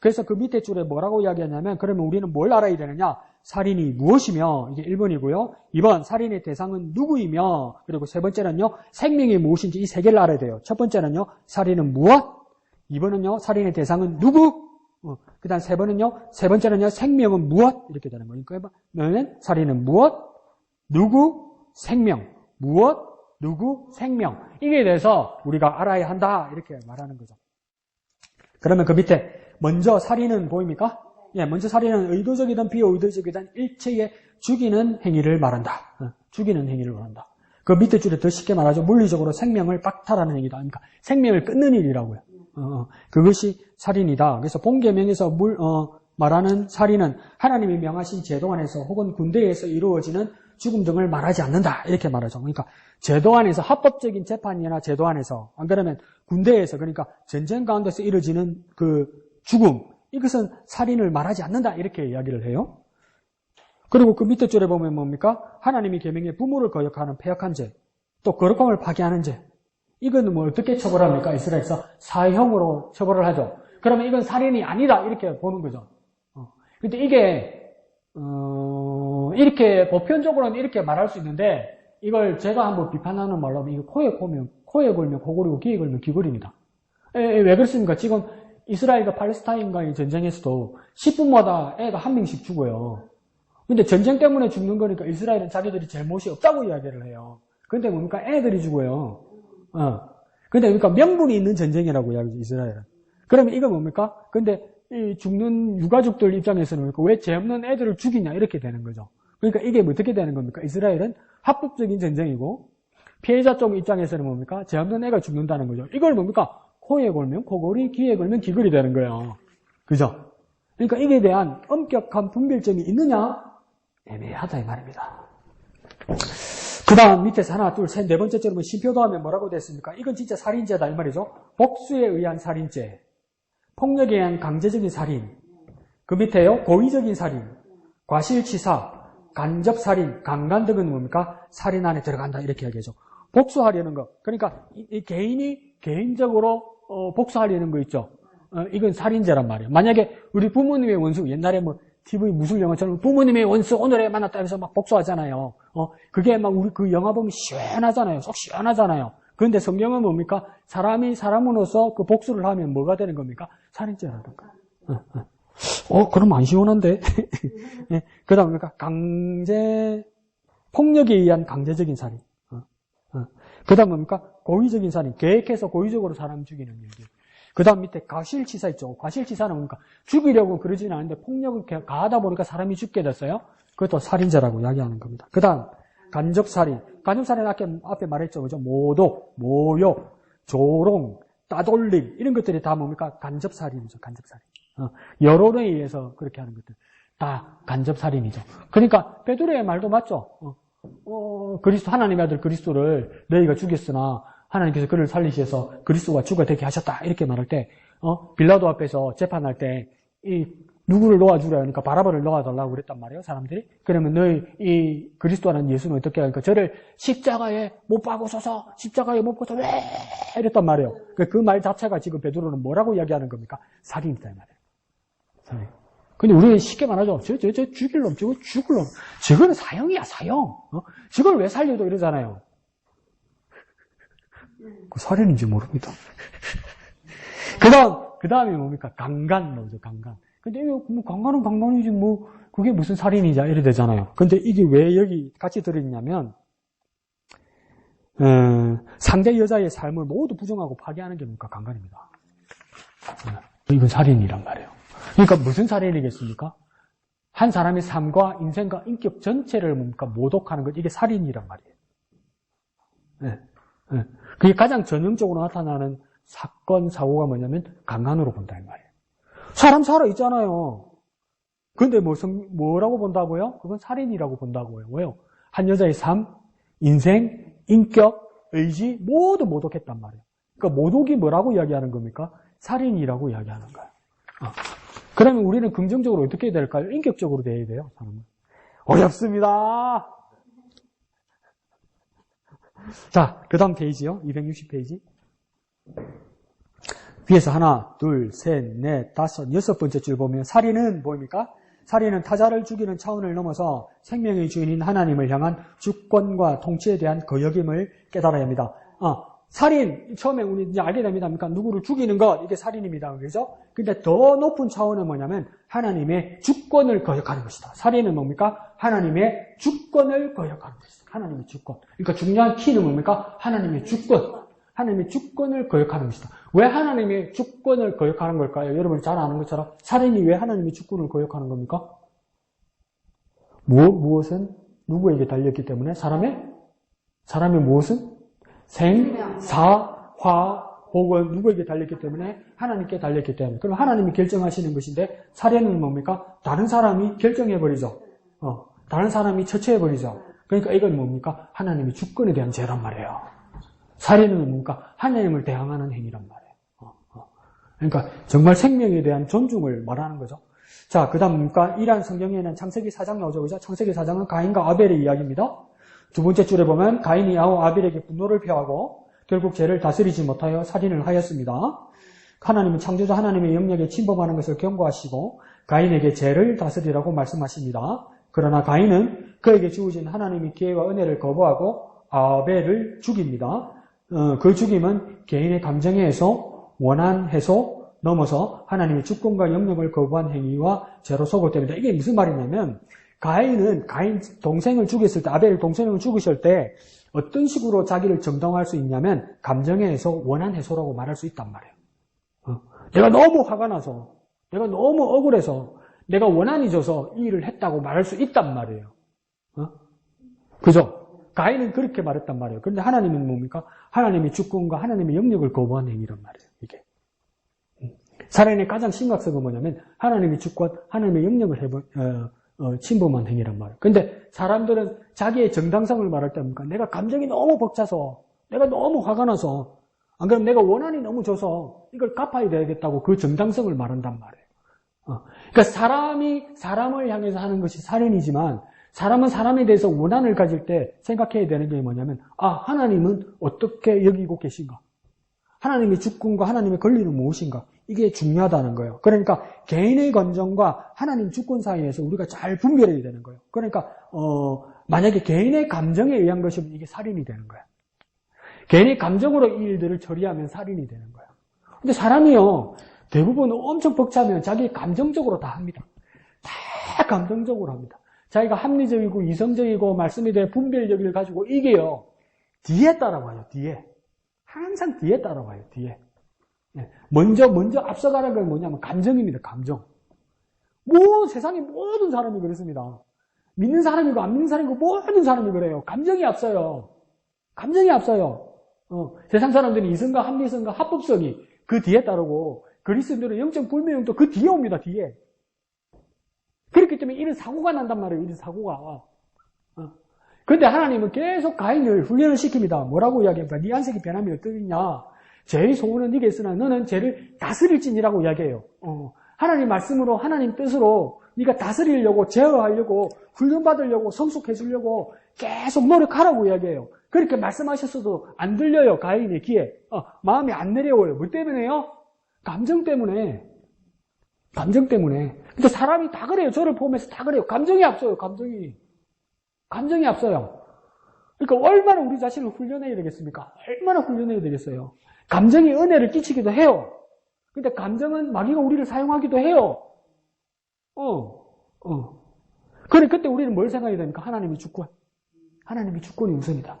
그래서 그 밑에 줄에 뭐라고 이야기하냐면 그러면 우리는 뭘 알아야 되느냐? 살인이 무엇이며 이게 1번이고요. 2번 살인의 대상은 누구이며 그리고 세 번째는요. 생명이 무엇인지 이 세 개를 알아야 돼요. 첫 번째는요. 살인은 무엇? 2번은요. 살인의 대상은 누구? 그 다음 세 번째는요. 생명은 무엇? 이렇게 되는 거니까 그러면 살인은 무엇? 누구? 생명. 무엇? 누구? 생명. 이게 대해서 우리가 알아야 한다. 이렇게 말하는 거죠. 그러면 그 밑에 먼저 살인은 보입니까? 예, 먼저 살인은 의도적이든 비의도적이든 일체의 죽이는 행위를 말한다. 죽이는 행위를 말한다. 그 밑에 줄에 더 쉽게 말하죠. 물리적으로 생명을 박탈하는 행위다. 그러니까 생명을 끊는 일이라고요. 그것이 살인이다. 그래서 본계명에서 말하는 살인은 하나님이 명하신 제도 안에서 혹은 군대에서 이루어지는 죽음 등을 말하지 않는다. 이렇게 말하죠. 그러니까 제도 안에서 합법적인 재판이나 제도 안에서 안 그러면 군대에서 그러니까 전쟁 가운데서 이루어지는 그 죽음 이것은 살인을 말하지 않는다. 이렇게 이야기를 해요. 그리고 그 밑에 줄에 보면 뭡니까? 하나님이 계명에 부모를 거역하는 패역한 죄, 또 거룩함을 파괴하는 죄. 이건 뭐 어떻게 처벌합니까? 이스라엘에서 사형으로 처벌을 하죠. 그러면 이건 살인이 아니다. 이렇게 보는 거죠. 근데 이게 이렇게 보편적으로는 이렇게 말할 수 있는데 이걸 제가 한번 비판하는 말로 하면 이거 코에 걸면 코골이고 귀에 걸면 귀걸입니다. 왜 그렇습니까? 지금 이스라엘과 팔레스타인과의 전쟁에서도 10분마다 애가 한 명씩 죽어요. 근데 전쟁 때문에 죽는 거니까 이스라엘은 자기들이 잘못이 없다고 이야기를 해요. 근데 뭡니까? 애들이 죽어요. 근데 그러니까 명분이 있는 전쟁이라고 이야기하죠, 이스라엘은. 그러면 이거 뭡니까? 근데 이 죽는 유가족들 입장에서는 왜 죄 없는 애들을 죽이냐 이렇게 되는 거죠. 그러니까 이게 어떻게 되는 겁니까? 이스라엘은 합법적인 전쟁이고 피해자 쪽 입장에서는 뭡니까? 죄 없는 애가 죽는다는 거죠. 이걸 뭡니까? 코에 걸면 코골이, 귀에 걸면 귀걸이 되는 거예요. 그죠? 그러니까 이게 대한 엄격한 분별점이 있느냐? 애매하다 이 말입니다. 그 다음 밑에서 하나, 둘, 셋, 네 번째처럼 심표도 하면 뭐라고 됐습니까? 이건 진짜 살인죄다 이 말이죠. 복수에 의한 살인죄, 폭력에 의한 강제적인 살인, 그 밑에요 고의적인 살인, 과실치사, 간접살인, 강간 등은 뭡니까? 살인 안에 들어간다 이렇게 이야기하죠. 복수하려는 거, 그러니까 이 개인이 개인적으로 복수하려는 거 있죠. 이건 살인죄란 말이에요. 만약에 우리 부모님의 원수, 옛날에 뭐 TV 무술 영화처럼 부모님의 원수 오늘에 만났다 해서 막 복수하잖아요. 그게 막 우리 그 영화 보면 시원하잖아요. 속 시원하잖아요. 그런데 성경은 뭡니까? 사람이 사람으로서 그 복수를 하면 뭐가 되는 겁니까? 살인죄라든가. 그럼 안 시원한데? 네. 그 다음, 그러니까 폭력에 의한 강제적인 살인. 그 다음 뭡니까? 고의적인 살인. 계획해서 고의적으로 사람 죽이는 일들. 그 다음 밑에 과실치사 있죠. 과실치사는 뭡니까? 죽이려고 그러지는 않은데 폭력을 가하다 보니까 사람이 죽게 됐어요. 그것도 살인죄라고 이야기하는 겁니다. 그 다음, 간접살인. 간접살인 앞에 말했죠. 그죠? 모독, 모욕, 조롱, 따돌림. 이런 것들이 다 뭡니까? 간접살인이죠. 간접살인. 여론에 의해서 그렇게 하는 것들. 다 간접살인이죠. 그러니까, 베드로의 말도 맞죠? 그리스도 하나님의 아들 그리스도를 너희가 죽였으나 하나님께서 그를 살리셔서 그리스도가 주가 되게 하셨다. 이렇게 말할 때 빌라도 앞에서 재판할 때 누구를 놓아주라 하니까 바라바를 놓아달라고 그랬단 말이에요. 사람들이. 그러면 너희 이 그리스도라는 예수는 어떻게 하니까 저를 십자가에 못 박으소서, 십자가에 못 박으소서 왜 이랬단 말이에요. 그 말 자체가 지금 베드로는 뭐라고 이야기하는 겁니까? 살인이다 이 말이에요. 살인. 근데 우리는 쉽게 말하죠. 저 죽일 놈, 저거 죽을 놈. 저거는 사형이야, 사형. 저걸 왜 살려도 이러잖아요. 그 살인인지 모릅니다. 그 다음에 뭡니까? 강간 나오죠, 강간. 근데 이거 뭐 강간은 강간이지 뭐 그게 무슨 살인이냐 이래 되잖아요. 근데 이게 왜 여기 같이 들어있냐면 상대 여자의 삶을 모두 부정하고 파괴하는 게 뭡니까? 강간입니다. 이건 살인이란 말이에요. 그러니까 무슨 살인이겠습니까? 한 사람의 삶과 인생과 인격 전체를 뭡니까? 모독하는 것, 이게 살인이란 말이에요. 네. 그게 가장 전형적으로 나타나는 사건, 사고가 뭐냐면 강간으로 본다 이 말이에요. 사람 살아있잖아요. 근데 뭐라고 본다고요? 그건 살인이라고 본다고요. 왜요? 한 여자의 삶, 인생, 인격, 의지 모두 모독했단 말이에요. 그러니까 모독이 뭐라고 이야기하는 겁니까? 살인이라고 이야기하는 거예요. 그러면 우리는 긍정적으로 어떻게 해야 될까요? 인격적으로 돼야 돼요, 사람은. 어렵습니다. 자, 그 다음 페이지요. 260페이지. 위에서 하나, 둘, 셋, 넷, 다섯, 여섯 번째 줄 보면 살인은 뭐입니까? 살인은 타자를 죽이는 차원을 넘어서 생명의 주인인 하나님을 향한 주권과 통치에 대한 거역임을 깨달아야 합니다. 살인, 처음에 우리 이제 알게 됩니다. 누구를 죽이는 것, 이게 살인입니다. 그죠? 근데 더 높은 차원은 뭐냐면 하나님의 주권을 거역하는 것이다. 살인은 뭡니까? 하나님의 주권을 거역하는 것이다. 하나님의 주권. 그러니까 중요한 키는 뭡니까? 하나님의 주권. 하나님의 주권을 거역하는 것이다. 왜 하나님의 주권을 거역하는 걸까요? 여러분이 잘 아는 것처럼 살인이 왜 하나님의 주권을 거역하는 겁니까? 무엇은 누구에게 달렸기 때문에? 사람의 무엇은? 생, 사, 화, 복은 누구에게 달렸기 때문에? 하나님께 달렸기 때문에. 그럼 하나님이 결정하시는 것인데 살인은 뭡니까? 다른 사람이 결정해버리죠. 다른 사람이 처치해버리죠. 그러니까 이건 뭡니까? 하나님의 주권에 대한 죄란 말이에요. 살인은 뭡니까? 하나님을 대항하는 행위란 말이에요. 그러니까 정말 생명에 대한 존중을 말하는 거죠. 자, 그 다음 뭡니까? 이러한 성경에는 창세기 4장 나오죠. 그죠? 창세기 4장은 가인과 아벨의 이야기입니다. 두 번째 줄에 보면 가인이 아벨에게 분노를 표하고 결국 죄를 다스리지 못하여 살인을 하였습니다. 하나님은 창조자 하나님의 영역에 침범하는 것을 경고하시고 가인에게 죄를 다스리라고 말씀하십니다. 그러나 가인은 그에게 주어진 하나님의 기회와 은혜를 거부하고 아벨을 죽입니다. 그 죽임은 개인의 감정에 의해서 원한해서 넘어서 하나님의 주권과 영역을 거부한 행위와 죄로 소급됩니다. 이게 무슨 말이냐면 가인 동생을 죽였을 때, 아벨 동생을 죽으실 때 어떤 식으로 자기를 정당화할 수 있냐면 감정에 의해서 원한해소라고 말할 수 있단 말이에요. 내가 너무 화가 나서, 내가 너무 억울해서, 내가 원한이 져서 이 일을 했다고 말할 수 있단 말이에요. 그죠? 가인은 그렇게 말했단 말이에요. 그런데 하나님은 뭡니까? 하나님의 주권과 하나님의 영역을 거부한 행위란 말이에요. 이게. 살인의 가장 심각성은 뭐냐면 하나님의 주권, 하나님의 영역을 침범한 행위란 말이에요. 근데 사람들은 자기의 정당성을 말할 때 뭡니까? 내가 감정이 너무 벅차서, 내가 너무 화가 나서, 안 그러면 내가 원한이 너무 져서 이걸 갚아야 되겠다고 그 정당성을 말한단 말이에요. 그러니까 사람이 사람을 향해서 하는 것이 살인이지만 사람은 사람에 대해서 원한을 가질 때 생각해야 되는 게 뭐냐면 하나님은 어떻게 여기고 계신가? 하나님의 주권과 하나님의 권리는 무엇인가? 이게 중요하다는 거예요. 그러니까 개인의 감정과 하나님 주권 사이에서 우리가 잘 분별해야 되는 거예요. 그러니까 만약에 개인의 감정에 의한 것이면 이게 살인이 되는 거예요. 개인의 감정으로 이 일들을 처리하면 살인이 되는 거예요. 근데 사람이요, 대부분 엄청 벅차면 자기 감정적으로 다 합니다. 다 감정적으로 합니다. 자기가 합리적이고 이성적이고 말씀에 대해 분별력을 가지고 이게요, 뒤에 따라와요, 뒤에. 항상 뒤에 따라와요, 뒤에. 먼저 앞서가는 건 뭐냐면 감정입니다, 감정. 세상의 모든 사람이 그렇습니다. 믿는 사람이고 안 믿는 사람이고 모든 사람이 그래요. 감정이 앞서요. 감정이 앞서요. 세상 사람들이 이성과 합리성과 합법성이 그 뒤에 따르고 그리스도인들은 영적 불명령도 그 뒤에 옵니다, 뒤에. 그렇기 때문에 이런 사고가 난단 말이에요, 이런 사고가. 근데 하나님은 계속 가인을 훈련을 시킵니다. 뭐라고 이야기합니까? 네 안색이 변함이 어떠냐? 죄의 소원은 네게 있으나 너는 죄를 다스릴지니라고 이야기해요. 하나님 말씀으로 하나님 뜻으로 네가 다스리려고 제어하려고 훈련받으려고 성숙해지려고 계속 노력하라고 이야기해요. 그렇게 말씀하셨어도 안 들려요. 가인의 귀에. 마음이 안 내려와요. 뭐 때문에요? 감정 때문에. 감정 때문에. 근데 사람이 다 그래요. 저를 보면서 다 그래요. 감정이 앞서요. 감정이 앞서요. 그러니까 얼마나 우리 자신을 훈련해야 되겠습니까? 얼마나 훈련해야 되겠어요. 감정이 은혜를 끼치기도 해요. 근데 감정은 마귀가 우리를 사용하기도 해요. 그래, 그때 우리는 뭘 생각해야 됩니까? 하나님이 주권. 하나님이 주권이 우선이다.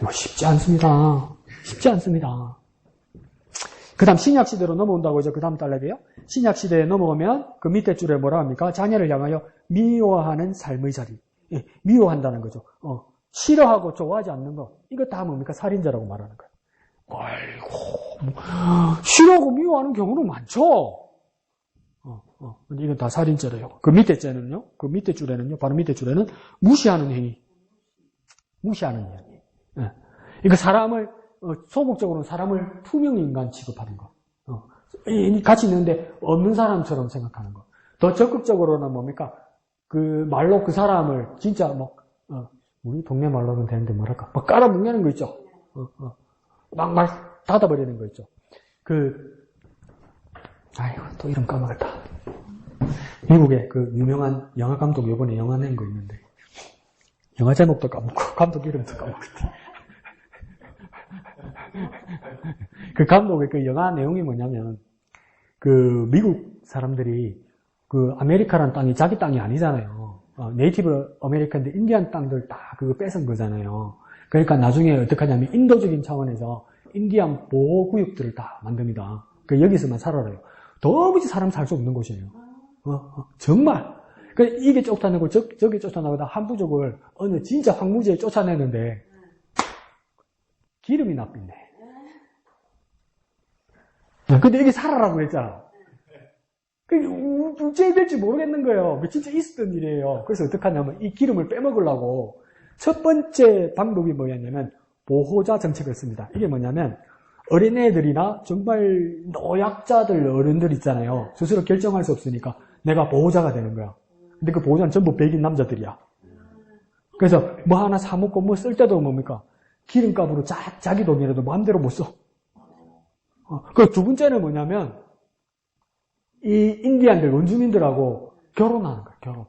이거 쉽지 않습니다. 쉽지 않습니다. 그 다음 신약시대로 넘어온다고 이제 그 다음 달락이에요. 신약시대에 넘어오면 그 밑에 줄에 뭐라 합니까? 자녀를 향하여 미워하는 삶의 자리. 예, 미워한다는 거죠. 싫어하고 좋아하지 않는 거. 이거 다 뭡니까? 살인자라고 말하는 거예요. 아이고, 싫어하고 미워하는 경우는 많죠. 근데 이건 다 살인죄래요. 그 밑에 죄는요, 그 밑에 줄에는요, 바로 밑에 줄에는 무시하는 행위. 무시하는 행위. 예. 그러니까 사람을, 소극적으로는 사람을 투명인간 취급하는 거. 같이 있는데 없는 사람처럼 생각하는 거. 더 적극적으로는 뭡니까? 그 말로 그 사람을 진짜 우리 동네 말로는 되는데 뭐랄까? 막 깔아뭉개는 거 있죠? 막 닫아버리는 거 있죠? 아이고, 또 이름 까먹었다. 미국의 그 유명한 영화 감독 요번에 영화 낸 거 있는데, 영화 제목도 까먹고, 감독 이름도 까먹었다. 그 감독의 그 영화 내용이 뭐냐면, 그 미국 사람들이 그 아메리카라는 땅이 자기 땅이 아니잖아요. 네이티브 아메리칸인데 인디안 땅들 다 그거 뺏은 거잖아요. 그러니까 나중에 어떻게 하냐면 인도적인 차원에서 인디안 보호구역들을 다 만듭니다. 그 여기서만 살아요. 도무지 사람 살 수 없는 곳이에요. 정말. 그 이게 쫓아내고 저게 쫓아나고다 한 부족을 어느 진짜 황무지에 쫓아내는데 기름이 납빈네. 근데 여기 살아라고 했잖아. 그게 어째 될지 모르겠는 거예요. 진짜 있었던 일이에요. 그래서 어떻게 하냐면 이 기름을 빼먹으려고 첫 번째 방법이 뭐였냐면 보호자 정책을 씁니다. 이게 뭐냐면 어린애들이나 정말 노약자들 어른들 있잖아요. 스스로 결정할 수 없으니까 내가 보호자가 되는 거야. 근데 그 보호자는 전부 백인 남자들이야. 그래서 뭐 하나 사먹고 뭐 쓸 때도 뭡니까? 기름값으로 자기 돈이라도 마음대로 못 써. 그 두 번째는 뭐냐면 이 인디안들 원주민들하고 결혼하는 거야. 결혼.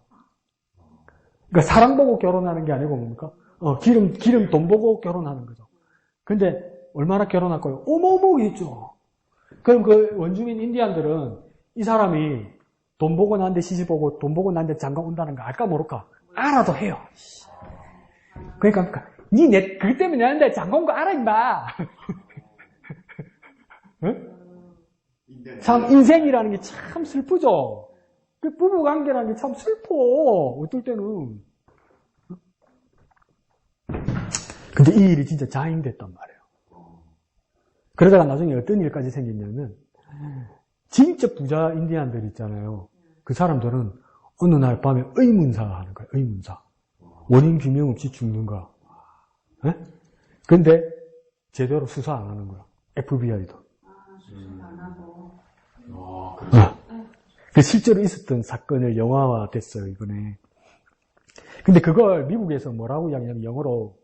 그러니까 사랑 보고 결혼하는 게 아니고 뭡니까? 기름 돈 보고 결혼하는 거죠. 근데 얼마나 결혼할 거예요? 어마어마하겠죠. 그럼 그 원주민 인디안들은 이 사람이 돈 보고 나한테 시집 오고 돈 보고 나한테 장가 온다는 거 알까 모를까? 알아도 해요. 그러니까 그 때문에 나한테 장가 온 거 알아 임마. 응? 참 인생이라는 게 참 슬프죠. 그 부부관계라는 게 참 슬퍼. 어떨 때는. 근데 이 일이 진짜 자행됐단 말이에요. 그러다가 나중에 어떤 일까지 생겼냐면 진짜 부자 인디안들 있잖아요. 그 사람들은 어느 날 밤에 의문사가 하는 거예요. 의문사. 원인 규명 없이 죽는 거야. 근데 제대로 수사 안 하는 거야. FBI도. 수사 안 하고. 그 실제로 있었던 사건을 영화화 됐어요, 이번에. 근데 그걸 미국에서 뭐라고 이야기하냐면 영어로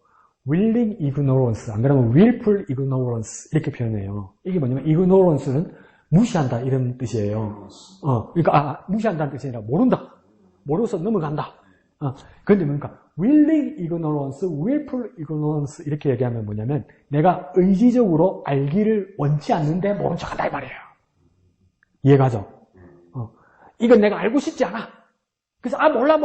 willing ignorance, 안 그러면 willful ignorance 이렇게 표현해요. 이게 뭐냐면 ignorance는 무시한다 이런 뜻이에요. 그러니까 무시한다는 뜻이 아니라 모른다. 모르서 넘어간다. 그런데 뭡니까? willing ignorance, willful ignorance 이렇게 얘기하면 뭐냐면 내가 의지적으로 알기를 원치 않는데 모른 척한다 이 말이에요. 이해가죠? 이건 내가 알고 싶지 않아. 그래서 몰라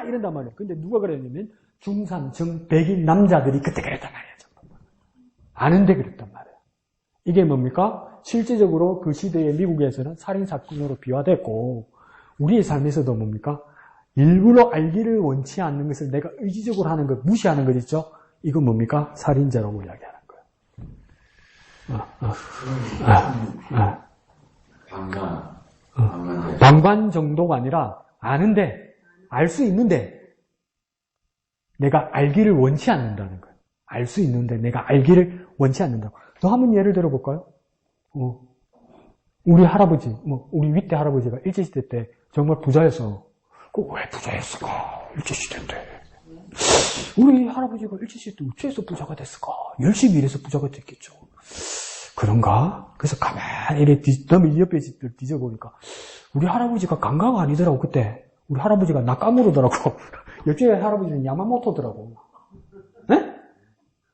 이런단 말이에요. 근데 누가 그랬냐면 중산층 백인 남자들이 그때 그랬단 말이에요. 아는데 그랬단 말이에요. 이게 뭡니까? 실제적으로 그 시대의 미국에서는 살인사건으로 비화됐고 우리의 삶에서도 뭡니까? 일부러 알기를 원치 않는 것을 내가 의지적으로 하는 것, 무시하는 것 있죠? 이건 뭡니까? 살인죄라고 이야기하는 거예요. 방관 정도가 아니라 아는데, 알 수 있는데 내가 알기를 원치 않는다는 거예요. 알 수 있는데 내가 알기를 원치 않는다고. 또 한번 예를 들어볼까요? 우리 할아버지, 우리 윗대 할아버지가 일제시대 때 정말 부자였어. 왜 부자였을까? 일제시대 때. 우리 할아버지가 일제시대 때 어째서 부자가 됐을까? 열심히 일해서 부자가 됐겠죠. 그런가? 그래서 가만히 이렇게 옆에 집들 뒤져보니까 우리 할아버지가 강가가 아니더라고, 그때. 우리 할아버지가 나카무로더라고. 옆에 할아버지는 야마모토더라고. 네?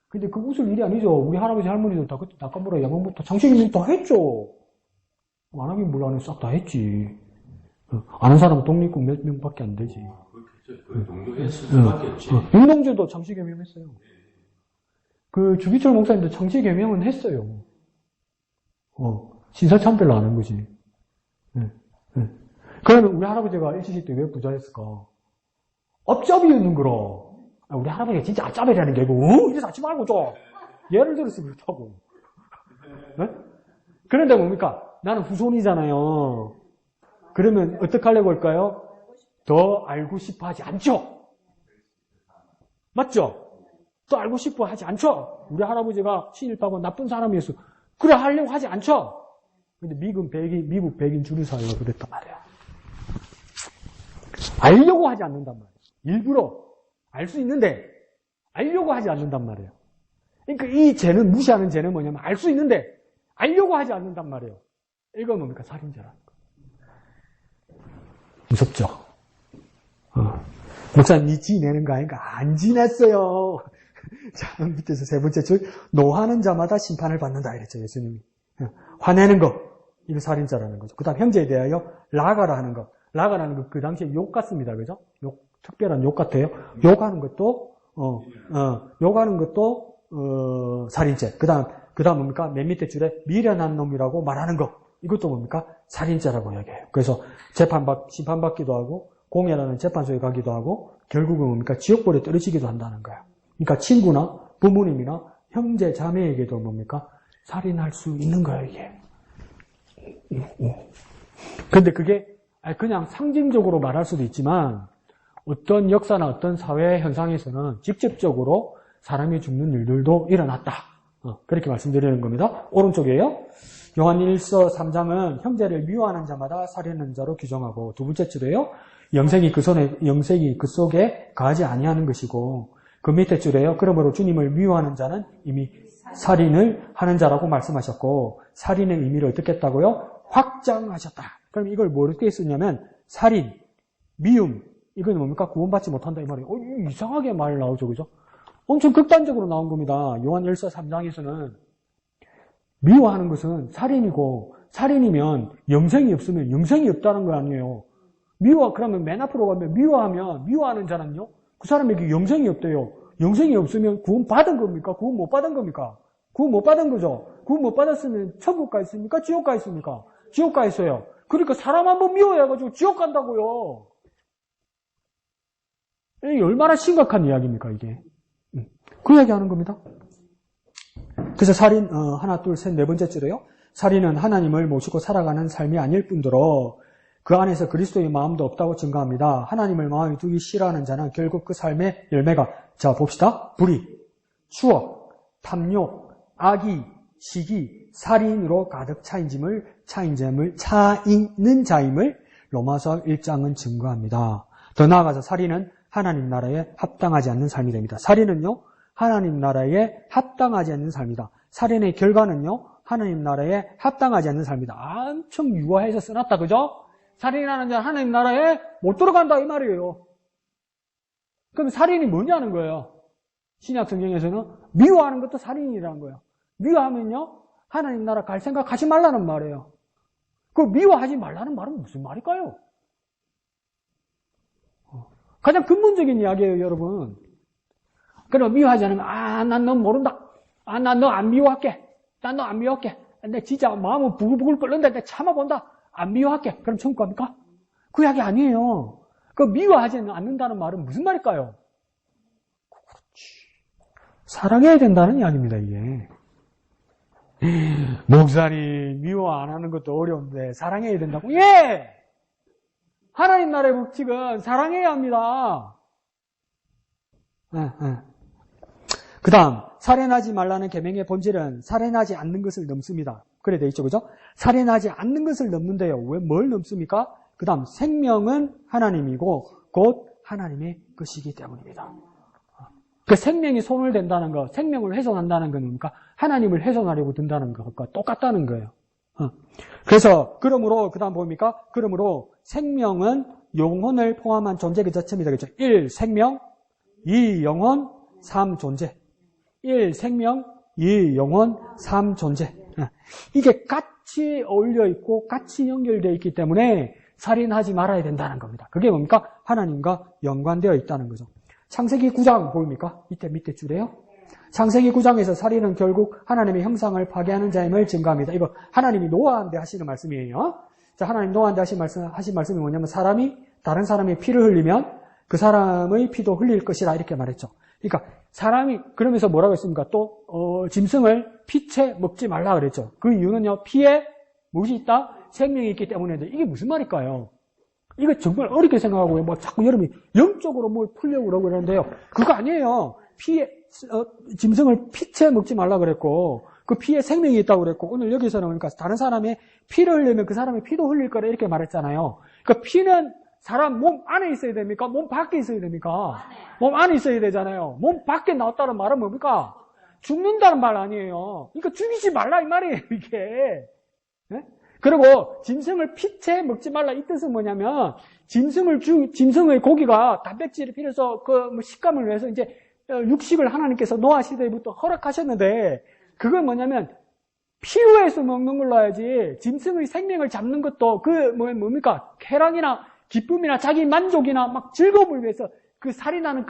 근데 그 웃을 일이 아니죠. 우리 할아버지 할머니도 다 그때 나카무라, 야마모토, 장식이 다 했죠. 안 하긴 뭘 안 해, 싹 다 했지. 아는 사람은 독립군 몇 명밖에 안 되지. 그 정도 했을 수밖에 없지. 윤동주도 장시개명했어요. 그 주기철 목사님도 장시개명은 했어요. 신사참배를 안 한 거지. 그러면 우리 할아버지가 일시시 때 왜 부자였을까? 업잡이였는 거라. 우리 할아버지가 진짜 앞잡이라는 게 아니고, 이래서 하지 말고 좀. 예를 들어서 그렇다고. 네? 그런데 뭡니까? 나는 후손이잖아요. 그러면 어떻게 하려고 할까요? 더 알고 싶어 하지 않죠? 맞죠? 더 알고 싶어 하지 않죠? 우리 할아버지가 친일파고 나쁜 사람이었어. 그래 하려고 하지 않죠? 근데 미국 백인 주류사회가 그랬단 말이야. 알려고 하지 않는단 말이에요. 일부러 알 수 있는데 알려고 하지 않는단 말이에요. 그러니까 이 죄는, 무시하는 죄는 뭐냐면 알 수 있는데 알려고 하지 않는단 말이에요. 이건 뭡니까? 살인죄라는 거. 무섭죠? 목사님, 니 지내는 거 아닌가? 안 지냈어요. 자, 밑에서 세 번째 줄, 노하는 자마다 심판을 받는다 이랬죠, 예수님이. 화내는 거, 이거 살인죄라는 거죠. 그 다음 형제에 대하여 라가라 하는 거. 라가라는 거 그 당시에 욕 같습니다. 그죠? 욕, 특별한 욕 같아요. 욕하는 것도, 욕하는 것도, 살인죄. 그 다음 뭡니까? 맨 밑에 줄에 미련한 놈이라고 말하는 거. 이것도 뭡니까? 살인죄라고 이야기해요. 그래서 심판받기도 하고, 공회라는 재판소에 가기도 하고, 결국은 뭡니까? 지옥불에 떨어지기도 한다는 거예요. 그러니까 친구나 부모님이나 형제, 자매에게도 뭡니까? 살인할 수 있는 거예요, 이게. 근데 그게 그냥 상징적으로 말할 수도 있지만, 어떤 역사나 어떤 사회 현상에서는 직접적으로 사람이 죽는 일들도 일어났다. 그렇게 말씀드리는 겁니다. 오른쪽이에요. 요한 1서 3장은 형제를 미워하는 자마다 살인하는 자로 규정하고, 두 번째 줄에요. 영생이 그 속에 가지 아니하는 것이고, 그 밑에 줄에요. 그러므로 주님을 미워하는 자는 이미 살인을 하는 자라고 말씀하셨고, 살인의 의미를 어떻게 했다고요? 확장하셨다. 그럼 이걸 뭐 어떻게 쓰냐면, 살인, 미움, 이건 뭡니까? 구원받지 못한다 이 말이에요. 이상하게 말 나오죠, 그죠? 엄청 극단적으로 나온 겁니다. 요한 1서 3장에서는 미워하는 것은 살인이고, 살인이면 영생이 없으면 영생이 없다는 거 아니에요. 그러면 맨 앞으로 가면 미워하는 자는요, 그 사람에게 영생이 없대요. 영생이 없으면 구원 받은 겁니까? 구원 못 받은 겁니까? 구원 못 받은 거죠. 구원 못 받았으면 천국 가 있습니까? 지옥 가 있습니까? 지옥 가 있어요. 그러니까 사람 한번 미워해가지고 지옥 간다고요. 이게 얼마나 심각한 이야기입니까, 이게? 그 이야기 하는 겁니다. 그래서 살인, 하나, 둘, 셋, 네 번째 줄에요. 살인은 하나님을 모시고 살아가는 삶이 아닐 뿐더러 그 안에서 그리스도의 마음도 없다고 증거합니다. 하나님을 마음에 두기 싫어하는 자는 결국 그 삶의 열매가, 자, 봅시다. 불의, 추억, 탐욕, 악의, 시기, 살인으로 가득 차이는 자임을 로마서 1장은 증거합니다. 더 나아가서 살인은 하나님 나라에 합당하지 않는 삶이 됩니다. 살인은요, 하나님 나라에 합당하지 않는 삶이다. 살인의 결과는요, 하나님 나라에 합당하지 않는 삶이다. 엄청 유화해서 써놨다, 그죠? 살인하는 자는 하나님 나라에 못 들어간다, 이 말이에요. 그럼 살인이 뭐냐는 거예요. 신약 성경에서는 미워하는 것도 살인이라는 거예요. 미워하면요, 하나님 나라 갈 생각 하지 말라는 말이에요. 그 미워하지 말라는 말은 무슨 말일까요? 가장 근본적인 이야기예요, 여러분. 그럼 미워하지 않으면, 난 너 모른다. 난 너 안 미워할게. 난 너 안 미워할게. 내 진짜 마음은 부글부글 끓는데 내 참아본다. 안 미워할게. 그럼 천국 갑니까? 그 이야기 아니에요. 그 미워하지 않는다는 말은 무슨 말일까요? 그렇지. 사랑해야 된다는 이야기입니다, 이게. 목사님, 미워 안 하는 것도 어려운데 사랑해야 된다고? 예! 하나님 나라의 법칙은 사랑해야 합니다. 그 다음, 살인하지 말라는 계명의 본질은 살인하지 않는 것을 넘습니다. 그래 돼 있죠, 그죠? 살인하지 않는 것을 넘는데요. 왜, 뭘 넘습니까? 그 다음, 생명은 하나님이고, 곧 하나님의 것이기 때문입니다. 그 생명이 손을 댄다는 거, 생명을 훼손한다는 건 뭡니까? 하나님을 훼손하려고 든다는 것과 똑같다는 거예요. 그래서, 그러므로, 그 다음 뭡니까? 그러므로 생명은 영혼을 포함한 존재 그 자체입니다. 그렇죠? 1. 생명, 2. 영혼, 3. 존재. 1. 생명, 2. 영혼, 3. 존재. 이게 같이 어울려 있고 같이 연결되어 있기 때문에 살인하지 말아야 된다는 겁니다. 그게 뭡니까? 하나님과 연관되어 있다는 거죠. 창세기 9장 보입니까? 밑에 줄에요. 창세기 9장에서 살인은 결국 하나님의 형상을 파괴하는 자임을 증거합니다. 이거 하나님이 노아한테 하시는 말씀이에요. 자, 하나님 노아한테 하신 말씀이 뭐냐면 사람이 다른 사람의 피를 흘리면 그 사람의 피도 흘릴 것이라 이렇게 말했죠. 그러니까 사람이 그러면서 뭐라고 했습니까? 또 짐승을 피채 먹지 말라 그랬죠. 그 이유는요. 피에 무엇이 있다? 생명이 있기 때문인데 이게 무슨 말일까요? 이거 정말 어렵게 생각하고 뭐 자꾸 여러분이 영적으로 뭘 풀려고 그러고 그러는데요. 그거 아니에요. 피에 짐승을 피채 먹지 말라 그랬고 그 피에 생명이 있다고 그랬고 오늘 여기서는 그러니까 다른 사람의 피를 흘리면 그 사람의 피도 흘릴 거라 이렇게 말했잖아요. 그러니까 피는 사람 몸 안에 있어야 됩니까? 몸 밖에 있어야 됩니까? 몸 안에 있어야 되잖아요. 몸 밖에 나왔다는 말은 뭡니까? 죽는다는 말 아니에요. 그러니까 죽이지 말라 이 말이에요, 이게. 네? 그리고 짐승을 피채 먹지 말라 이 뜻은 뭐냐면 짐승의 고기가 단백질이 필요해서 그 식감을 위해서 이제 육식을 하나님께서 노아 시대부터 허락하셨는데 그건 뭐냐면 필요해서 먹는 걸로 해야지 짐승의 생명을 잡는 것도 그 뭡니까? 쾌락이나 기쁨이나 자기 만족이나 막 즐거움을 위해서 그 살인하는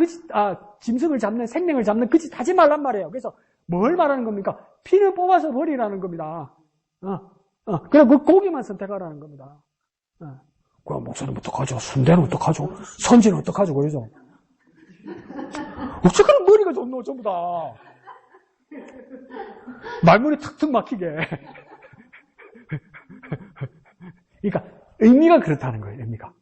짐승을 잡는 생명을 잡는 그 짓 하지 말란 말이에요. 그래서 뭘 말하는 겁니까? 피는 뽑아서 버리라는 겁니다. 그래 그 고기만 선택하라는 겁니다. 그럼 목사님 어떡하죠? 순대는 어떡하죠? 선지는 어떡하죠? 그러죠? 어쨌거나 머리가 좋노 전부 다. 말문이 탁탁 막히게. 그러니까 의미가 그렇다는 거예요. 의미가.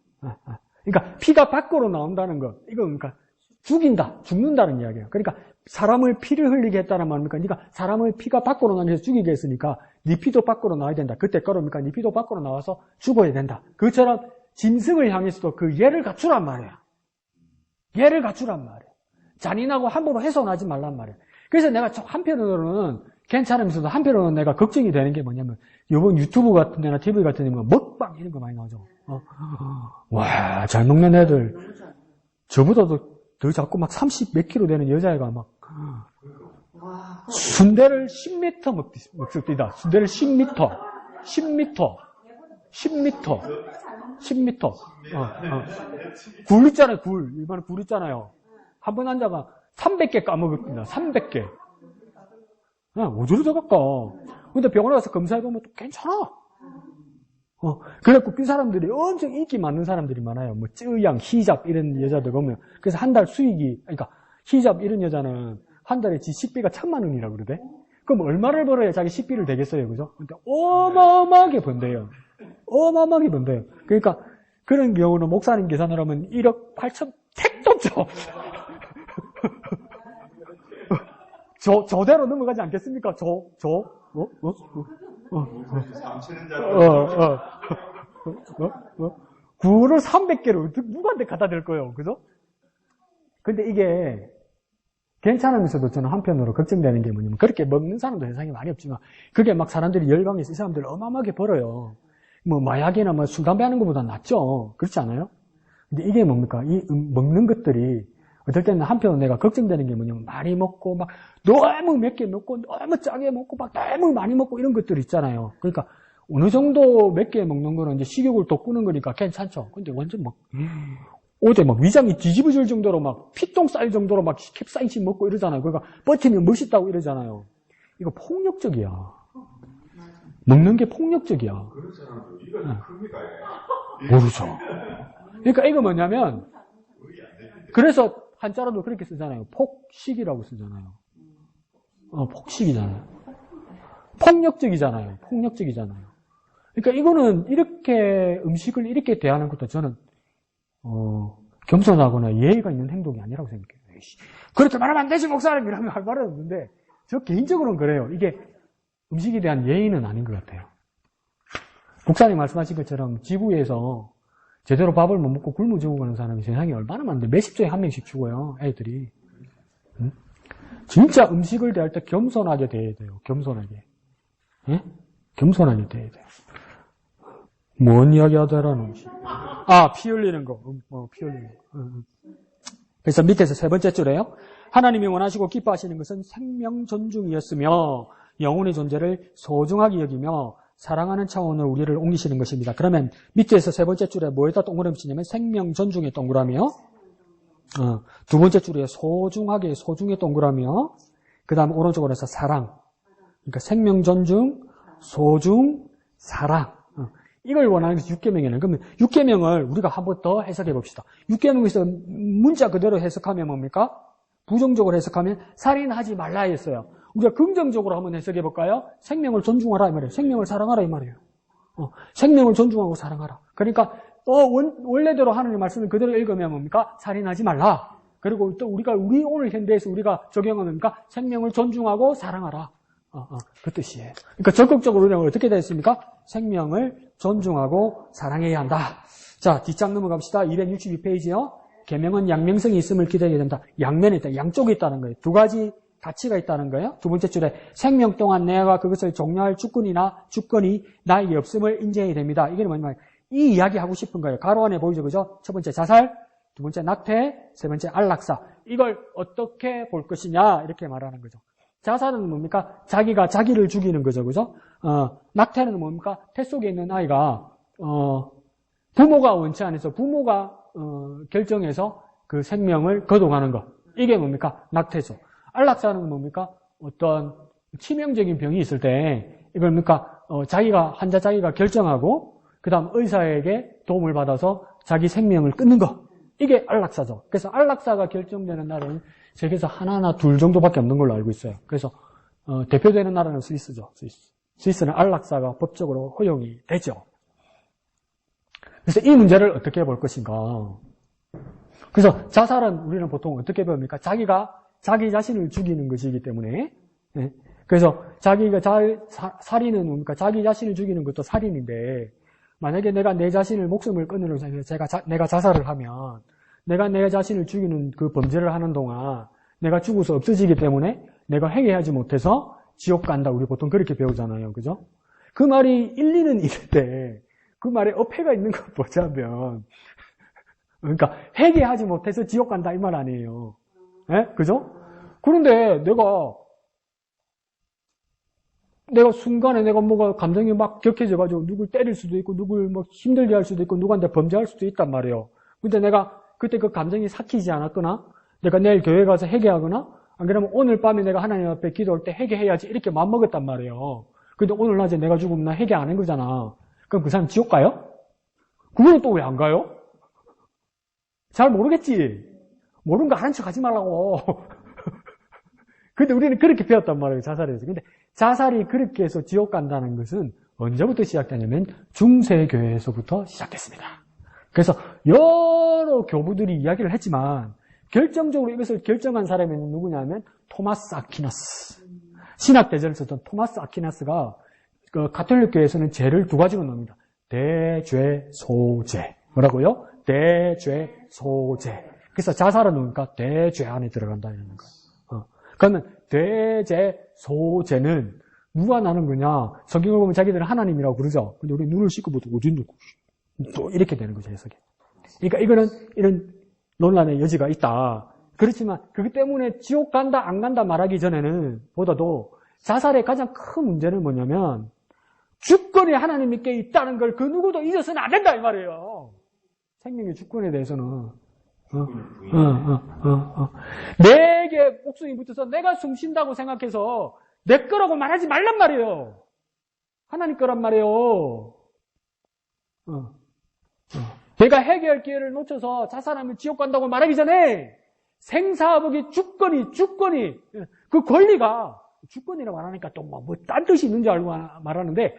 그러니까 피가 밖으로 나온다는 거. 이거 그러니까 죽는다는 이야기예요. 그러니까 사람을 피를 흘리게 했다는 말입니까? 그러니까 사람의 피가 밖으로 나면서 죽이게 했으니까 네 피도 밖으로 나와야 된다. 그때 그러니까 네 피도 밖으로 나와서 죽어야 된다. 그처럼 짐승을 향해서도 그 예를 갖추란 말이야. 예를 갖추란 말이야. 잔인하고 함부로 훼손하지 말란 말이야. 그래서 내가 한편으로는 괜찮으면서도 한편으로는 내가 걱정이 되는 게 뭐냐면 이번 유튜브 같은 데나 TV 같은 데 보면 먹방 이런 거 많이 나오죠. 와, 잘 먹는 애들 저보다도 더 자꾸 막 30 몇 킬로 되는 여자애가 막 순대를 10m 먹습니다. 순대를 10m. 굴 있잖아요, 굴. 일반 굴 있잖아요. 한 번 앉아가 300개 까먹었습니다. 300개. 어디로 더 갈까? 근데 병원에 가서 검사해보면 또 괜찮아. 그래갖고 그 사람들이 엄청 인기 많은 사람들이 많아요. 뭐, 쯔양, 히잡 이런 여자들 보면. 그래서 한 달 수익이, 그러니까 히잡 이런 여자는 한 달에 지 식비가 1000만 원이라고 그러대? 그럼 얼마를 벌어야 자기 식비를 되겠어요, 그죠? 근데 어마어마하게 번대요. 어마어마하게 번대요. 그러니까 그런 경우는 목사님 계산을 하면 1억 8천, 택도 없죠. 저대로 넘어가지 않겠습니까? 굴을 300개를 누구한테 갖다 댈 거예요, 그죠? 근데 이게 괜찮으면서도 저는 한편으로 걱정되는 게 뭐냐면 그렇게 먹는 사람도 세상에 많이 없지만 그게 막 사람들이 열광해서 이 사람들 어마어마하게 벌어요. 뭐 마약이나 뭐 술, 담배 하는 것보다 낫죠. 그렇지 않아요? 근데 이게 뭡니까? 이 먹는 것들이 어떨 때는 한편으로 내가 걱정되는 게 뭐냐면 많이 먹고 막 너무 몇 개 먹고 너무 짜게 먹고 막 너무 많이 먹고 이런 것들 있잖아요. 그러니까 어느 정도 몇 개 먹는 거는 이제 식욕을 돋구는 거니까 괜찮죠. 근데 완전 막 어제 막 위장이 뒤집어질 정도로 막 피똥 쌀 정도로 막 캡사이신 먹고 이러잖아요. 그러니까 버티면 멋있다고 이러잖아요. 이거 폭력적이야. 먹는 게 폭력적이야. 그런 사람도 이가 큽니까? 모르죠. 그러니까 이거 뭐냐면 그래서 한자로도 그렇게 쓰잖아요. 폭식이라고 쓰잖아요. 폭식이잖아요. 폭력적이잖아요. 그러니까 이거는 이렇게 음식을 이렇게 대하는 것도 저는 겸손하거나 예의가 있는 행동이 아니라고 생각해요. 그렇게 말하면 안 되지, 목사님! 이러면 할 말은 없는데, 저 개인적으로는 그래요. 이게 음식에 대한 예의는 아닌 것 같아요. 목사님 말씀하신 것처럼 지구에서 제대로 밥을 못 먹고 굶어 죽어가는 사람이 세상에 얼마나 많은데, 몇십 조에 한 명씩 죽어요, 애들이. 응? 진짜 음식을 대할 때 겸손하게 대해야 돼요, 겸손하게. 예? 겸손하게 대해야 돼요. 뭔 이야기 하더라는 피 흘리는 거. 피 흘리는 거. 그래서 밑에서 세 번째 줄에요. 하나님이 원하시고 기뻐하시는 것은 생명 존중이었으며 영혼의 존재를 소중하게 여기며 사랑하는 차원으로 우리를 옮기시는 것입니다. 그러면 밑에서 세 번째 줄에 뭐에다 동그라미 치냐면 생명 존중의 동그라미요. 두 번째 줄에 소중하게 소중의 동그라미요. 그 다음 오른쪽으로 해서 사랑. 그러니까 생명 존중, 소중, 사랑. 이걸 원하는 것이 6계명이에요. 그러면 6계명을 우리가 한 번 더 해석해 봅시다. 6계명에서 문자 그대로 해석하면 뭡니까? 부정적으로 해석하면 살인하지 말라 했어요. 우리가 긍정적으로 한번 해석해 볼까요? 생명을 존중하라 이 말이에요. 생명을 사랑하라 이 말이에요. 생명을 존중하고 사랑하라. 그러니까 원래대로 하나님의 말씀을 그대로 읽으면 뭡니까? 살인하지 말라. 그리고 또 우리 오늘 현대에서 우리가 적용하면 뭡니까? 생명을 존중하고 사랑하라. 그 뜻이에요. 그러니까 적극적으로 우리는 어떻게 되어 있습니까? 생명을 존중하고 사랑해야 한다. 자, 뒷장 넘어갑시다. 262페이지요. 계명은 양면성이 있음을 기대해야 된다. 양면에 있다. 양쪽에 있다는 거예요. 두 가지 가치가 있다는 거예요. 두 번째 줄에 생명 동안 내가 그것을 종료할 주권이 나에게 없음을 인정해야 됩니다. 이게 뭐냐면 이 이야기 하고 싶은 거예요. 가로 안에 보이죠, 그죠? 첫 번째 자살, 두 번째 낙태, 세 번째 안락사. 이걸 어떻게 볼 것이냐 이렇게 말하는 거죠. 자살은 뭡니까? 자기가 자기를 죽이는 거죠, 그죠? 낙태는 뭡니까? 태 속에 있는 아이가 부모가 원치 않아서 부모가 결정해서 그 생명을 거둬가는 것. 이게 뭡니까? 낙태죠. 안락사는 뭡니까? 어떤 치명적인 병이 있을 때 이걸 뭡니까? 환자 자기가 결정하고 그다음 의사에게 도움을 받아서 자기 생명을 끊는 것. 이게 안락사죠. 그래서 안락사가 결정되는 나라는 세계에서 하나나 둘 정도밖에 없는 걸로 알고 있어요. 그래서 대표되는 나라는 스위스죠. 스위스는 안락사가 법적으로 허용이 되죠. 그래서 이 문제를 어떻게 볼 것인가. 그래서 자살은 우리는 보통 어떻게 봅니까? 자기가 자기 자신을 죽이는 것이기 때문에. 네. 그래서 살인은 뭡니까? 자기 자신을 죽이는 것도 살인인데, 만약에 내가 내 자신을 목숨을 끊으려고 내가 자살을 하면, 내가 내 자신을 죽이는 그 범죄를 하는 동안 내가 죽어서 없어지기 때문에 내가 회개하지 못해서 지옥 간다. 우리 보통 그렇게 배우잖아요. 그죠? 그 말이 일리는 있는데, 그 말에 어폐가 있는 걸 보자면, 그러니까 회개하지 못해서 지옥 간다 이 말 아니에요. 예? 그죠? 그런데 내가 순간에 내가 뭐가 감정이 막 격해져가지고 누굴 때릴 수도 있고 누굴 뭐 힘들게 할 수도 있고 누구한테 범죄할 수도 있단 말이에요. 근데 내가 그때 그 감정이 삭히지 않았거나 내가 내일 교회 가서 회개하거나 안 그러면 오늘 밤에 내가 하나님 앞에 기도할 때 회개해야지 이렇게 마음먹었단 말이에요. 근데 오늘 낮에 내가 죽으면 나 회개 안 한 거잖아. 그럼 그 사람 지옥 가요? 그거는 또 왜 안 가요? 잘 모르겠지. 모르는 거 아는 척 하지 말라고. 근데 우리는 그렇게 배웠단 말이에요, 자살에서. 근데 자살이 그렇게 해서 지옥 간다는 것은 언제부터 시작되냐면 중세교회에서부터 시작됐습니다. 그래서 여러 교부들이 이야기를 했지만 결정적으로 이것을 결정한 사람이 누구냐면 토마스 아퀴나스. 신학대전을 썼던 토마스 아퀴나스가 그 가톨릭 교회에서는 죄를 두 가지로 놉니다. 대죄, 소죄. 뭐라고요? 대죄, 소죄. 그래서 자살은 뭡니까? 대죄 안에 들어간다는 거예요. 그러면 대죄, 소죄는 누가 나는 거냐? 성경을 보면 자기들은 하나님이라고 그러죠. 근데 우리 눈을 씻고 보고 어딘데? 또 이렇게 되는 거죠, 해석이. 그러니까 이거는 이런 논란의 여지가 있다. 그렇지만 그것 때문에 지옥 간다, 안 간다 말하기 전에는 보다도 자살의 가장 큰 문제는 뭐냐면 주권이 하나님께 있다는 걸 그 누구도 잊어서는 안 된다 이 말이에요. 생명의 주권에 대해서는. 내게 목숨이 붙어서 내가 숨 쉰다고 생각해서 내 거라고 말하지 말란 말이에요. 하나님 거란 말이에요. 내가 회개할 기회를 놓쳐서 자살하면 지옥 간다고 말하기 전에 생사하복의 주권이 그 권리가 주권이라고 말하니까 또 뭐 딴 뜻이 있는 줄 알고 말하는데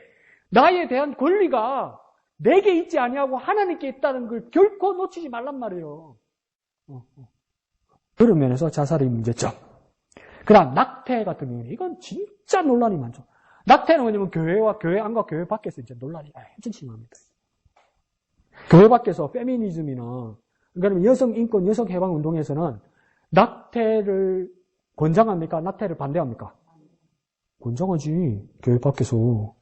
나에 대한 권리가 내게 있지 아니하고 하나님께 있다는 걸 결코 놓치지 말란 말이에요. 그런 면에서 자살이 문제점. 그 다음 낙태 같은 경우는 이건 진짜 논란이 많죠. 낙태는 뭐냐면 교회와 교회 안과 교회 밖에서 이제 논란이 엄청 심합니다. 교회 밖에서 페미니즘이나 그러니까 여성 인권, 여성 해방 운동에서는 낙태를 권장합니까? 낙태를 반대합니까? 권장하지. 교회 밖에서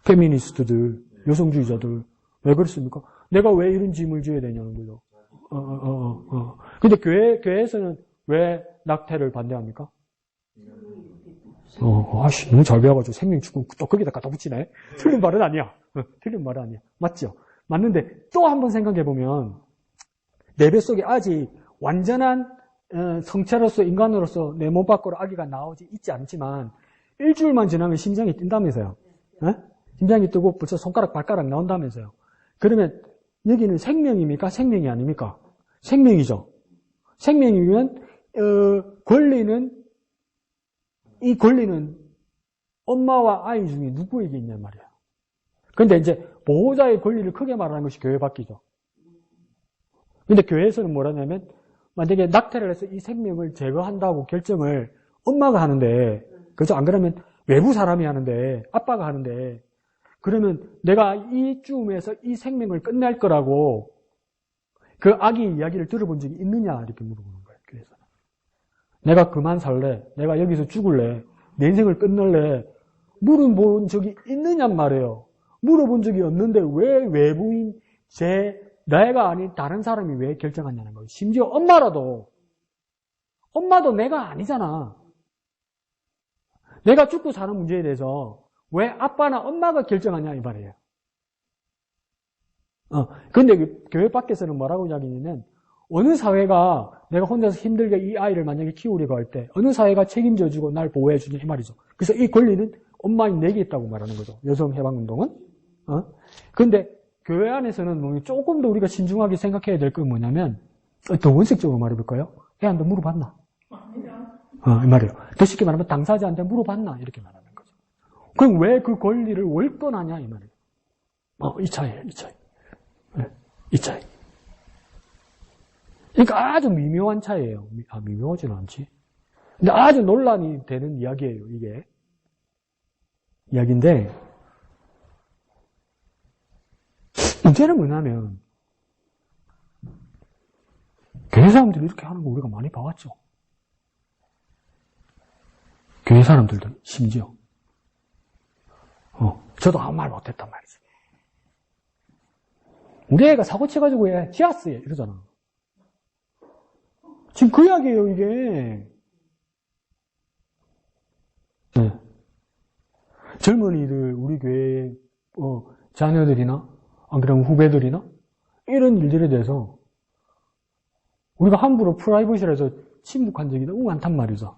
페미니스트들, 여성주의자들 왜 그렇습니까? 내가 왜 이런 짐을 져야 되냐는 거죠. 근데 교회에서는 왜 낙태를 반대합니까? 너무 잘 배워가지고 생명축구 또 거기다 갖다 붙이네? 틀린 말은 아니야. 틀린 말은 아니야. 맞죠? 맞는데 또 한번 생각해보면 내 뱃속에 아직 완전한 성체로서 인간으로서 내 몸 밖으로 아기가 나오지 있지 않지만 일주일만 지나면 심장이 뛴다면서요. 심장이 뜨고 벌써 손가락 발가락 나온다면서요. 그러면 여기는 생명입니까? 생명이 아닙니까? 생명이죠. 생명이면 이 권리는 엄마와 아이 중에 누구에게 있냔 말이에요. 근데 이제 보호자의 권리를 크게 말하는 것이 교회 밖이죠. 근데 교회에서는 뭐라냐면 만약에 낙태를 해서 이 생명을 제거한다고 결정을 엄마가 하는데, 그죠? 안 그러면 외부 사람이 하는데, 아빠가 하는데, 그러면 내가 이쯤에서 이 생명을 끝낼 거라고 그 아기 이야기를 들어본 적이 있느냐 이렇게 물어보는 거예요. 교회에서는. 내가 그만 살래, 내가 여기서 죽을래, 내 인생을 끝낼래, 물어본 적이 있느냔 말이에요. 물어본 적이 없는데 왜 외부인 내가 아닌 다른 사람이 왜 결정하냐는 거예요. 심지어 엄마도 내가 아니잖아. 내가 죽고 사는 문제에 대해서 왜 아빠나 엄마가 결정하냐 이 말이에요. 근데 교회 밖에서는 뭐라고 이야기하냐면 어느 사회가 내가 혼자서 힘들게 이 아이를 만약에 키우려고 할 때 어느 사회가 책임져주고 날 보호해주냐 이 말이죠. 그래서 이 권리는 엄마인 내게 있다고 말하는 거죠. 여성 해방운동은. 근데 교회 안에서는 조금 더 우리가 신중하게 생각해야 될 건 뭐냐면 더 원색적으로 말해볼까요? 애한테 물어봤나? 이 말이에요. 더 쉽게 말하면 당사자한테 물어봤나? 이렇게 말하는 거죠. 그럼 왜 그 권리를 월권하냐? 이 말이에요. 이 차이에요. 이 차이. 이 차이. 그러니까 아주 미묘한 차이예요. 미묘하지는 않지. 근데 아주 논란이 되는 이야기예요. 이게. 이야기인데 문제는 뭐냐면 교회 사람들이 이렇게 하는 거 우리가 많이 봐왔죠. 교회 사람들도 심지어 저도 아무 말 못했단 말이지. 우리 애가 사고 쳐가지고 얘 지았어 이러잖아. 지금 그 이야기예요 이게. 네. 젊은이들 우리 교회 자녀들이나 안 그러면 후배들이나 이런 일들에 대해서 우리가 함부로 프라이버시라서 침묵한 적이 너무 많단 말이죠.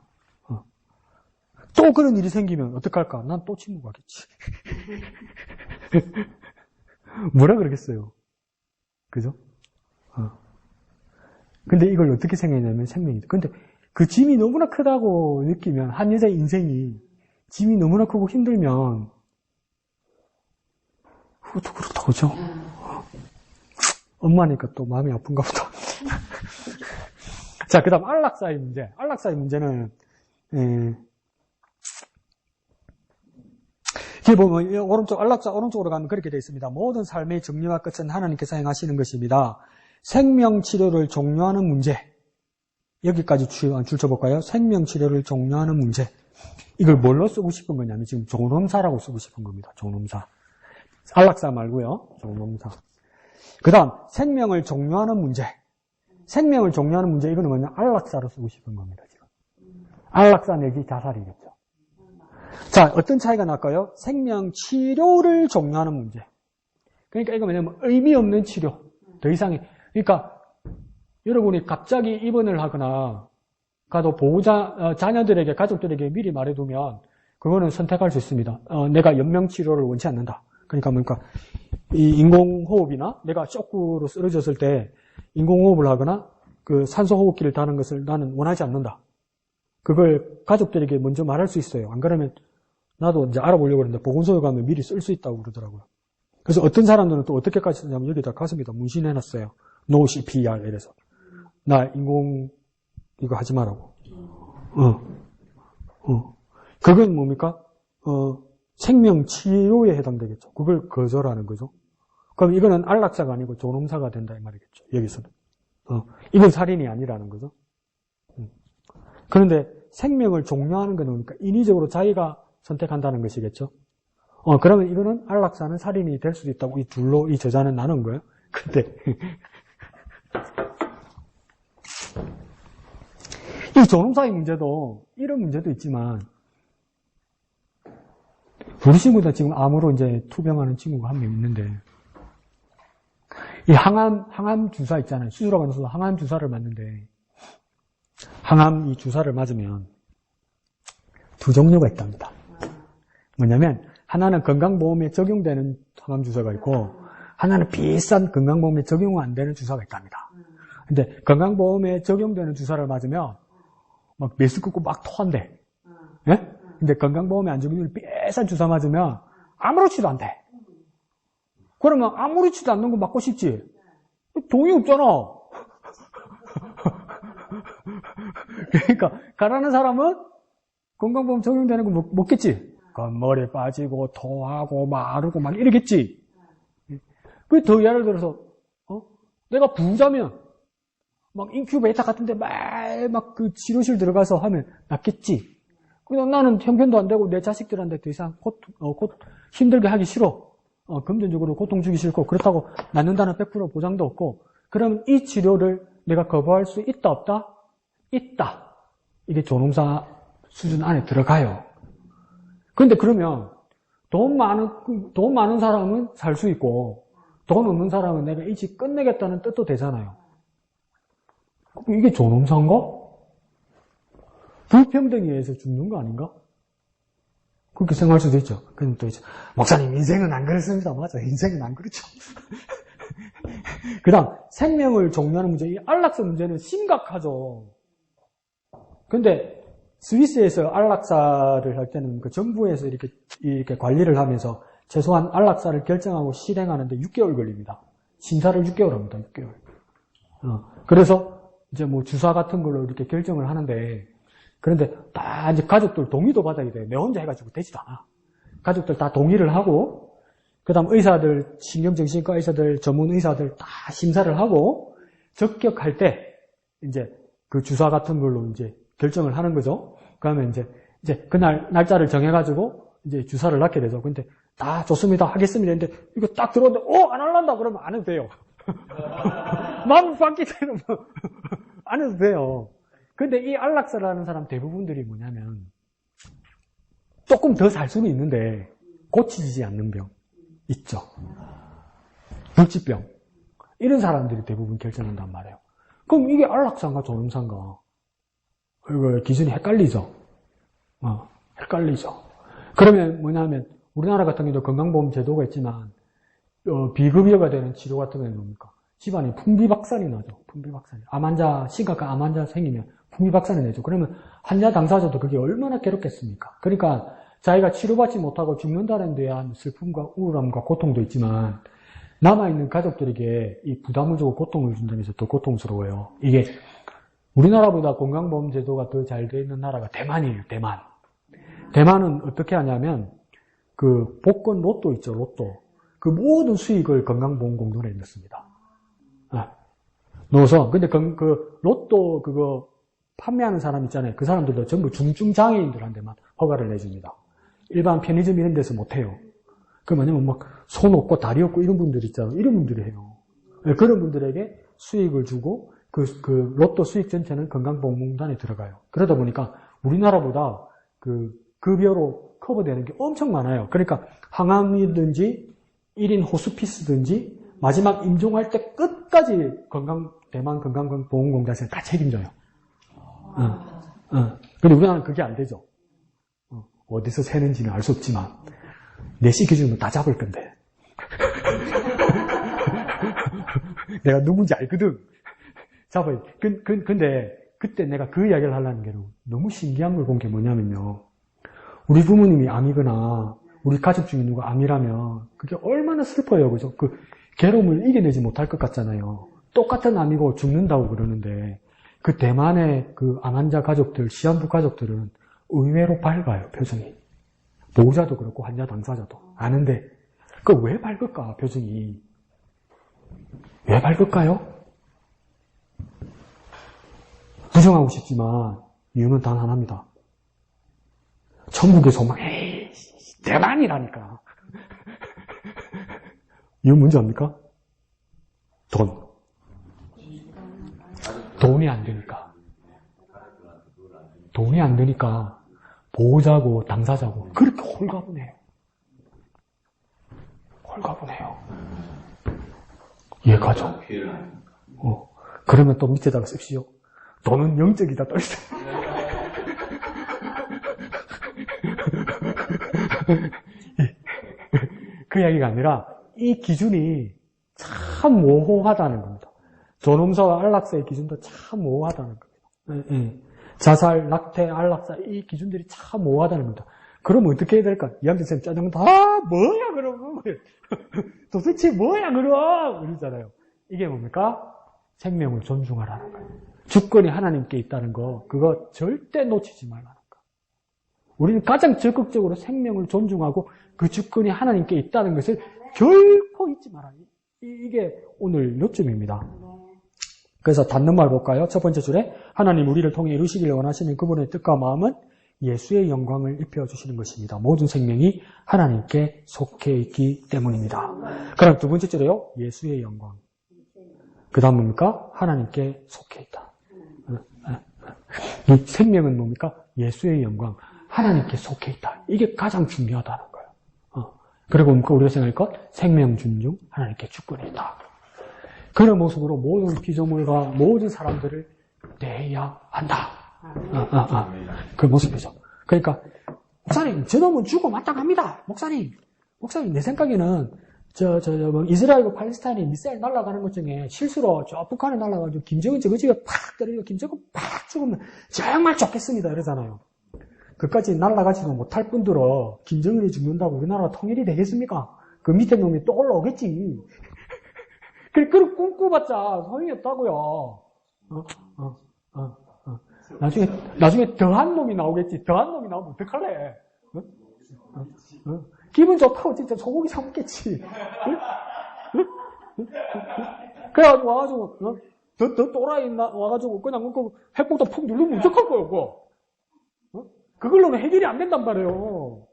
또 그런 일이 생기면 어떡할까? 난 또 침묵하겠지. 뭐라 그러겠어요? 그죠? 근데 이걸 어떻게 생각하냐면 생명이죠. 근데 그 짐이 너무나 크다고 느끼면 한 여자의 인생이 짐이 너무나 크고 힘들면 그것도 그렇다고 그죠? 엄마니까 또 마음이 아픈가 보다. 자, 그 다음 안락사의 문제. 안락사의 문제는 이게 보면 안락사 오른쪽으로 가면 그렇게 되어 있습니다. 모든 삶의 정리와 끝은 하나님께서 행하시는 것입니다. 생명치료를 종료하는 문제. 여기까지 줄쳐볼까요? 생명치료를 종료하는 문제. 이걸 뭘로 쓰고 싶은 거냐면 지금 종엄사라고 쓰고 싶은 겁니다. 종엄사. 안락사 말고요. 종엄사. 그 다음 생명을 종료하는 문제. 생명을 종료하는 문제 이거는 뭐냐? 안락사로 쓰고 싶은 겁니다. 지금. 안락사 내지 자살이겠죠. 자, 어떤 차이가 날까요? 생명치료를 종료하는 문제. 그러니까 이거 뭐냐면 의미 없는 치료. 더 이상의. 그러니까 여러분이 갑자기 입원을 하거나 가도 보호자, 자녀들에게, 가족들에게 미리 말해두면 그거는 선택할 수 있습니다. 내가 연명치료를 원치 않는다. 그러니까 이 인공호흡이나 내가 쇼크로 쓰러졌을 때 인공호흡을 하거나 그 산소호흡기를 다는 것을 나는 원하지 않는다. 그걸 가족들에게 먼저 말할 수 있어요. 안 그러면 나도 이제 알아보려고 했는데 보건소에 가면 미리 쓸 수 있다고 그러더라고요. 그래서 어떤 사람들은 또 어떻게까지 쓰냐면 여기다 가슴에다 문신해놨어요. No CPR 이래서. 나 인공 이거 하지 말라고. 그건 뭡니까? 생명치료에 해당되겠죠. 그걸 거절하는 거죠. 그럼 이거는 안락사가 아니고 존엄사가 된다 이 말이겠죠. 여기서는. 이건 살인이 아니라는 거죠. 그런데 생명을 종료하는 건 뭡니까? 인위적으로 자기가 선택한다는 것이겠죠. 그러면 이거는 안락사는 살인이 될 수도 있다고 이 둘로 이 저자는 나눈 거예요. 근데 이 존엄사의 문제도 이런 문제도 있지만 우리 친구들 지금 암으로 이제 투병하는 친구가 한 명 있는데 이 항암 주사 있잖아요. 수술하고 나서 항암 주사를 맞는데 항암 이 주사를 맞으면 두 종류가 있답니다. 뭐냐면 하나는 건강보험에 적용되는 항암 주사가 있고 하나는 비싼 건강보험에 적용 안 되는 주사가 있답니다. 근데 건강보험에 적용되는 주사를 맞으면 막 메스 끊고 막 토한대. 예? 근데 건강보험에 안 적용되는 비싼 주사 맞으면 아무렇지도 않대. 그러면 아무렇지도 않는 거 맞고 싶지? 돈이 없잖아. 그러니까 가라는 사람은 건강보험 적용되는 거 먹겠지? 머리 빠지고 토하고 마르고 막 이러겠지? 그 더 예를 들어서 내가 부자면 막 인큐베이터 같은데 막 그 치료실 들어가서 하면 낫겠지? 그냥 나는 형편도 안 되고 내 자식들한테 더 이상 힘들게 하기 싫어. 금전적으로 고통 주기 싫고 그렇다고 낫는다는 100% 보장도 없고 그럼 이 치료를 내가 거부할 수 있다 없다? 있다. 이게 존엄사 수준 안에 들어가요. 그런데 그러면 돈 많은 사람은 살 수 있고 돈 없는 사람은 내가 이 집 끝내겠다는 뜻도 되잖아요. 이게 존엄사인가? 불평등에 의해서 죽는 거 아닌가? 그렇게 생각할 수도 있죠. 그럼 또 이제 목사님 인생은 안 그렇습니다. 맞아, 인생은 안 그렇죠. 그다음 생명을 종료하는 문제, 이 안락사 문제는 심각하죠. 근데 스위스에서 안락사를 할 때는 그 정부에서 이렇게 관리를 하면서 최소한 안락사를 결정하고 실행하는데 6개월 걸립니다. 심사를 6개월 합니다. 6개월. 그래서 이제 뭐 주사 같은 걸로 이렇게 결정을 하는데 그런데 다 이제 가족들 동의도 받아야 돼. 내 혼자 해가지고 되지도 않아. 가족들 다 동의를 하고 그다음 의사들, 신경정신과 의사들, 전문 의사들 다 심사를 하고 적격할 때 이제 그 주사 같은 걸로 이제 결정을 하는 거죠. 그러면 이제 그날 날짜를 정해가지고 이제 주사를 놨게 되죠. 근데 다 좋습니다, 하겠습니다. 근데 이거 딱 들어오는데 안 할란다 그러면 안 해도 돼요. 마음 바뀌게 되면 안 해도 돼요. 근데 이 안락사를 하는 사람 대부분들이 뭐냐면 조금 더 살 수는 있는데 고치지 않는 병 있죠. 불치병 이런 사람들이 대부분 결정한단 말이에요. 그럼 이게 안락사인가 존엄사인가? 이거 기준이 헷갈리죠. 헷갈리죠. 그러면 뭐냐면 우리나라 같은 경우도 건강보험 제도가 있지만 비급여가 되는 치료 같은 경우는 뭡니까? 집안이 풍비박산이 나죠. 풍비박산이. 심각한 암 환자 생기면 풍비박산이 나죠. 그러면 환자 당사자도 그게 얼마나 괴롭겠습니까? 그러니까 자기가 치료받지 못하고 죽는다는 데 대한 슬픔과 우울함과 고통도 있지만 남아있는 가족들에게 이 부담을 주고 고통을 준다는 게 더 고통스러워요. 이게 우리나라보다 건강보험 제도가 더 잘 되어 있는 나라가 대만이에요. 대만. 대만은 어떻게 하냐면 그 복권 로또 있죠. 로또. 그 모든 수익을 건강보험 공동에 넣습니다. 넣어서 근데 그 로또 그거 판매하는 사람 있잖아요. 그 사람들도 전부 중증장애인들한테만 허가를 내줍니다. 일반 편의점 이런 데서 못해요. 그 뭐냐면 막 손 없고 다리 없고 이런 분들 있잖아요. 이런 분들이 해요. 그런 분들에게 수익을 주고 그 로또 수익 전체는 건강보험공단에 들어가요. 그러다 보니까 우리나라보다 그 급여로 커버되는 게 엄청 많아요. 그러니까 항암이든지 1인 호스피스든지 마지막 임종할 때 끝까지 대만 건강보험공단에서 다 책임져요. 근데 우리나라는 그게 안 되죠. 어디서 새는지는 알 수 없지만 내시 기준으로 다 잡을 건데 내가 누군지 알거든. 잡아요. 근데 그때 내가 그 이야기를 하려는 게 너무 신기한 걸 본 게 뭐냐면요. 우리 부모님이 암이거나 우리 가족 중에 누가 암이라면 그게 얼마나 슬퍼요. 그죠? 그 괴로움을 이겨내지 못할 것 같잖아요. 똑같은 암이고 죽는다고 그러는데 그 대만의 그 암환자 가족들, 시한부 가족들은 의외로 밝아요, 표정이. 보호자도 그렇고 환자 당사자도. 아는데, 그 왜 밝을까, 표정이? 왜 밝을까요? 부정하고 싶지만, 이유는 단 하나입니다. 천국의 소망, 에이, 대만이라니까. 이거 문제 아닙니까? 돈이 안 되니까. 돈이 안 되니까 보호자고 당사자고 그렇게 홀가분해요. 홀가분해요. 이해가죠? 그러면 또 밑에다가 씁시오. 돈은 영적이다 떠있어요. 그 이야기가 아니라 이 기준이 참 모호하다는 겁니다. 존엄사와 안락사의 기준도 참 모호하다는 겁니다. 자살, 낙태, 안락사 이 기준들이 참 모호하다는 겁니다. 그러면 어떻게 해야 될까? 이한빈 쌤 짜증 다 뭐야 그럼 도대체 뭐야 그럼 이러잖아요. 이게 뭡니까? 생명을 존중하라는 거예요. 주권이 하나님께 있다는 거 그거 절대 놓치지 말라는 거. 우리는 가장 적극적으로 생명을 존중하고 그 주권이 하나님께 있다는 것을 결코 잊지 말아요. 이게 오늘 요점입니다. 그래서 닿는 말 볼까요? 첫 번째 줄에 하나님 우리를 통해 이루시기를 원하시는 그분의 뜻과 마음은 예수의 영광을 입혀주시는 것입니다. 모든 생명이 하나님께 속해 있기 때문입니다. 그럼 두 번째 줄에요. 예수의 영광. 그 다음 뭡니까? 하나님께 속해 있다. 이 생명은 뭡니까? 예수의 영광. 하나님께 속해 있다. 이게 가장 중요하다는 거예요. 그리고 뭡니까? 우리가 생각할 것? 생명 존중, 하나님께 주권이 있다. 그런 모습으로 모든 피조물과 모든 사람들을 대해야 한다. 그 모습이죠. 그러니까 목사님, 저놈은 죽고 마땅합니다. 목사님 내 생각에는 이스라엘과 팔레스타인이 미사일 날아가는 것 중에 실수로 저 북한에 날아가지고 김정은 저거 집에 팍 때리고 김정은 팍 죽으면 정말 좋겠습니다. 이러잖아요. 그까지 날아가지도 못할 뿐더러 김정은이 죽는다고 우리나라가 통일이 되겠습니까? 그 밑에 놈이 또 올라오겠지. 그래, 그걸 꿈꿔봤자 소용이 없다고요. 나중에 더한 놈이 나오겠지. 더한 놈이 나오면 어떡할래? 기분 좋다고 진짜 소고기 사 먹겠지. 그래가지고 와가지고, 더 또라이 와가지고 그냥 핵폭탄 푹 누르면 어떡할 거예요, 그거? 그걸로는 해결이 안 된단 말이에요.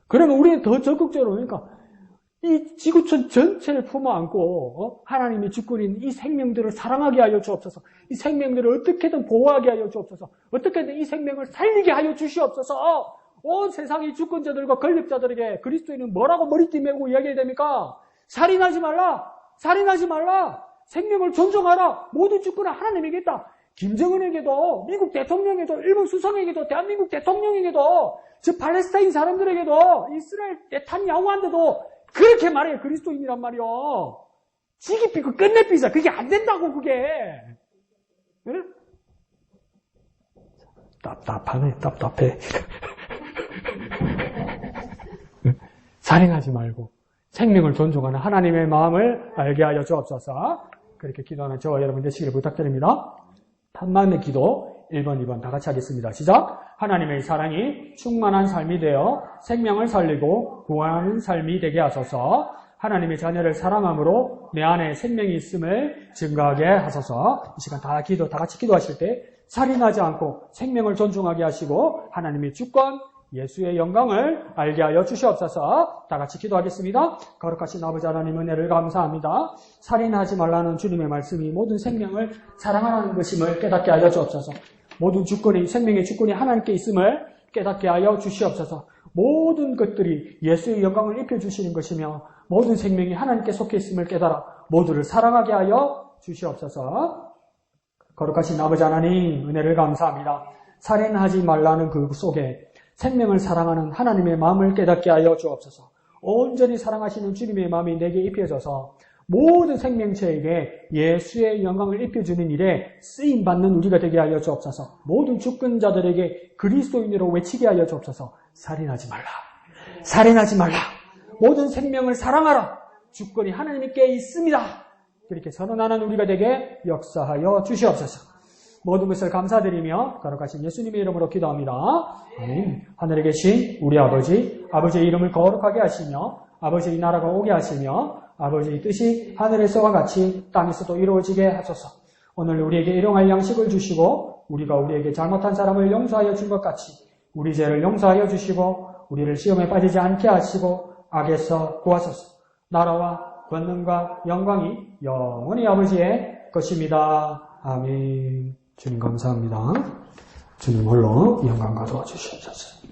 그러면 우리는 더 적극적으로, 그러니까, 이 지구촌 전체를 품어안고 하나님의 주권인 이 생명들을 사랑하게 하여 주옵소서. 이 생명들을 어떻게든 보호하게 하여 주옵소서. 어떻게든 이 생명을 살리게 하여 주시옵소서. 온 세상의 주권자들과 권력자들에게 그리스도인은 뭐라고 머리띠 메고 이야기해야 됩니까? 살인하지 말라. 살인하지 말라. 생명을 존중하라. 모든 주권은 하나님에게 있다. 김정은에게도, 미국 대통령에게도, 일본 수상에게도, 대한민국 대통령에게도, 저 팔레스타인 사람들에게도, 이스라엘 네탄야후한테도 그렇게 말해요. 그리스도인이란 말이요. 지기 삐고 끝내 삐자. 그게 안 된다고, 그게. 응? 답답해. 살인하지 말고 생명을 존중하는 하나님의 마음을 알게 하여 주옵소서. 그렇게 기도하는 저와 여러분 되시기를 부탁드립니다. 탄마음의 기도 1번, 2번 다 같이 하겠습니다. 시작. 하나님의 사랑이 충만한 삶이 되어 생명을 살리고 구원하는 삶이 되게 하소서. 하나님의 자녀를 사랑함으로 내 안에 생명이 있음을 증거하게 하소서. 이 시간 다 같이 기도하실 때 살인하지 않고 생명을 존중하게 하시고 하나님의 주권, 예수의 영광을 알게 하여 주시옵소서. 다 같이 기도하겠습니다. 거룩하신 아버지 하나님 은혜를 감사합니다. 살인하지 말라는 주님의 말씀이 모든 생명을 사랑하는 것임을 깨닫게 하여 주옵소서. 모든 주권이, 생명의 주권이 하나님께 있음을 깨닫게 하여 주시옵소서. 모든 것들이 예수의 영광을 입혀주시는 것이며 모든 생명이 하나님께 속해 있음을 깨달아 모두를 사랑하게 하여 주시옵소서. 거룩하신 아버지 하나님 은혜를 감사합니다. 살인하지 말라는 그 속에 생명을 사랑하는 하나님의 마음을 깨닫게 하여 주옵소서. 온전히 사랑하시는 주님의 마음이 내게 입혀져서 모든 생명체에게 예수의 영광을 입혀주는 일에 쓰임받는 우리가 되게 하여 주옵소서. 모든 주권자들에게 그리스도인으로 외치게 하여 주옵소서. 살인하지 말라. 살인하지 말라. 모든 생명을 사랑하라. 주권이 하나님께 있습니다. 그렇게 선언하는 우리가 되게 역사하여 주시옵소서. 모든 것을 감사드리며 거룩하신 예수님의 이름으로 기도합니다. 아멘. 하늘에 계신 우리 아버지, 아버지의 이름을 거룩하게 하시며 아버지의 나라가 오게 하시며 아버지의 뜻이 하늘에서와 같이 땅에서도 이루어지게 하소서. 오늘 우리에게 일용할 양식을 주시고 우리가 우리에게 잘못한 사람을 용서하여 준 것 같이 우리 죄를 용서하여 주시고 우리를 시험에 빠지지 않게 하시고 악에서 구하소서. 나라와 권능과 영광이 영원히 아버지의 것입니다. 아멘. 주님 감사합니다. 주님 홀로 영광 가져와 주시옵소서.